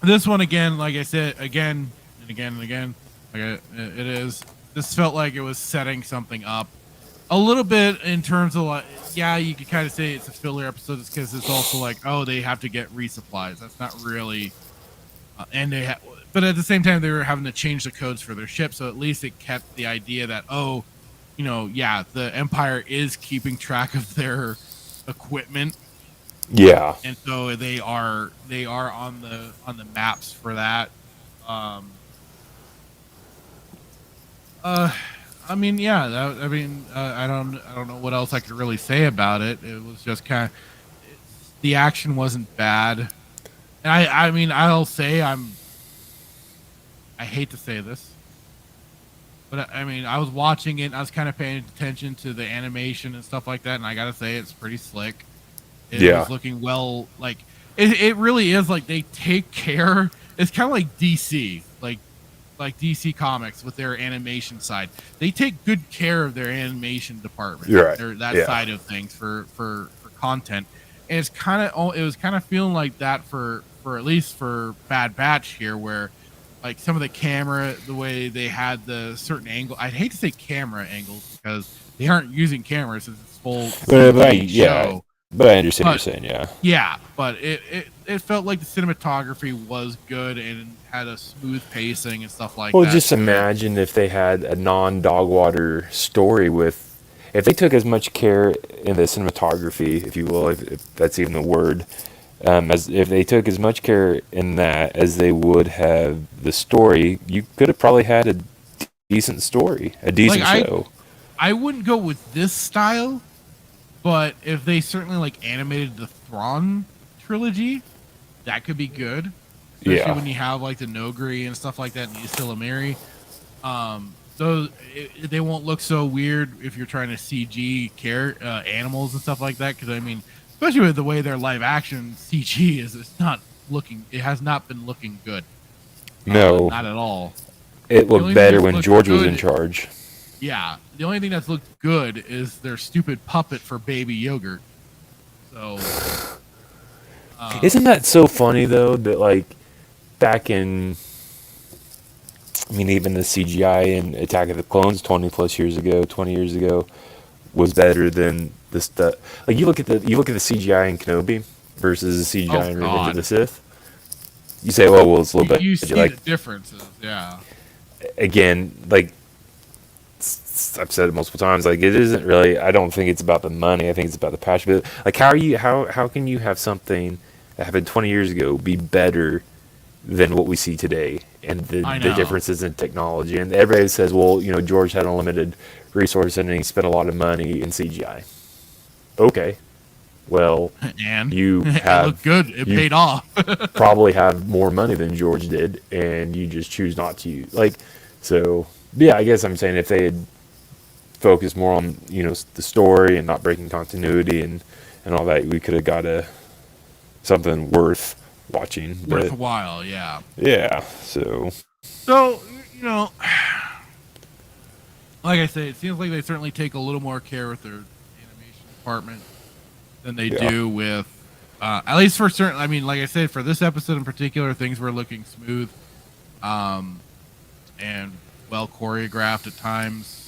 This one again, like I said, again and again and again, like it is. This felt like it was setting something up a little bit in terms of like, you could kind of say it's a filler episode because it's also like, they have to get resupplies. That's not really, but at the same time they were having to change the codes for their ship, so at least it kept the idea that the Empire is keeping track of their equipment. Yeah. And so they are on the maps for that. I mean, yeah. I don't know what else I could really say about it. It was just kind of the action wasn't bad, and I mean, I'll say I hate to say this, but I mean, I was watching it. And I was kind of paying attention to the animation and stuff like that, and I gotta say, it's pretty slick. It was looking well. Like it really is. Like they take care. It's kind of like DC, like DC Comics with their animation side. They take good care of their animation department. Right. That side of things for content. And it was kind of feeling like that for at least for Bad Batch here, where like some of the camera, the way they had the certain angle. I'd hate to say camera angles because they aren't using cameras. It's full show. But I understand what you're saying, yeah. Yeah, but it felt like the cinematography was good and had a smooth pacing and stuff like that. Well, just imagine if they had a non-Dogwater story if they took as much care in the cinematography, if you will, if that's even a word, as if they took as much care in that as they would have the story, you could have probably had a decent story, a decent show. I wouldn't go with this style. But if they certainly like animated the Thrawn trilogy, that could be good. Especially when you have like the Nogri and stuff like that and East Illimiri. They won't look so weird if you're trying to CG animals and stuff like that. Because I mean, especially with the way their live action CG is, it has not been looking good. No, not at all. It looked better when George was in charge. Yeah, the only thing that's looked good is their stupid puppet for baby yogurt. So, isn't that so funny though that like back in, I mean, even the CGI in Attack of the Clones 20 years ago was better than the stuff. Like you look at the CGI in Kenobi versus the CGI in Revenge of the Sith. You say, well, it's a little bit. You see the differences, yeah. Again, like. I've said it multiple times. Like it isn't really. I don't think it's about the money. I think it's about the passion. But like, how can you have something that happened 20 years ago be better than what we see today? And the differences in technology. And everybody says, well, George had unlimited resources and he spent a lot of money in CGI. Okay, well, and you it looked good. It paid off. Probably have more money than George did, and you just choose not to. Like, so yeah, I guess I'm saying if they had focus more on the story and not breaking continuity and all that, we could have got something worth watching, worthwhile. Yeah, so like I say, it seems like they certainly take a little more care with their animation department than they do with at least for certain. I mean, like I said, for this episode in particular, things were looking smooth and well choreographed at times.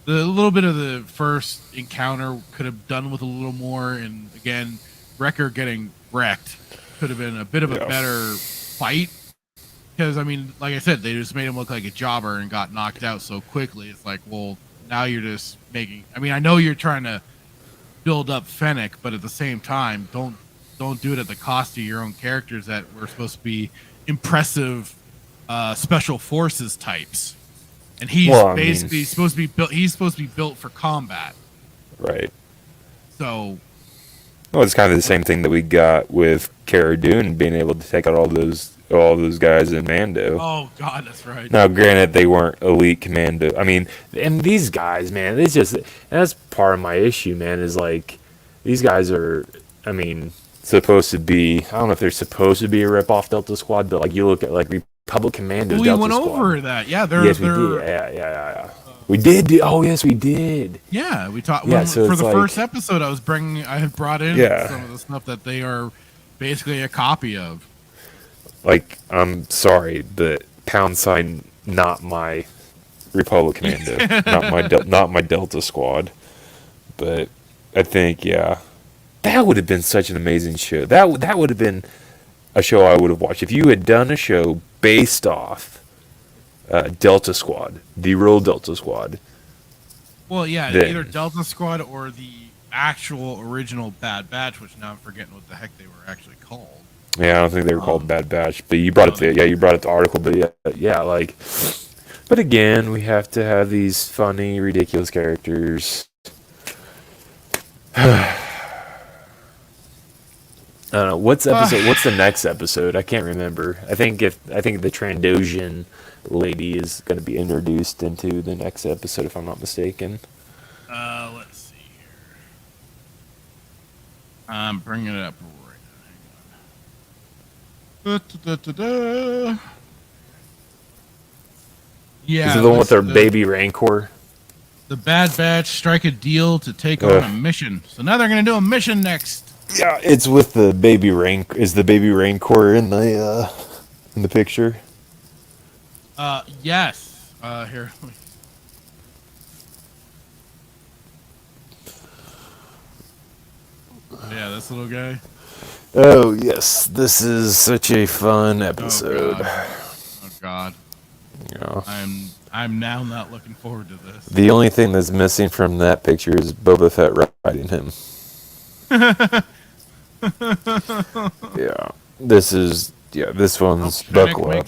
The little bit of the first encounter could have done with a little more, and again, Wrecker getting wrecked could have been a bit of a better fight. Because I mean, like I said, they just made him look like a jobber and got knocked out so quickly. It's like, well, now you're just making. I mean, I know you're trying to build up Fennec, but at the same time, don't do it at the cost of your own characters that were supposed to be impressive special forces types. And he's supposed to be built. He's supposed to be built for combat, right? So, well, it's kind of the same thing that we got with Cara Dune being able to take out all those guys in Mando. Oh God, that's right. Now, granted, they weren't elite commando. I mean, and these guys, man, that's part of my issue, man. Is like these guys are, I mean, supposed to be. I don't know if they're supposed to be a rip-off Delta Squad, but like you look at like Public Commandos. We went over that. Yeah, we did. Yeah. We did. Oh, yes, we did. Yeah, we talked. Yeah, so for the first episode, I had brought in some of the stuff that they are basically a copy of. Like, I'm sorry, but #, not my Republic Commando, not my Delta Squad. But I think, that would have been such an amazing show. That would have been a show I would have watched if you had done a show based off Delta Squad, the real Delta Squad. Well, yeah, either Delta Squad or the actual original Bad Batch, which now I'm forgetting what the heck they were actually called. Yeah, I don't think they were called Bad Batch, but you brought it. You brought it to article, but yeah, like But again, we have to have these funny, ridiculous characters. I don't know what's episode. What's the next episode? I can't remember. I think the Trandoshan lady is going to be introduced into the next episode, if I'm not mistaken. Let's see here. I'm bringing it up right now. Hang on. Yeah. Is it the one with their baby Rancor? The Bad Batch strike a deal to take on a mission. So now they're going to do a mission next. Yeah, it's with the baby Rancor. Is the baby Rancor in the picture? Yes. Here. Yeah, this little guy. Oh yes, this is such a fun episode. Oh God. Yeah. I'm now not looking forward to this. The only thing that's missing from that picture is Boba Fett riding him. This one's buckle up.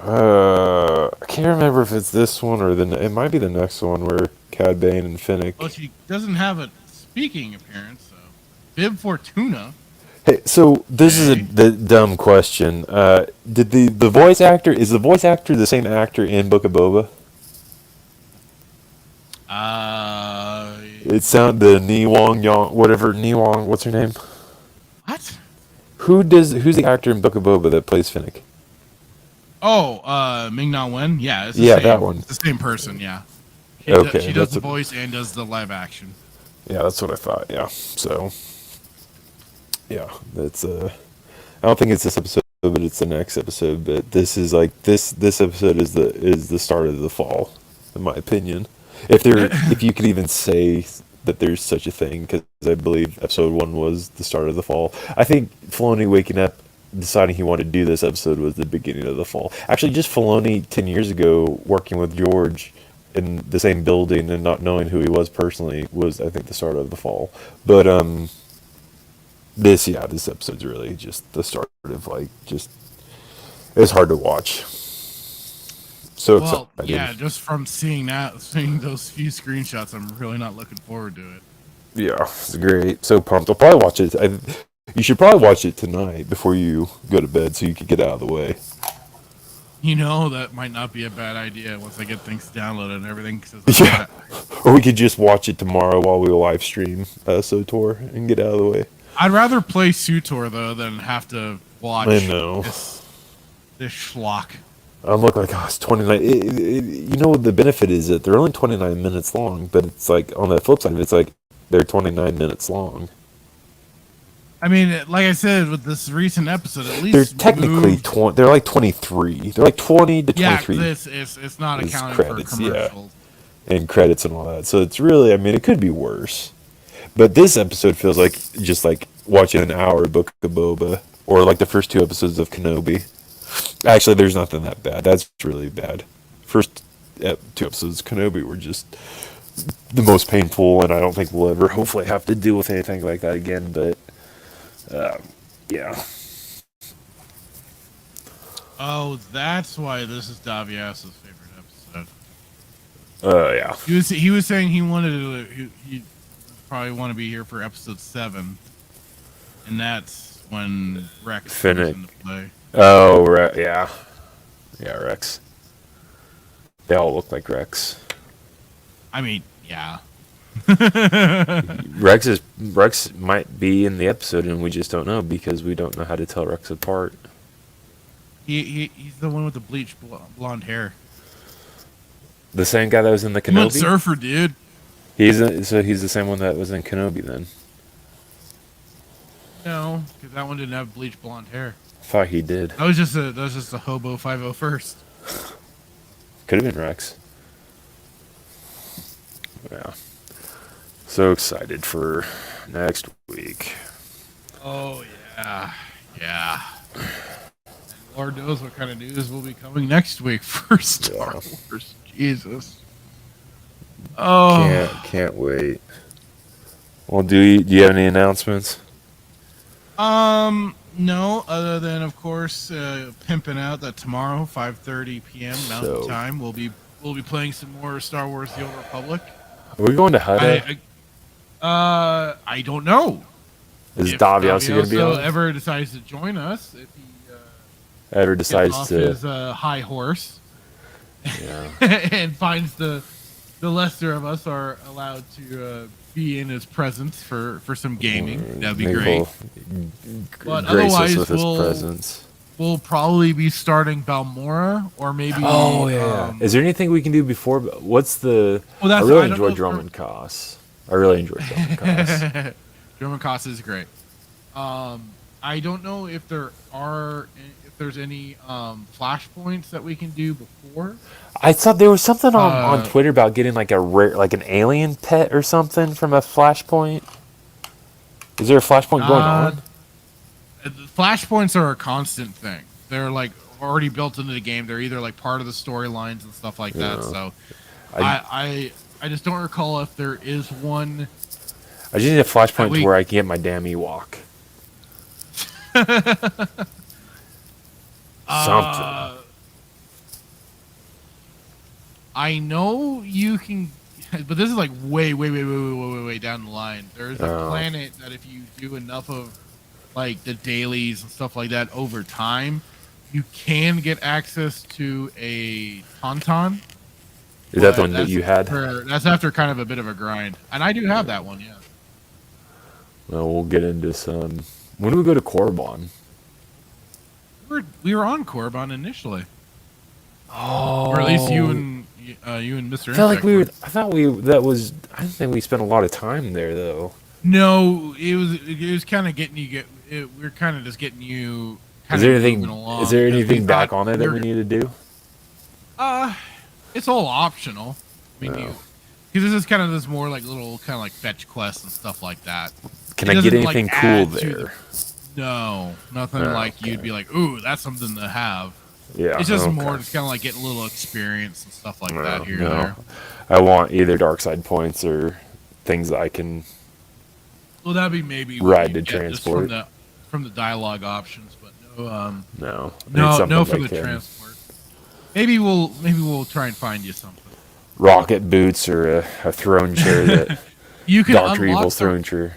I can't remember if it's this one or it might be the next one where Cad Bane and Finnick. Well, she doesn't have a speaking appearance, so Bib Fortuna. Hey, so this is the dumb question. Did the voice actor the same actor in Book of Boba? It sounded the Niwong Yang, whatever Niwong. What's her name? What? Who's the actor in Book of Boba that plays Finnick? Oh, Ming-Na Wen? Yeah, it's that one. It's the same person, yeah. She does the voice and does the live action. Yeah, that's what I thought, yeah. So, yeah, that's, I don't think it's this episode, but it's the next episode, but this is like, this episode is the start of the fall, in my opinion. If you could even say that there's such a thing, because I believe episode 1 was the start of the fall. I think Filoni waking up, deciding he wanted to do this episode was the beginning of the fall. Actually, just Filoni 10 years ago, working with George in the same building and not knowing who he was personally was, I think, the start of the fall. But this episode's really just the start of it's hard to watch. So excited. Yeah, just from seeing those few screenshots, I'm really not looking forward to it. Yeah, it's great. So pumped. I'll probably watch it. You should probably watch it tonight before you go to bed so you can get out of the way. You know, that might not be a bad idea once I get things downloaded and everything. Yeah. Or we could just watch it tomorrow while we live stream SOTOR and get out of the way. I'd rather play SOTOR, though, than have to watch this schlock. I'm looking like, it's 29. You know what the benefit is that they're only 29 minutes long, but it's like, on the flip side of it, it's like they're 29 minutes long. I mean, like I said, with this recent episode, at least they're technically they're like 23. They're like 20 to 23. Yeah, it's not accounting credits, for commercials. Yeah. And credits and all that. So it's really, I mean, it could be worse. But this episode feels like just like watching an hour of Book of Boba, or like the first 2 episodes of Kenobi. Actually, there's nothing that bad. That's really bad. First 2 episodes of Kenobi were just the most painful, and I don't think we'll ever hopefully have to deal with anything like that again. But yeah. Oh, that's why this is Davias's favorite episode. Yeah. He was saying he wanted to. He probably want to be here for episode 7, and that's when Rex comes into play. Oh, yeah. Yeah, Rex. They all look like Rex. I mean, yeah. Rex might be in the episode, and we just don't know because we don't know how to tell Rex apart. He's the one with the bleached blonde hair. The same guy that was in the Kenobi? Surfer, dude. So he's the same one that was in Kenobi then? No, because that one didn't have bleached blonde hair. I thought he did. That was just a hobo 501st. Could have been Rex. Yeah. So excited for next week. Oh yeah, yeah. And Lord knows what kind of news will be coming next week for Star Wars. Jesus. Oh, can't wait. Well, do you have any announcements? No, other than of course pimping out that tomorrow 5:30 p.m. Mountain Time we'll be playing some more Star Wars: The Old Republic. Are we going to Hutta? I don't know. Is If Davioso going to be on? ever decides to join us, if he ever gets decides off to his high horse, and finds the lesser of us are allowed to be in his presence for some gaming, that'd be maybe great. But otherwise, otherwise, with his presence. We'll probably be starting Balmora, or maybe. Oh yeah. Is there anything we can do before? What's the? Well, I really enjoy Drummond Koss. I really enjoy Drummond Koss. Drummond Koss is great. I don't know if there's any flashpoints that we can do before. I thought there was something on Twitter about getting like a rare, like an alien pet or something from a flashpoint. Is there a flashpoint going on? Flashpoints are a constant thing. They're like already built into the game. They're either like part of the storylines and stuff like that. So I just don't recall if there is one. I just need a flashpoint to where I can get my damn Ewok. Something. I know you can, but this is like way down the line. There's a planet that if you do enough of like the dailies and stuff like that over time, you can get access to a Tauntaun. Is that the one that you had? That's after kind of a bit of a grind, and I do have that one. Yeah. Well, we'll get into some. When do we go to Korriban? We were on Korriban initially. Oh. Or at least you and Mr. I felt like we were. I thought we. That was. I didn't think we spent a lot of time there though. No, it was kind of getting you. We're kind of just getting you. Is there anything? Is there anything back on there that we need to do? It's all optional. I mean, because this is kind of this more like little kind of like fetch quests and stuff like that. Can I get anything cool there? No, nothing like you'd be like, ooh, that's something to have. Yeah, it's just more just kind of like getting a little experience and stuff like that here and there. I want either dark side points or things that I can. Well, that'd be maybe ride to transport from the dialogue options, but no for the transport. Maybe we'll try and find you something. Rocket boots or a throne chair that you can Dr. Evil's throne chair.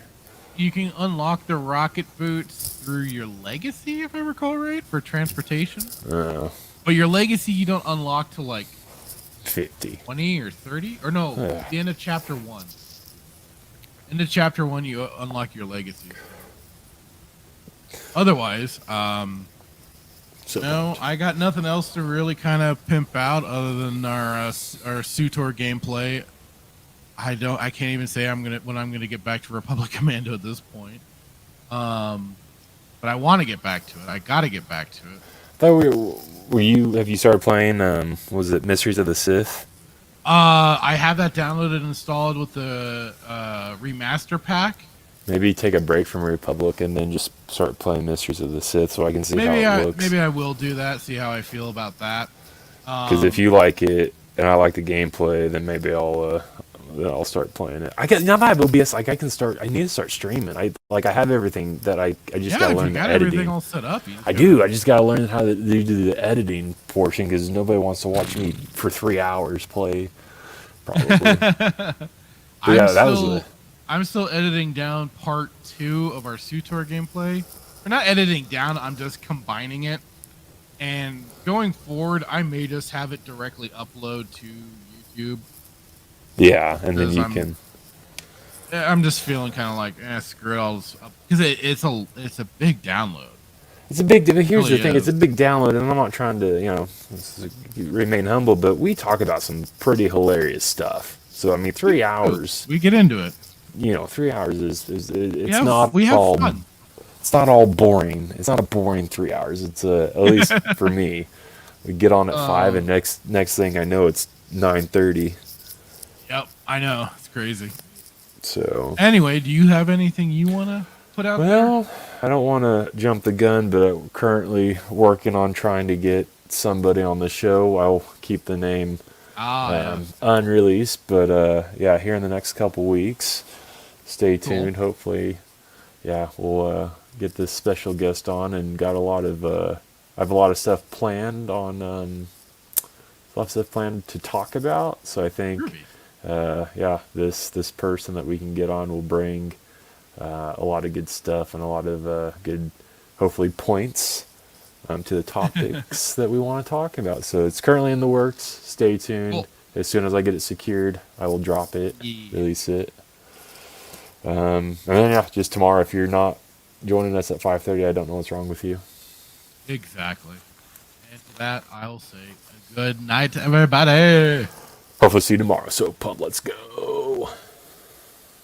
You can unlock the rocket boots through your legacy, if I recall right, for transportation. But your legacy you don't unlock till like 50, 20 or 30, or no, the end of chapter 1. Into chapter 1, you unlock your legacy. Otherwise, no, I got nothing else to really kind of pimp out other than our SUTOR gameplay. I can't even say when I'm gonna get back to Republic Commando at this point. But I want to get back to it. I gotta get back to it. Have you started playing? Was it Mysteries of the Sith? I have that downloaded and installed with the remaster pack. Maybe take a break from Republic and then just start playing Mysteries of the Sith so I can see how it looks. Maybe I will do that. See how I feel about that. Because if you like it and I like the gameplay, then maybe I'll start playing it. Now that I have OBS, like I need to start streaming. I have everything that I just gotta learn the editing. Everything all set up. I do. I just gotta learn how to do the editing portion because nobody wants to watch me for 3 hours play. Probably. I'm still editing down part 2 of our SUTOR gameplay. We're not editing down. I'm just combining it. And going forward, I may just have it directly upload to YouTube. Yeah, and then you can. I'm just feeling kind of like, screw it all, because it's a big download. It's a big. Here's the thing: it's a big download, and I'm not trying to, remain humble, but we talk about some pretty hilarious stuff. So I mean, 3 hours. We get into it. 3 hours is we have all. Fun. It's not all boring. It's not a boring 3 hours. It's at least for me. We get on at 5, and next thing I know, it's 9:30. Yep, I know. It's crazy. So anyway, do you have anything you want to put out there? Well, I don't want to jump the gun, but I'm currently working on trying to get somebody on the show. I'll keep the name unreleased, but here in the next couple weeks, stay tuned. Hopefully, we'll get this special guest on, and got a lot of I have a lot of stuff planned on a lot of stuff planned to talk about. So I think yeah, this person that we can get on will bring a lot of good stuff and a lot of good, hopefully, points to the topics that we want to talk about. So it's currently in the works. Stay tuned. Cool. As soon as I get it secured, I will drop it, release it. And then yeah, just tomorrow, if you're not joining us at 5:30, I don't know what's wrong with you. Exactly. And to that, I'll say a good night to everybody. Hopefully see you tomorrow. So pump, let's go.